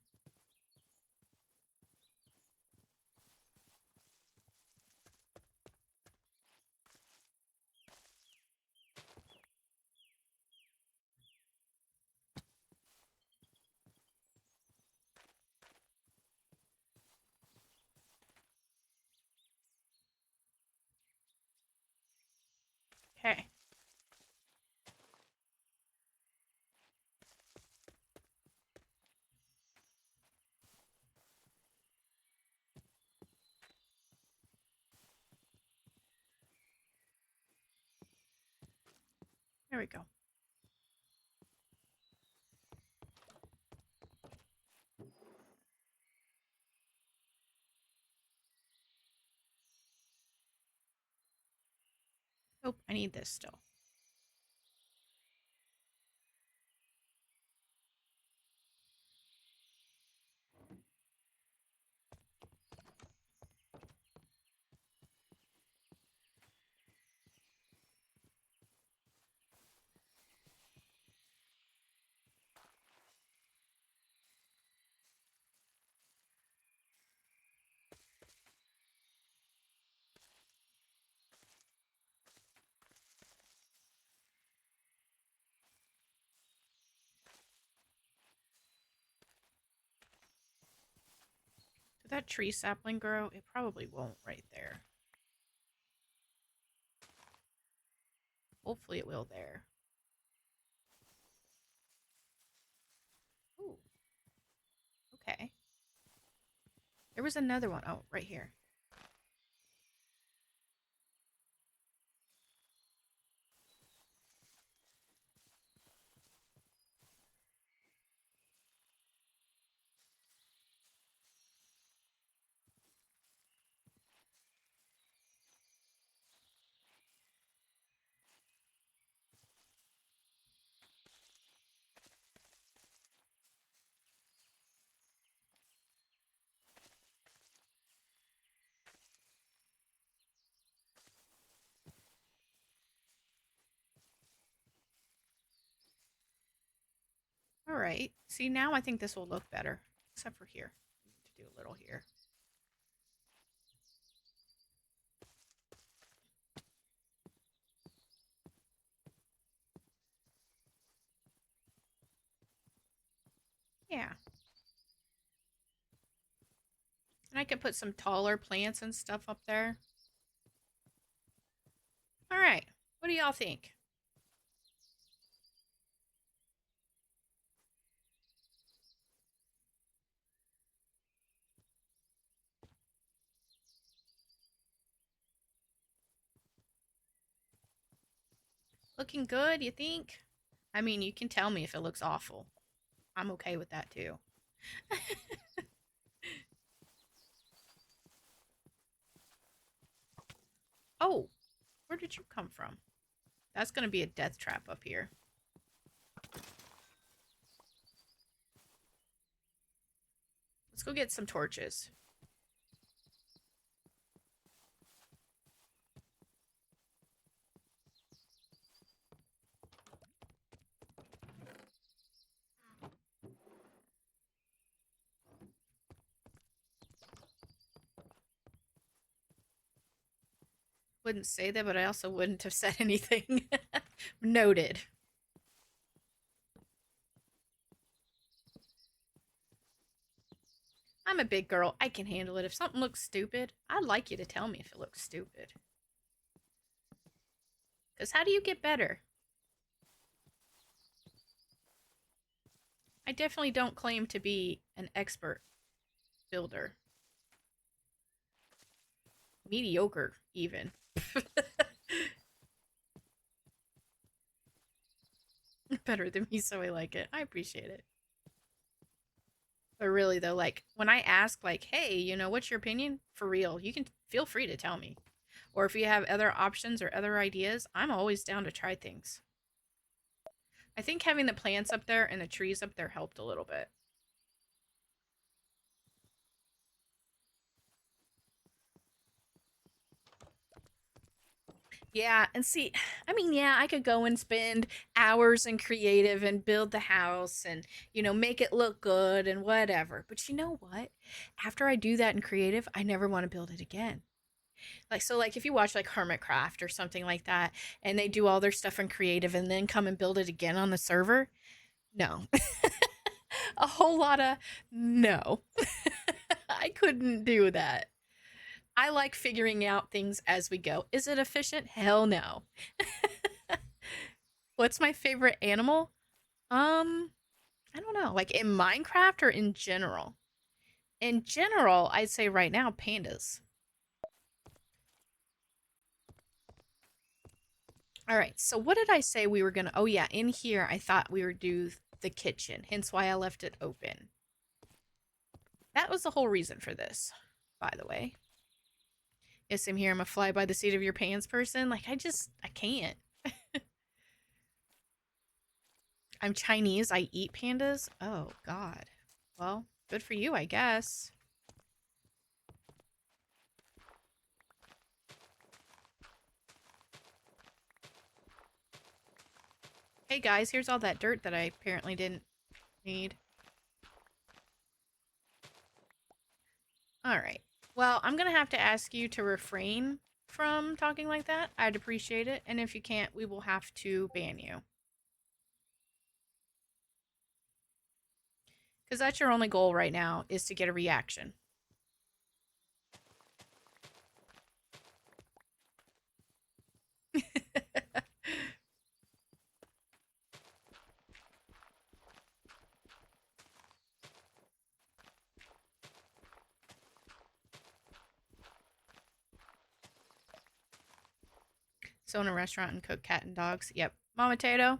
Okay. There we go. Oh, I need this still. Could that tree sapling grow? It probably won't right there. Hopefully it will there. Ooh, okay. There was another one. Oh, right here. All right. See, now I think this will look better. Except for here. I need to do a little here. Yeah. And I could put some taller plants and stuff up there. All right. What do y'all think? Looking good, you think? I mean, you can tell me if it looks awful. I'm okay with that too. Oh, where did you come from? That's going to be a death trap up here. Let's go get some torches. Wouldn't say that, but I also wouldn't have said anything. Noted. I'm a big girl. I can handle it. If something looks stupid, I'd like you to tell me if it looks stupid. Because how do you get better? I definitely don't claim to be an expert builder. Mediocre, even. Better than me, so I like it. I appreciate it. But really, though, like, when I ask, like, hey, what's your opinion? For real, you can feel free to tell me. Or if you have other options or other ideas, I'm always down to try things. I think having the plants up there and the trees up there helped a little bit. Yeah, and see, I mean, yeah, I could go and spend hours in creative and build the house and, make it look good and whatever. But you know what? After I do that in creative, I never want to build it again. Like, so, like, if you watch, like, Hermitcraft or something like that, and they do all their stuff in creative and then come and build it again on the server, no. A whole lot of no. I couldn't do that. I like figuring out things as we go. Is it efficient? Hell no. What's my favorite animal? Um, I don't know. Like in Minecraft or in general? In general, I'd say right now pandas. All right. So what did I say we were going to Oh yeah, in here I thought we would do the kitchen, hence why I left it open. That was the whole reason for this, by the way. Yes, I'm here. I'm a fly by the seat of your pants person. Like I can't. I'm Chinese. I eat pandas. Oh God. Well, good for you, I guess. Hey guys, here's all that dirt that I apparently didn't need. All right. Well, I'm gonna have to ask you to refrain from talking like that. I'd appreciate it. And if you can't, we will have to ban you. Because that's your only goal right now is to get a reaction. So in a restaurant and cook cat and dogs. Yep. Mama Tato.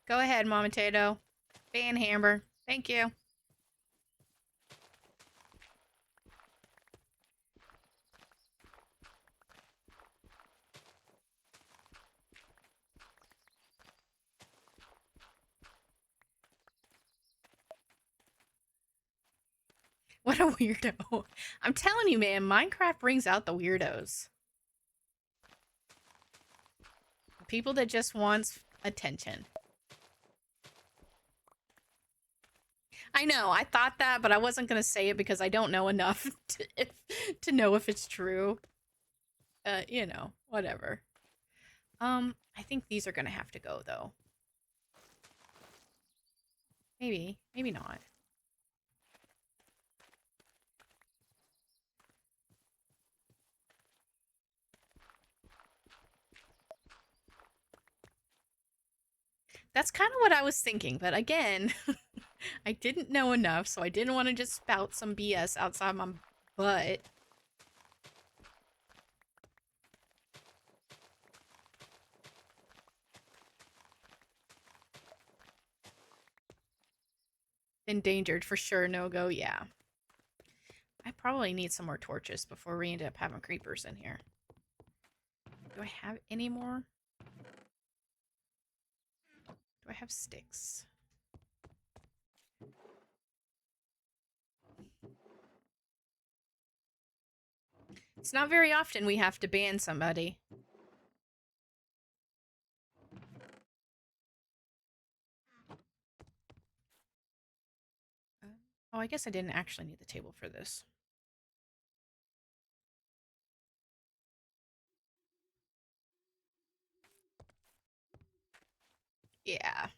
Go ahead, Mama Tato. Ban Hamber. Thank you. What a weirdo. I'm telling you, man, Minecraft brings out the weirdos. People that just wants attention. I know, I thought that, but I wasn't going to say it because I don't know enough to know if it's true. You know, whatever. I think these are going to have to go, though. Maybe. Maybe not. That's kind of what I was thinking, but again, I didn't know enough, so I didn't want to just spout some BS outside my butt. Endangered for sure, no go, yeah. I probably need some more torches before we end up having creepers in here. Do I have any more? Do I have sticks? It's not very often we have to ban somebody. Oh, I guess I didn't actually need the table for this. Yeah.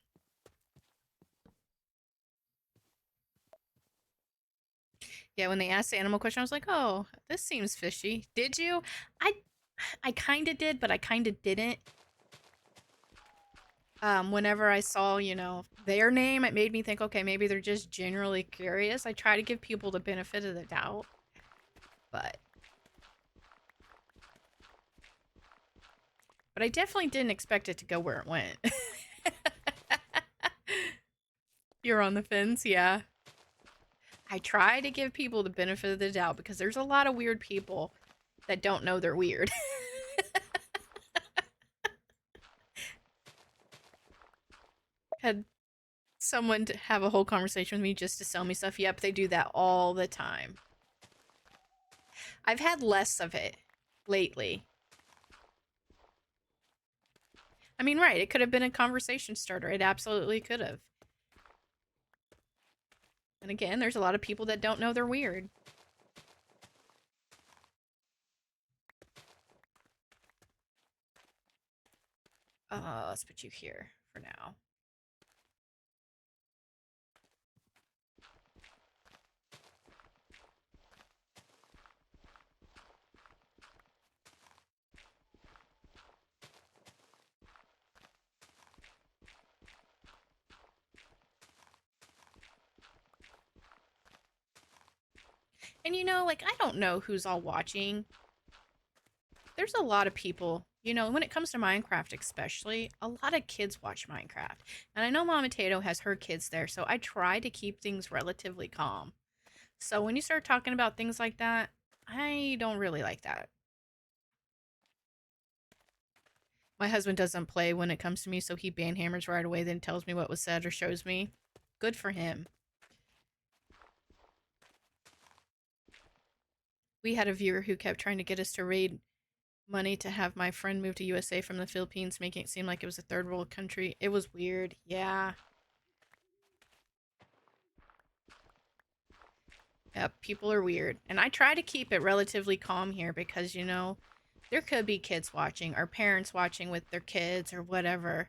Yeah, when they asked the animal question, I was like, "Oh, this seems fishy." Did you? I I kind of did, but I kind of didn't. Whenever I saw, you know, their name, it made me think, okay, maybe they're just generally curious. I try to give people the benefit of the doubt, but I definitely didn't expect it to go where it went. You're on the fence, yeah. I try to give people the benefit of the doubt because there's a lot of weird people that don't know they're weird. Had someone to have a whole conversation with me just to sell me stuff. Yep, they do that all the time. I've had less of it lately. I mean, right, it could have been a conversation starter. It absolutely could have. And again, there's a lot of people that don't know they're weird. Let's put you here for now. And you know, like, I don't know who's all watching. There's a lot of people, you know, when it comes to Minecraft especially, a lot of kids watch Minecraft. And I know Mama Tato has her kids there, so I try to keep things relatively calm. So when you start talking about things like that, I don't really like that. My husband doesn't play when it comes to me, so he banhammers right away, then tells me what was said or shows me. Good for him. We had a viewer who kept trying to get us to raid money to have my friend move to USA from the Philippines, making it seem like it was a third world country. It was weird. Yeah. Yep, people are weird. And I try to keep it relatively calm here because, you know, there could be kids watching or parents watching with their kids or whatever.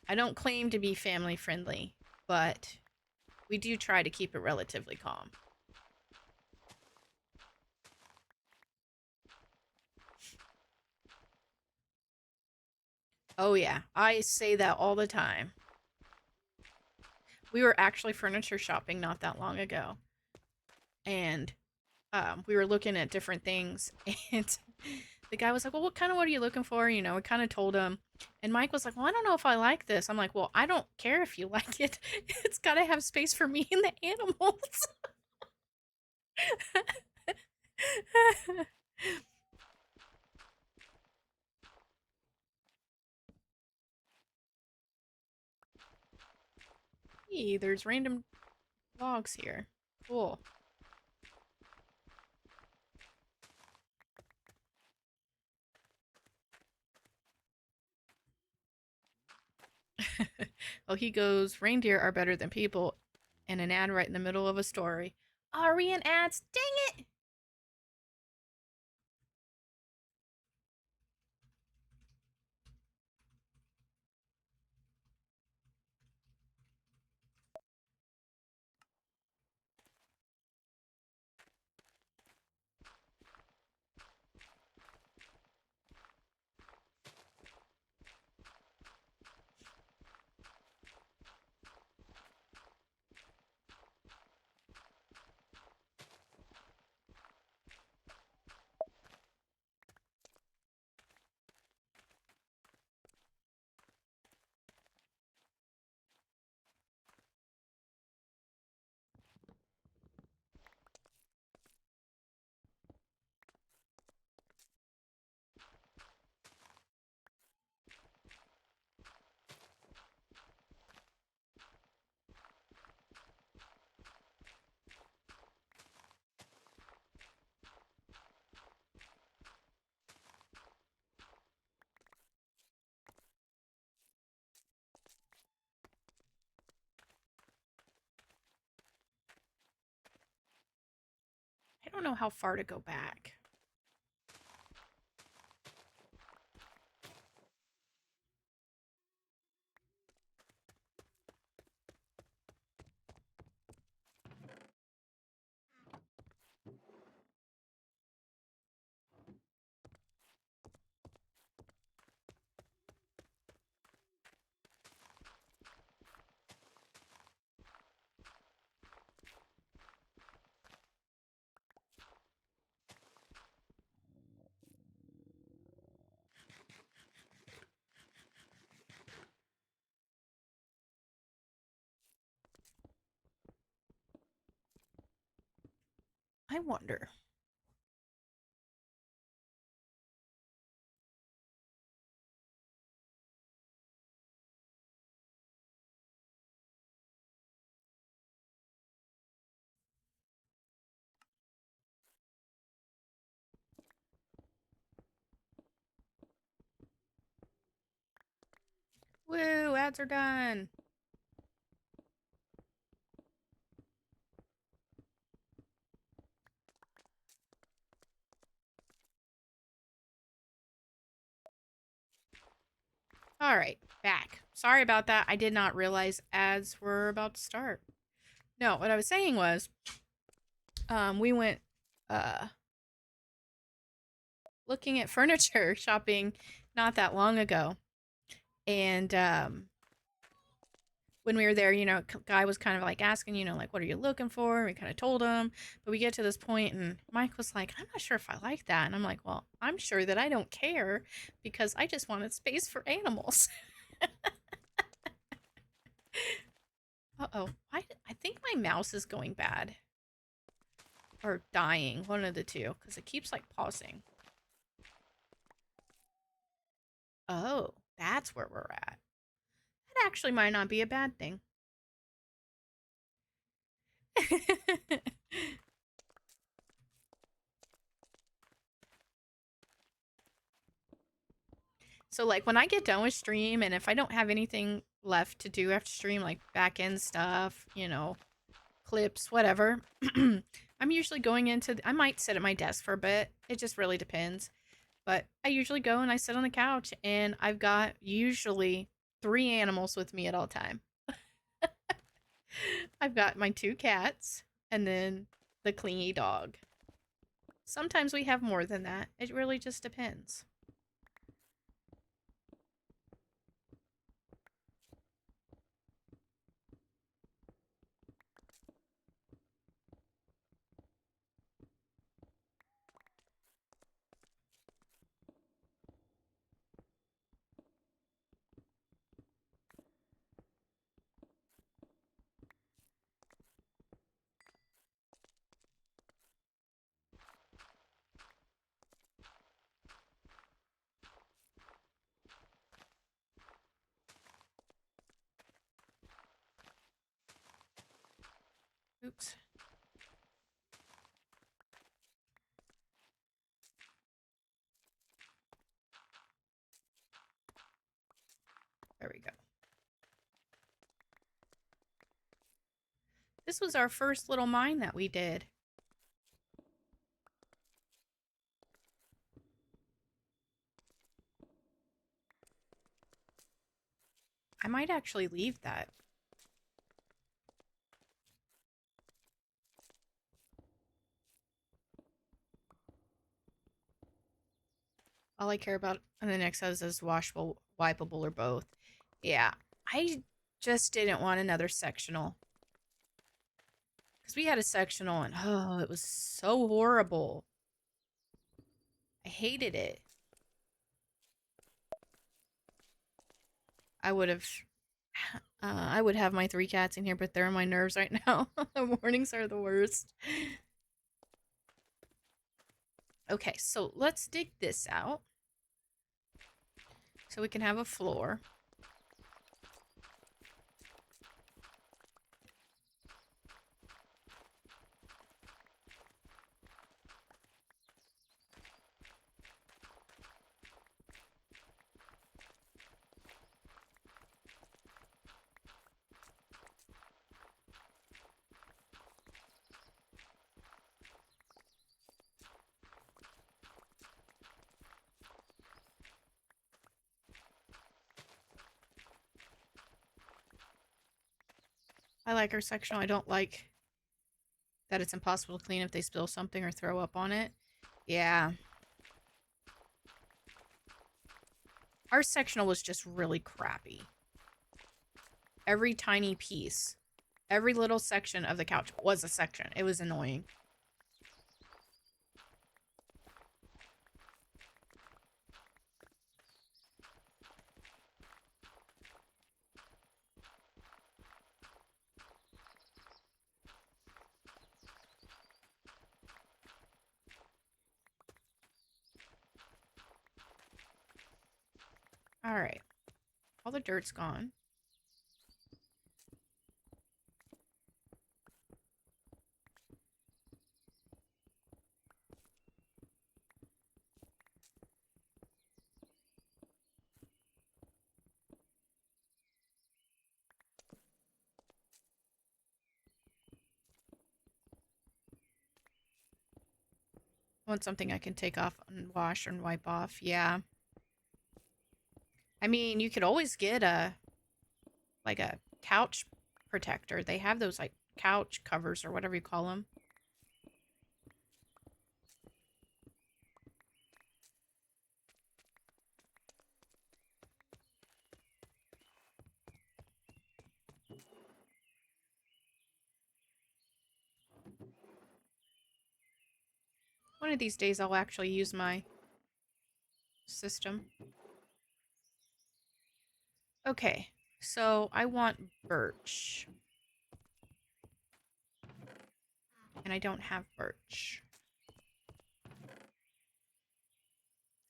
I don't claim to be family friendly, but we do try to keep it relatively calm. Oh, yeah. I say that all the time. We were actually furniture shopping not that long ago. And we were looking at different things, and the guy was like, "Well, what are you looking for?" You know, I kind of told him, and Mike was like, "Well, I don't know if I like this." I'm like, "Well, I don't care if you like it. It's got to have space for me and the animals." Hey, there's random logs here. Cool. Well, he goes, "Reindeer are better than people," and an ad right in the middle of a story. Are we in ads? Dang it! I don't know how far to go back. I wonder. Woo, ads are done. All right, back. Sorry about that. I did not realize ads were about to start. No, what I was saying was, we went uh looking at furniture shopping not that long ago, and when we were there, you know, guy was kind of like asking, you know, like, what are you looking for? And we kind of told him, but we get to this point, and Mike was like, I'm not sure if I like that. And I'm like, well, I'm sure that I don't care because I just wanted space for animals. Uh-oh. I think my mouse is going bad or dying, one of the two, because it keeps like pausing. Oh, that's where we're at. That actually might not be a bad thing. So like when I get done with stream and if I don't have anything left to do after stream, like back end stuff, you know, clips, whatever, I'm usually going into I might sit at my desk for a bit. It just really depends. But I usually go and I sit on the couch and I've got usually 3 animals with me at all time. I've got my 2 cats and then the clingy dog. Sometimes we have more than that. It really just depends. Oops. There we go. This was our first little mine that we did. I might actually leave that. All I care about in the next house is washable, wipeable, or both. Yeah, I just didn't want another sectional. Because we had a sectional and oh, it was so horrible. I hated it. I would have I would have my 3 cats in here, but they're on my nerves right now. The mornings are the worst. Okay, so let's dig this out. So we can have a floor. I like our sectional. I don't like that it's impossible to clean if they spill something or throw up on it. Yeah. Our sectional was just really crappy. Every tiny piece, every little section of the couch was a section. It was annoying. All right. All the dirt's gone. Want something I can take off and wash and wipe off. Yeah. I mean, you could always get a couch protector. They have those like couch covers or whatever you call them. One of these days I'll actually use my system. Okay, so I want birch. And I don't have birch.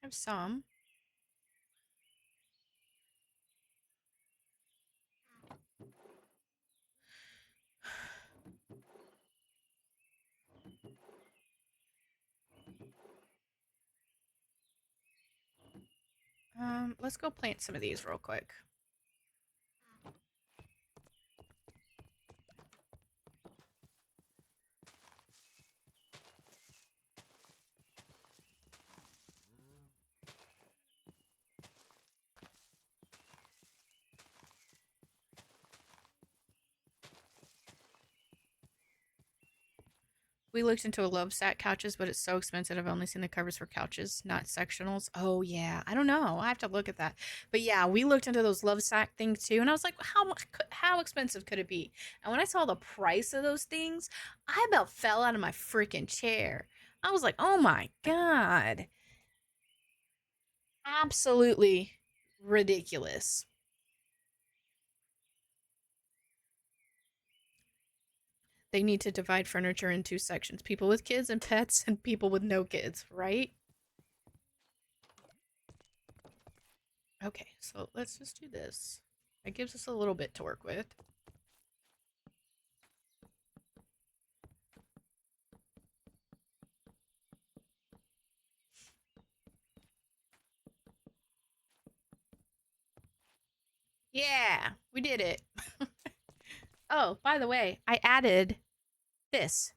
I have some. Let's go plant some of these real quick. We looked into a love sack couches, but it's so expensive. I've only seen the covers for couches, not sectionals. Oh yeah, I don't know. I have to look at that. But yeah, we looked into those love sack things too, and I was like, how expensive could it be? And when I saw the price of those things, I about fell out of my freaking chair. I was like, oh my god, absolutely ridiculous. They need to divide furniture in 2 sections: people with kids and pets, and people with no kids, right? Okay, so let's just do this. It gives us a little bit to work with. Yeah, we did it. Oh, by the way, I added this.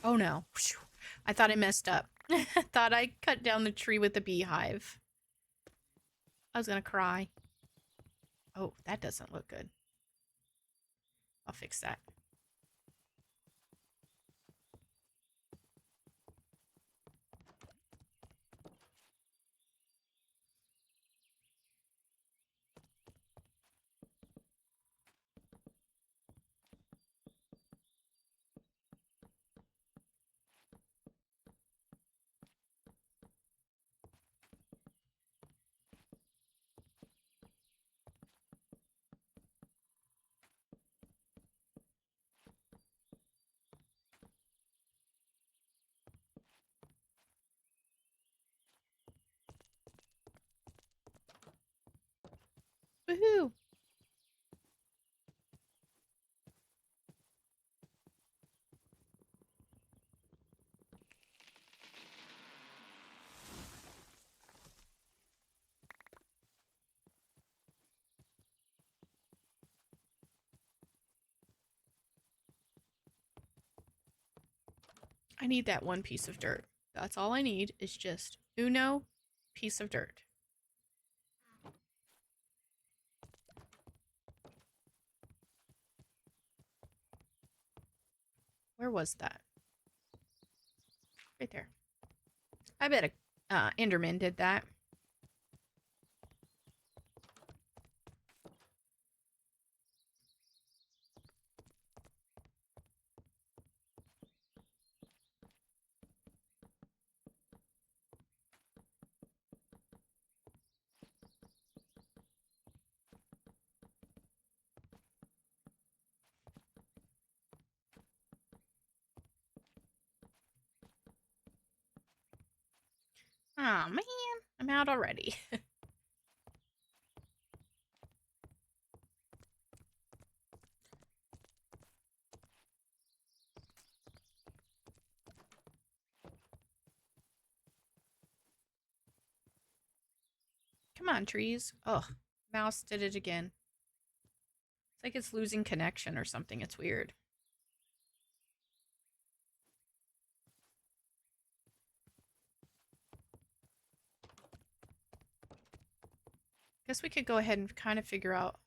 Oh no. I thought I messed up. I thought I cut down the tree with the beehive. I was gonna cry. Oh, that doesn't look good. I'll fix that. Woohoo! I need that one piece of dirt. That's all I need is just uno piece of dirt. Where was that? Right there. I bet a Enderman did that. Oh man, I'm out already. Come on, trees. Oh, mouse did it again. It's like it's losing connection or something. It's weird. Guess we could go ahead and kind of figure out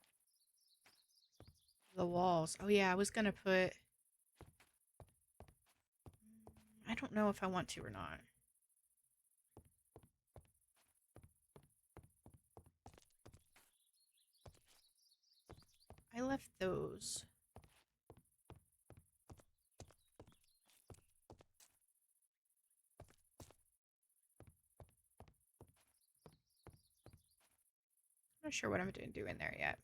the walls. Oh yeah, I was gonna put... I don't know if I want to or not. I left those. I'm not sure what I'm going to do in there yet.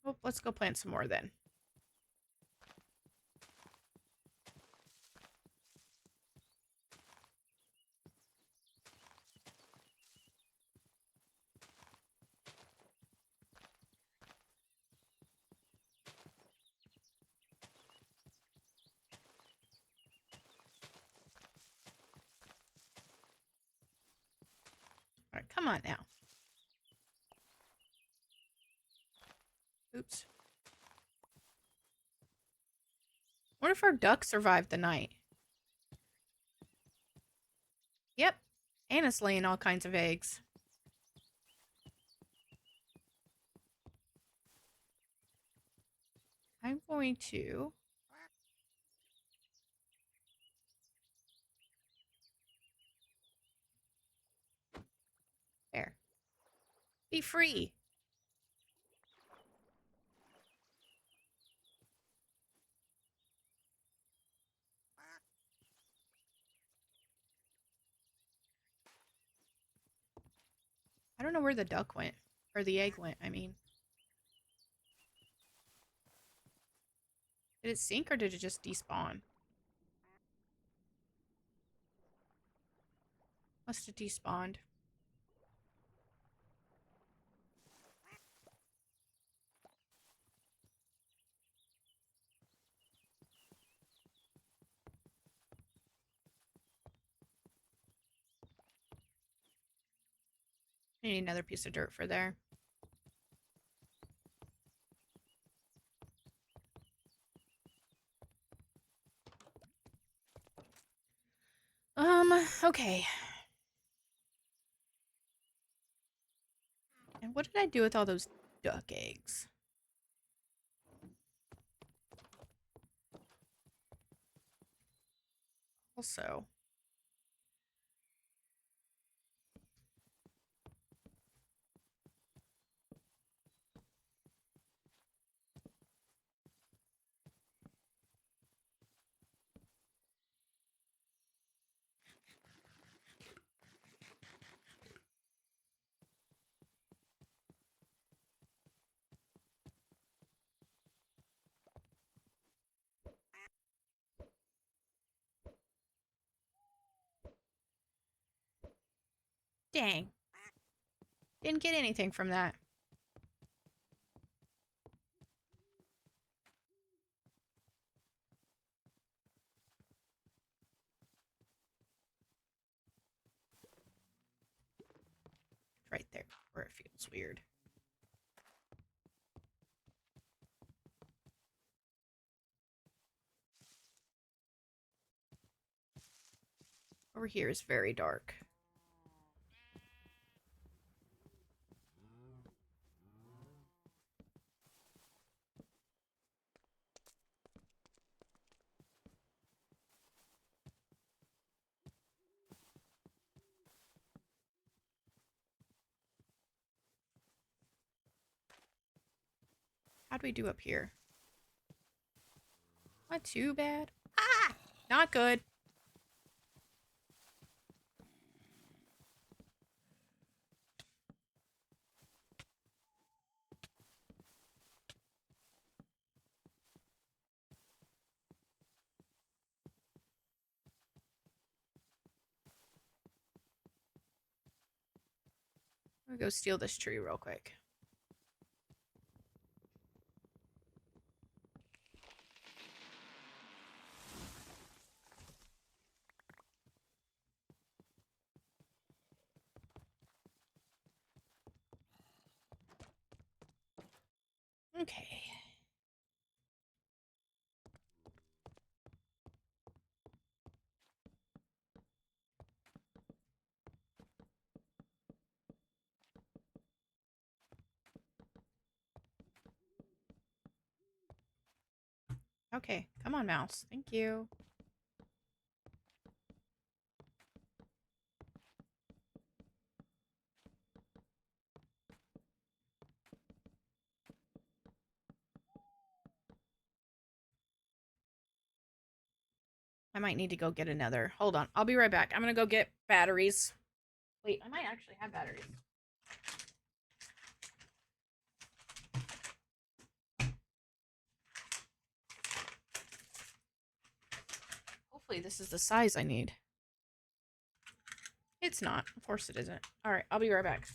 Oh, let's go plant some more then. All right, come on now. Oops. What if our duck survived the night? Yep. And it's laying all kinds of eggs. I'm going to... There. Be free. I don't know where the duck went. Or the egg went, I mean. Did it sink or did it just despawn? Must have despawned. I need another piece of dirt for there. Okay. And what did I do with all those duck eggs? Also, dang. Didn't get anything from that. Right there where it feels weird. Over here is very dark. How'd we do up here? Not too bad. Ah! Not good. I'm gonna go steal this tree real quick. Okay. Okay, come on, mouse. Thank you. I might need to go get another. Hold on. I'll be right back. I'm gonna go get batteries. Wait, I might actually have batteries. Hopefully this is the size I need. It's not. Of course it isn't. Alright, I'll be right back.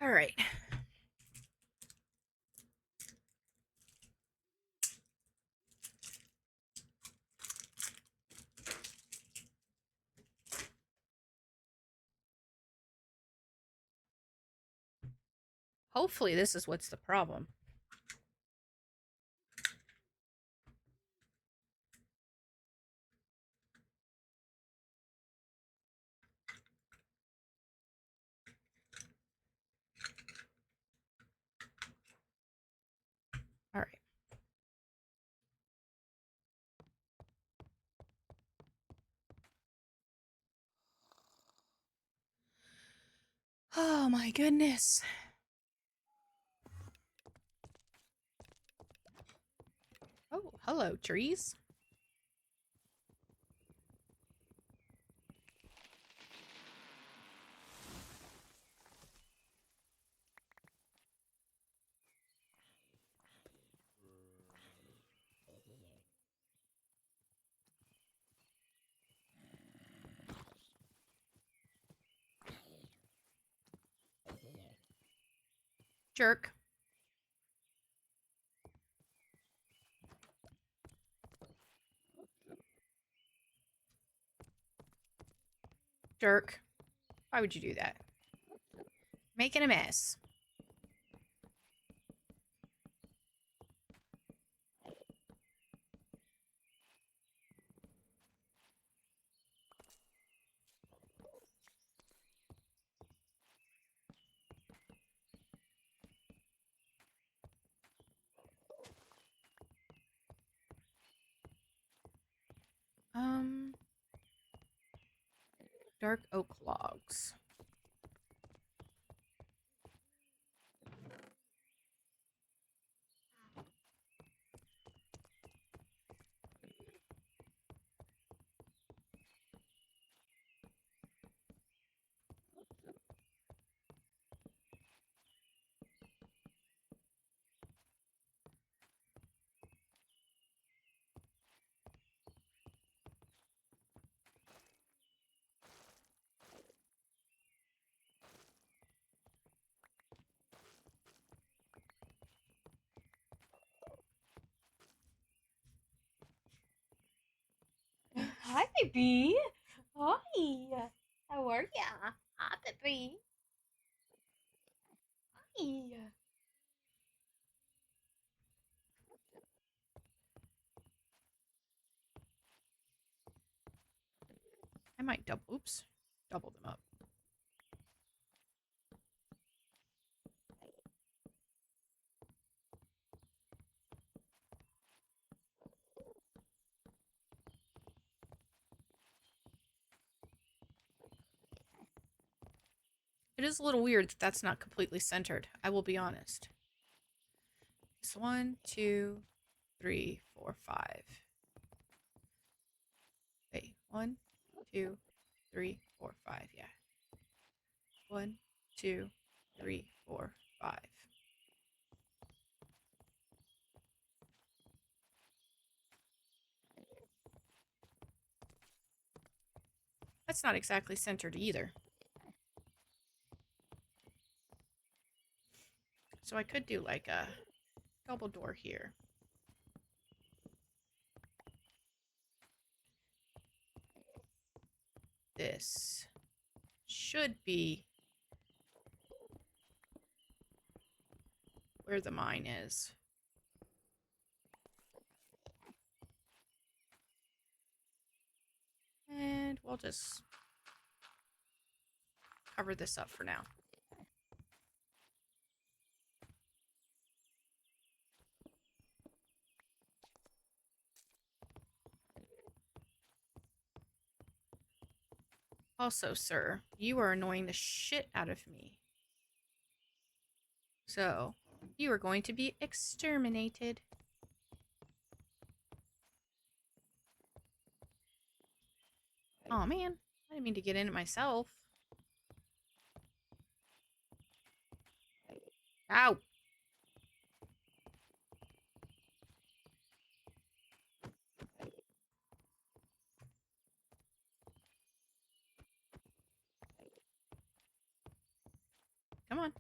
All right. Hopefully, this is what's the problem. All right. Oh my goodness. Oh, hello, trees. Jerk. Jerk. Why would you do that? Making a mess. Um, dark oak logs. Hi, baby. Hi. How are ya? Hi, baby. Hi. I might double them up. It is a little weird that that's not completely centered. I will be honest. It's 1, 2, 3, 4, 5. Wait, 1, 2, 3, 4, 5. Yeah. 1, 2, 3, 4, 5. That's not exactly centered either. So I could do like a double door here. This should be where the mine is. And we'll just cover this up for now. Also, sir, you are annoying the shit out of me. So, you are going to be exterminated. Oh man, I didn't mean to get in it myself. Ow! Come on.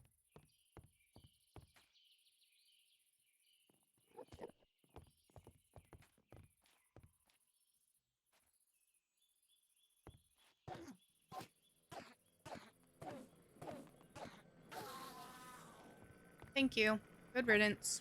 Thank you. Good riddance.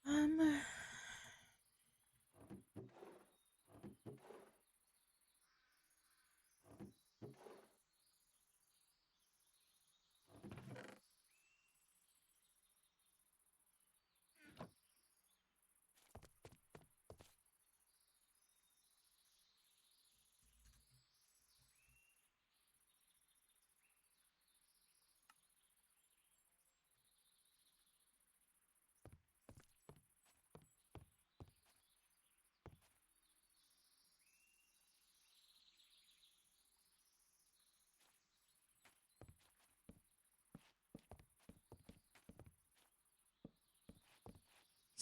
Um,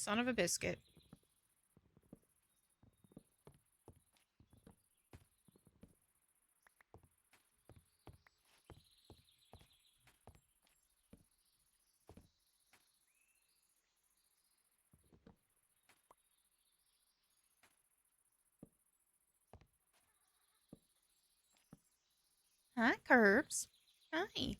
son of a biscuit. Hi, Curbs. Hi.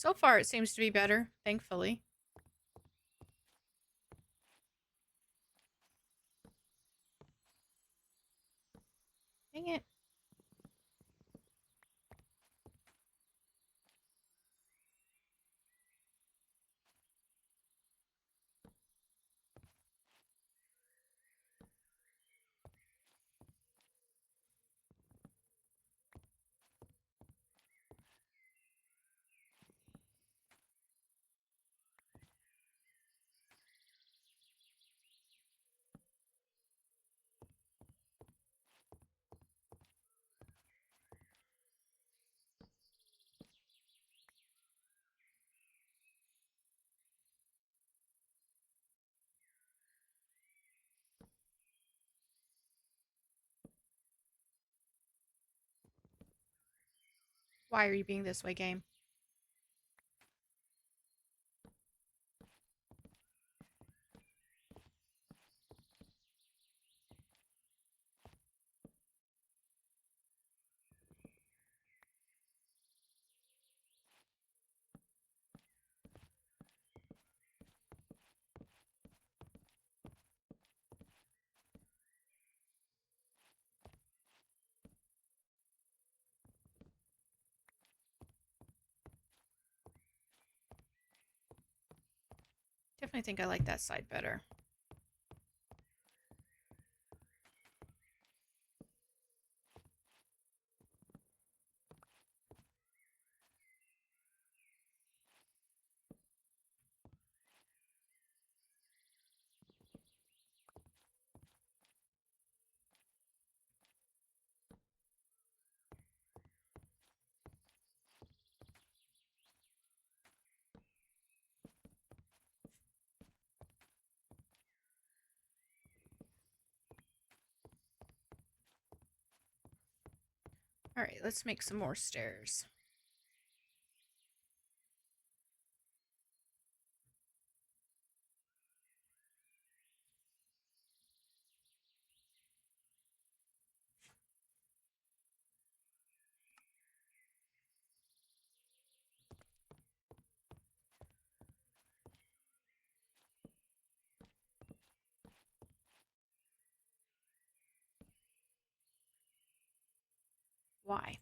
So far, it seems to be better, thankfully. Dang it. Why are you being this way, game? Definitely think I like that side better. All right, let's make some more stairs. Why?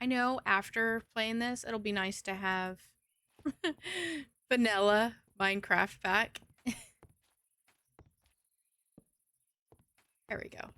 I know after playing this, it'll be nice to have vanilla Minecraft back. There we go.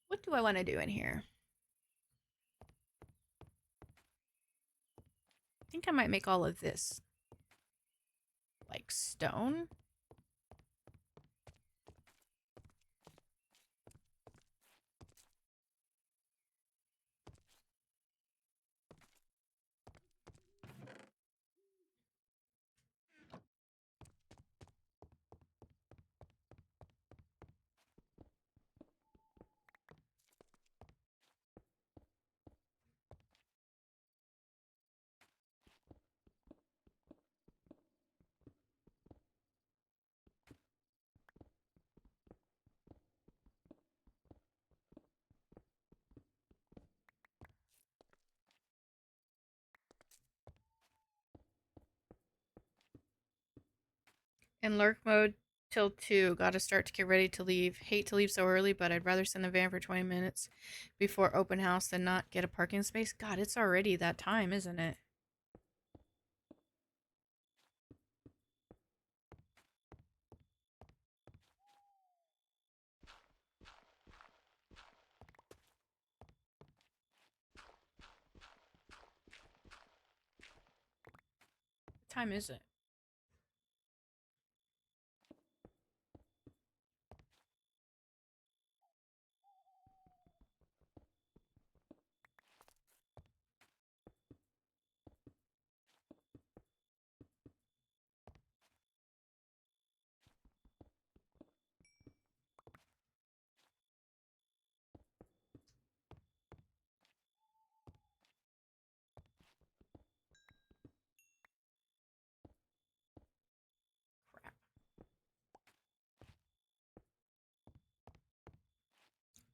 What do I want to do in here? I think I might make all of this like stone. In lurk mode till 2. Gotta start to get ready to leave. Hate to leave so early, but I'd rather send the van for 20 minutes before open house than not get a parking space. God, it's already that time, isn't it? What time is it? Crap.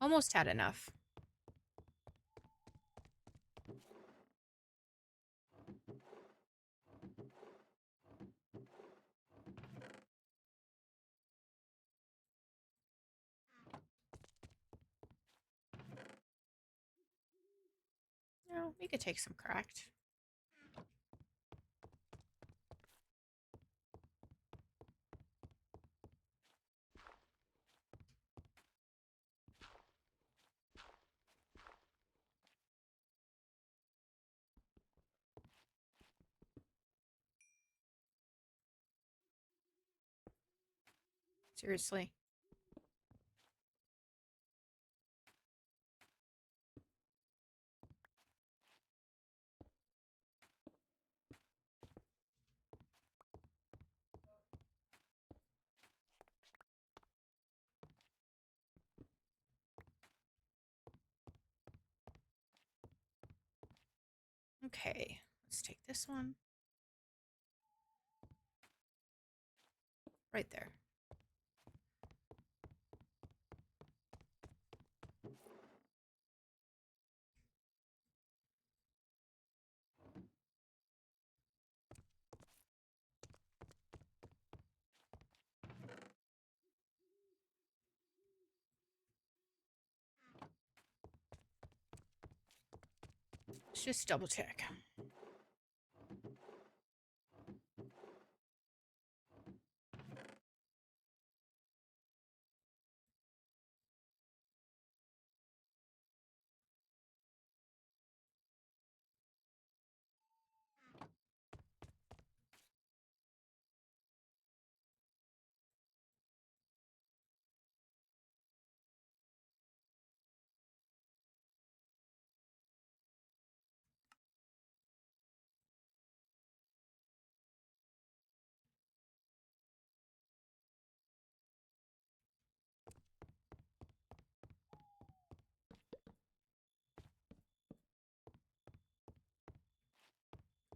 Almost had enough. No, we could take some cracked. Seriously. Okay, let's take this one. Right there. Let's just double check.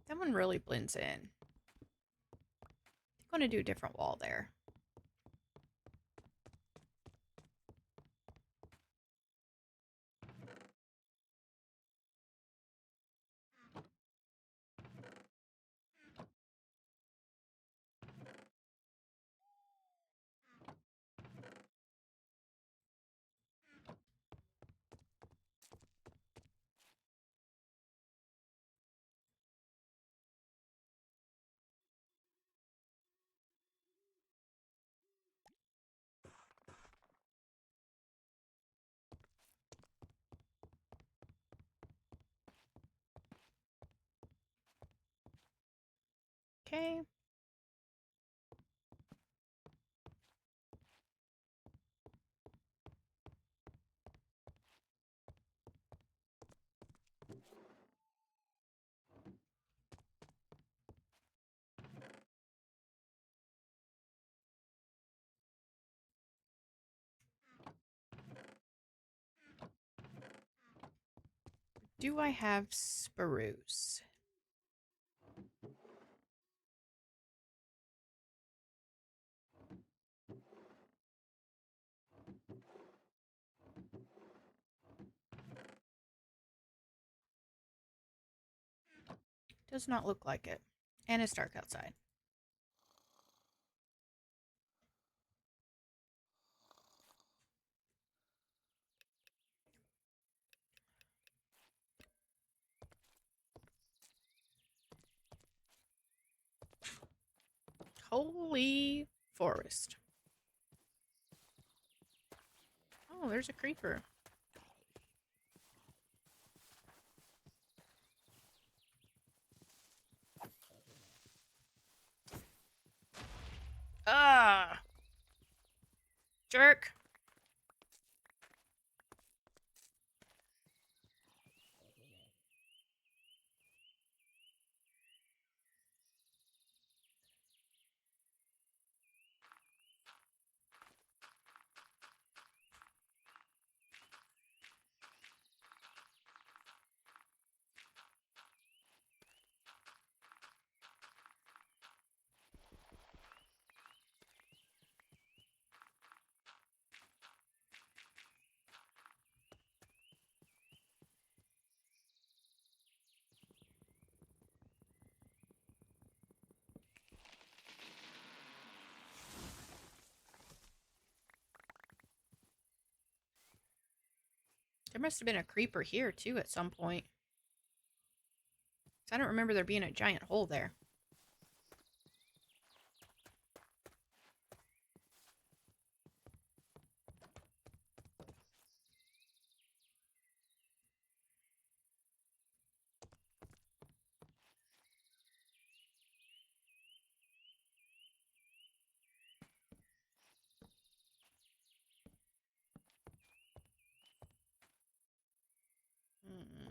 That one really blends in. I'm going to do a different wall there. Okay. Do I have spruce? Does not look like it. And it's dark outside. Holy forest. Oh, there's a creeper. Ah! Jerk! There must have been a creeper here, too, at some point. I don't remember there being a giant hole there. Hmm.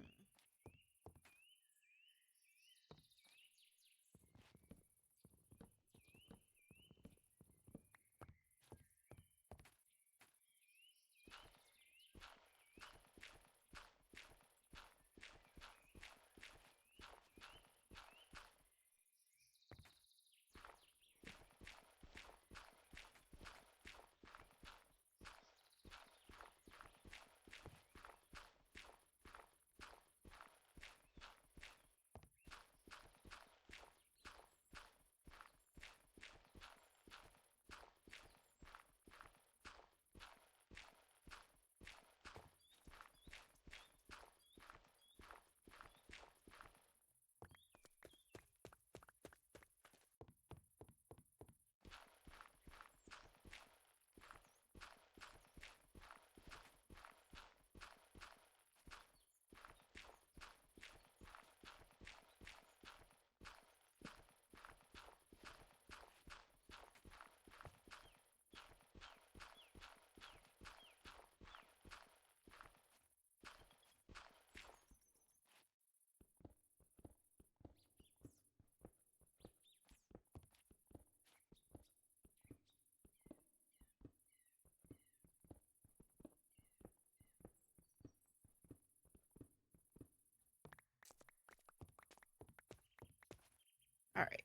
All right.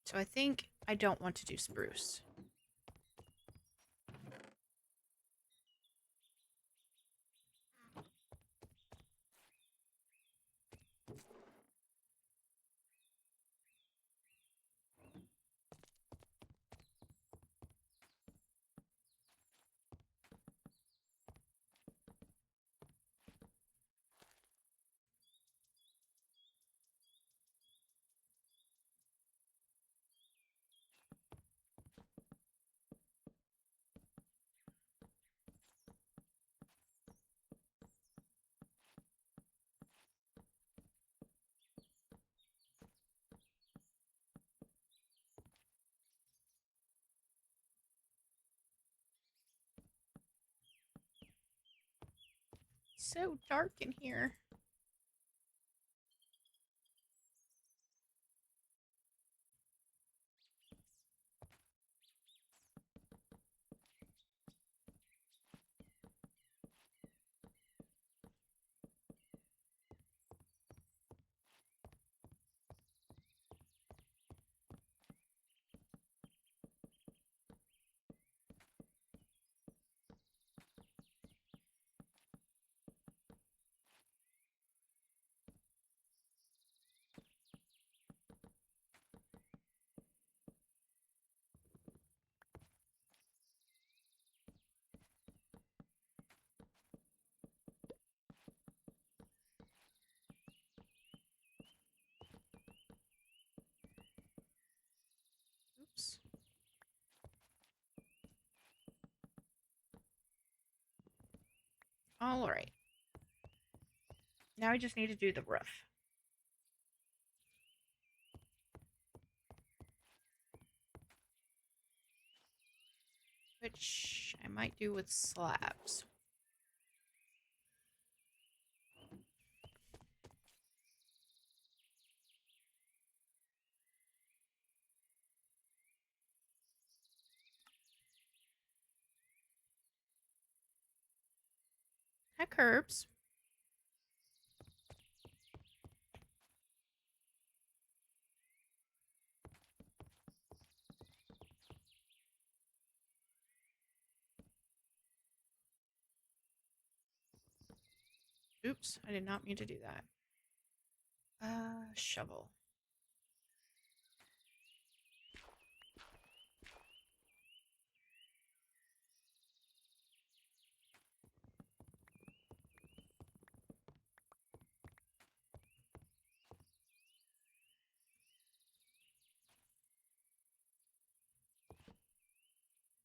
So I think I don't want to do spruce. So dark in here. Oops. All right. Now I just need to do the roof. Which I might do with slabs. That curbs. Oops, I did not mean to do that. Shovel.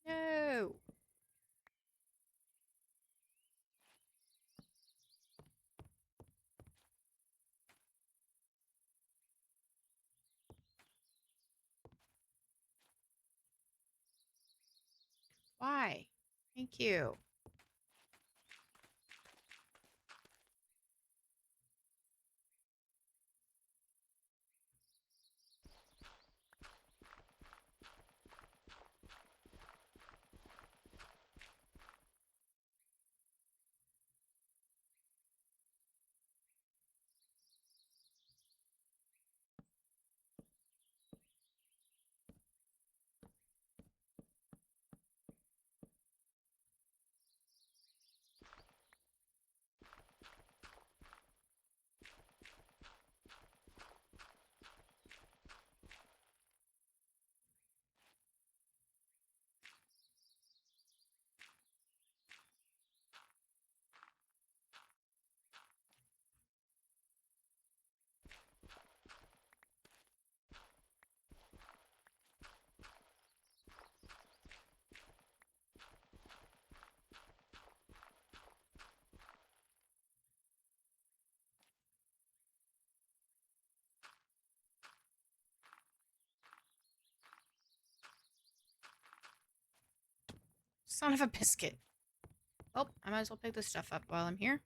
No. Why? Thank you. Son of a biscuit. Oh, I might as well pick this stuff up while I'm here.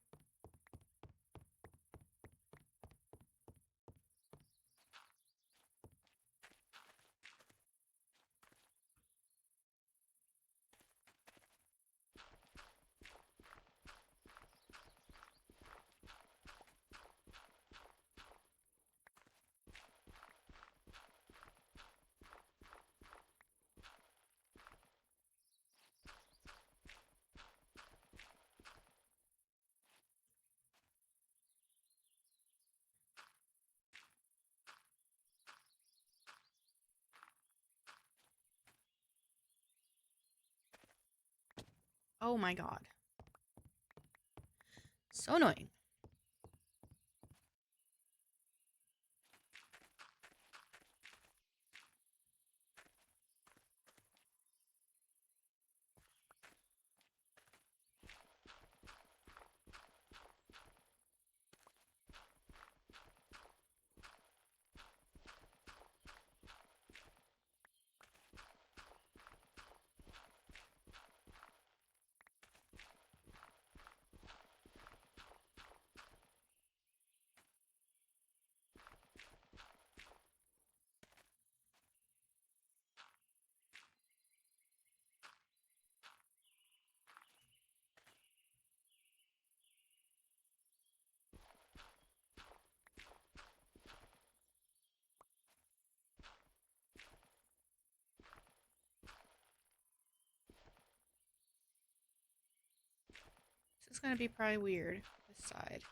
Oh my god. So annoying. This is gonna be probably weird. This side.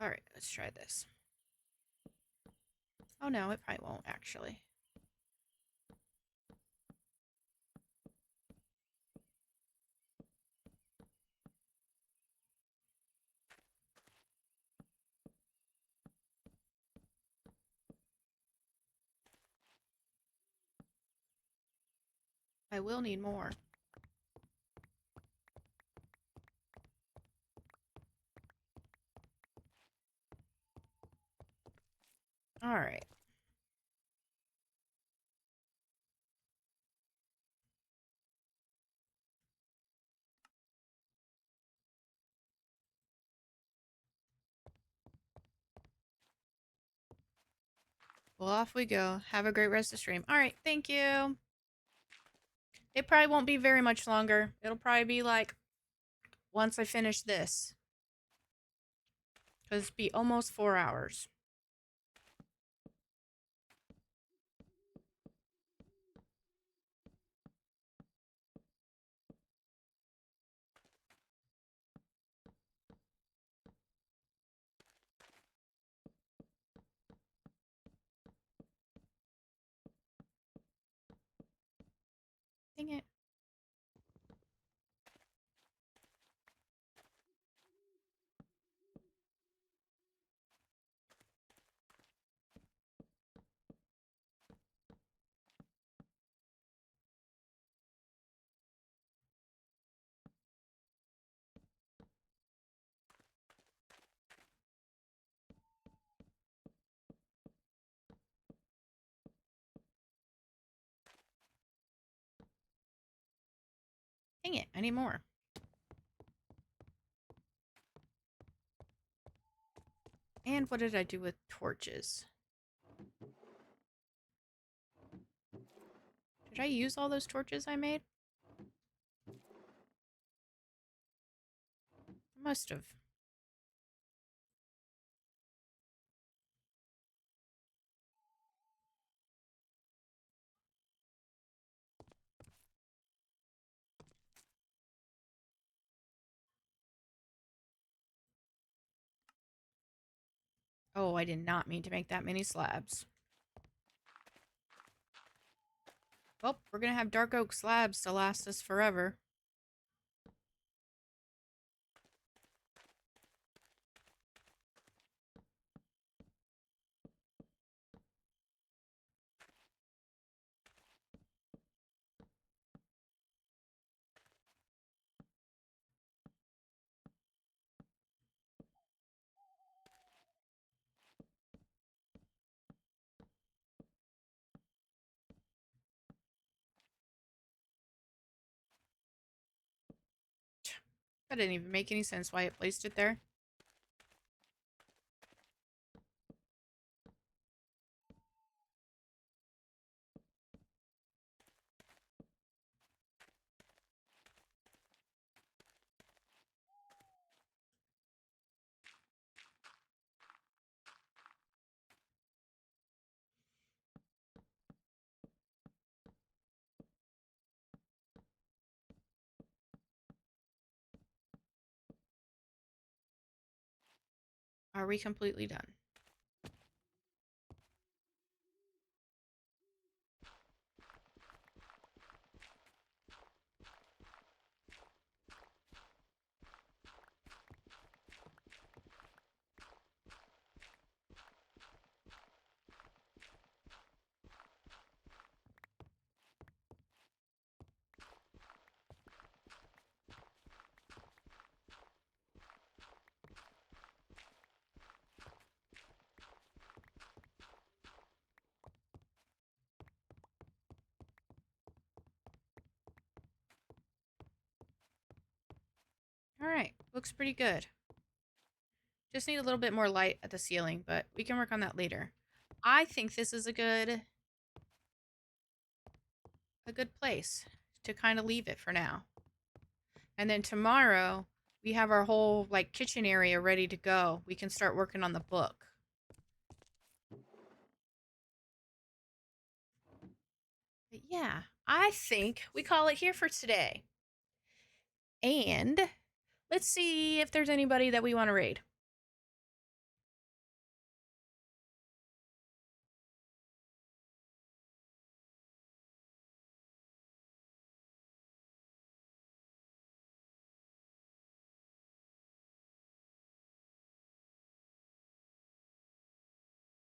Alright, let's try this. Oh no, it probably won't actually. I will need more. Alright. Well, off we go. Have a great rest of the stream. Alright, thank you. It probably won't be very much longer. It'll probably be like once I finish this. Because it'll be almost 4 hours. Dang it. Dang it, I need more. And what did I do with torches? Did I use all those torches I made? I must have. Oh, I did not mean to make that many slabs. Well, we're gonna have dark oak slabs to last us forever. That didn't even make any sense why it placed it there. Are we completely done? Looks pretty good. Just need a little bit more light at the ceiling, but we can work on that later. I think this is a good place to kind of leave it for now. And then tomorrow we have our whole like kitchen area ready to go. We can start working on the book. But yeah, I think we call it here for today. And let's see if there's anybody that we want to raid.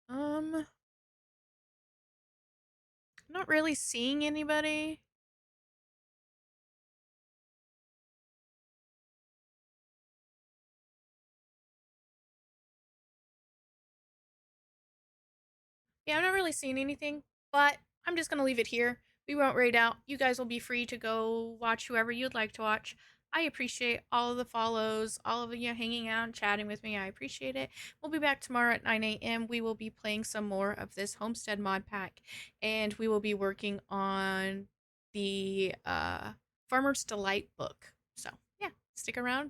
I'm not really seeing anybody. Yeah, I'm not really seeing anything, but I'm just going to leave it here. We won't raid out. You guys will be free to go watch whoever you'd like to watch. I appreciate all of the follows, all of you hanging out and chatting with me. I appreciate it. We'll be back tomorrow at 9 a.m. We will be playing some more of this Homestead mod pack, and we will be working on the Farmer's Delight book. So, yeah, stick around.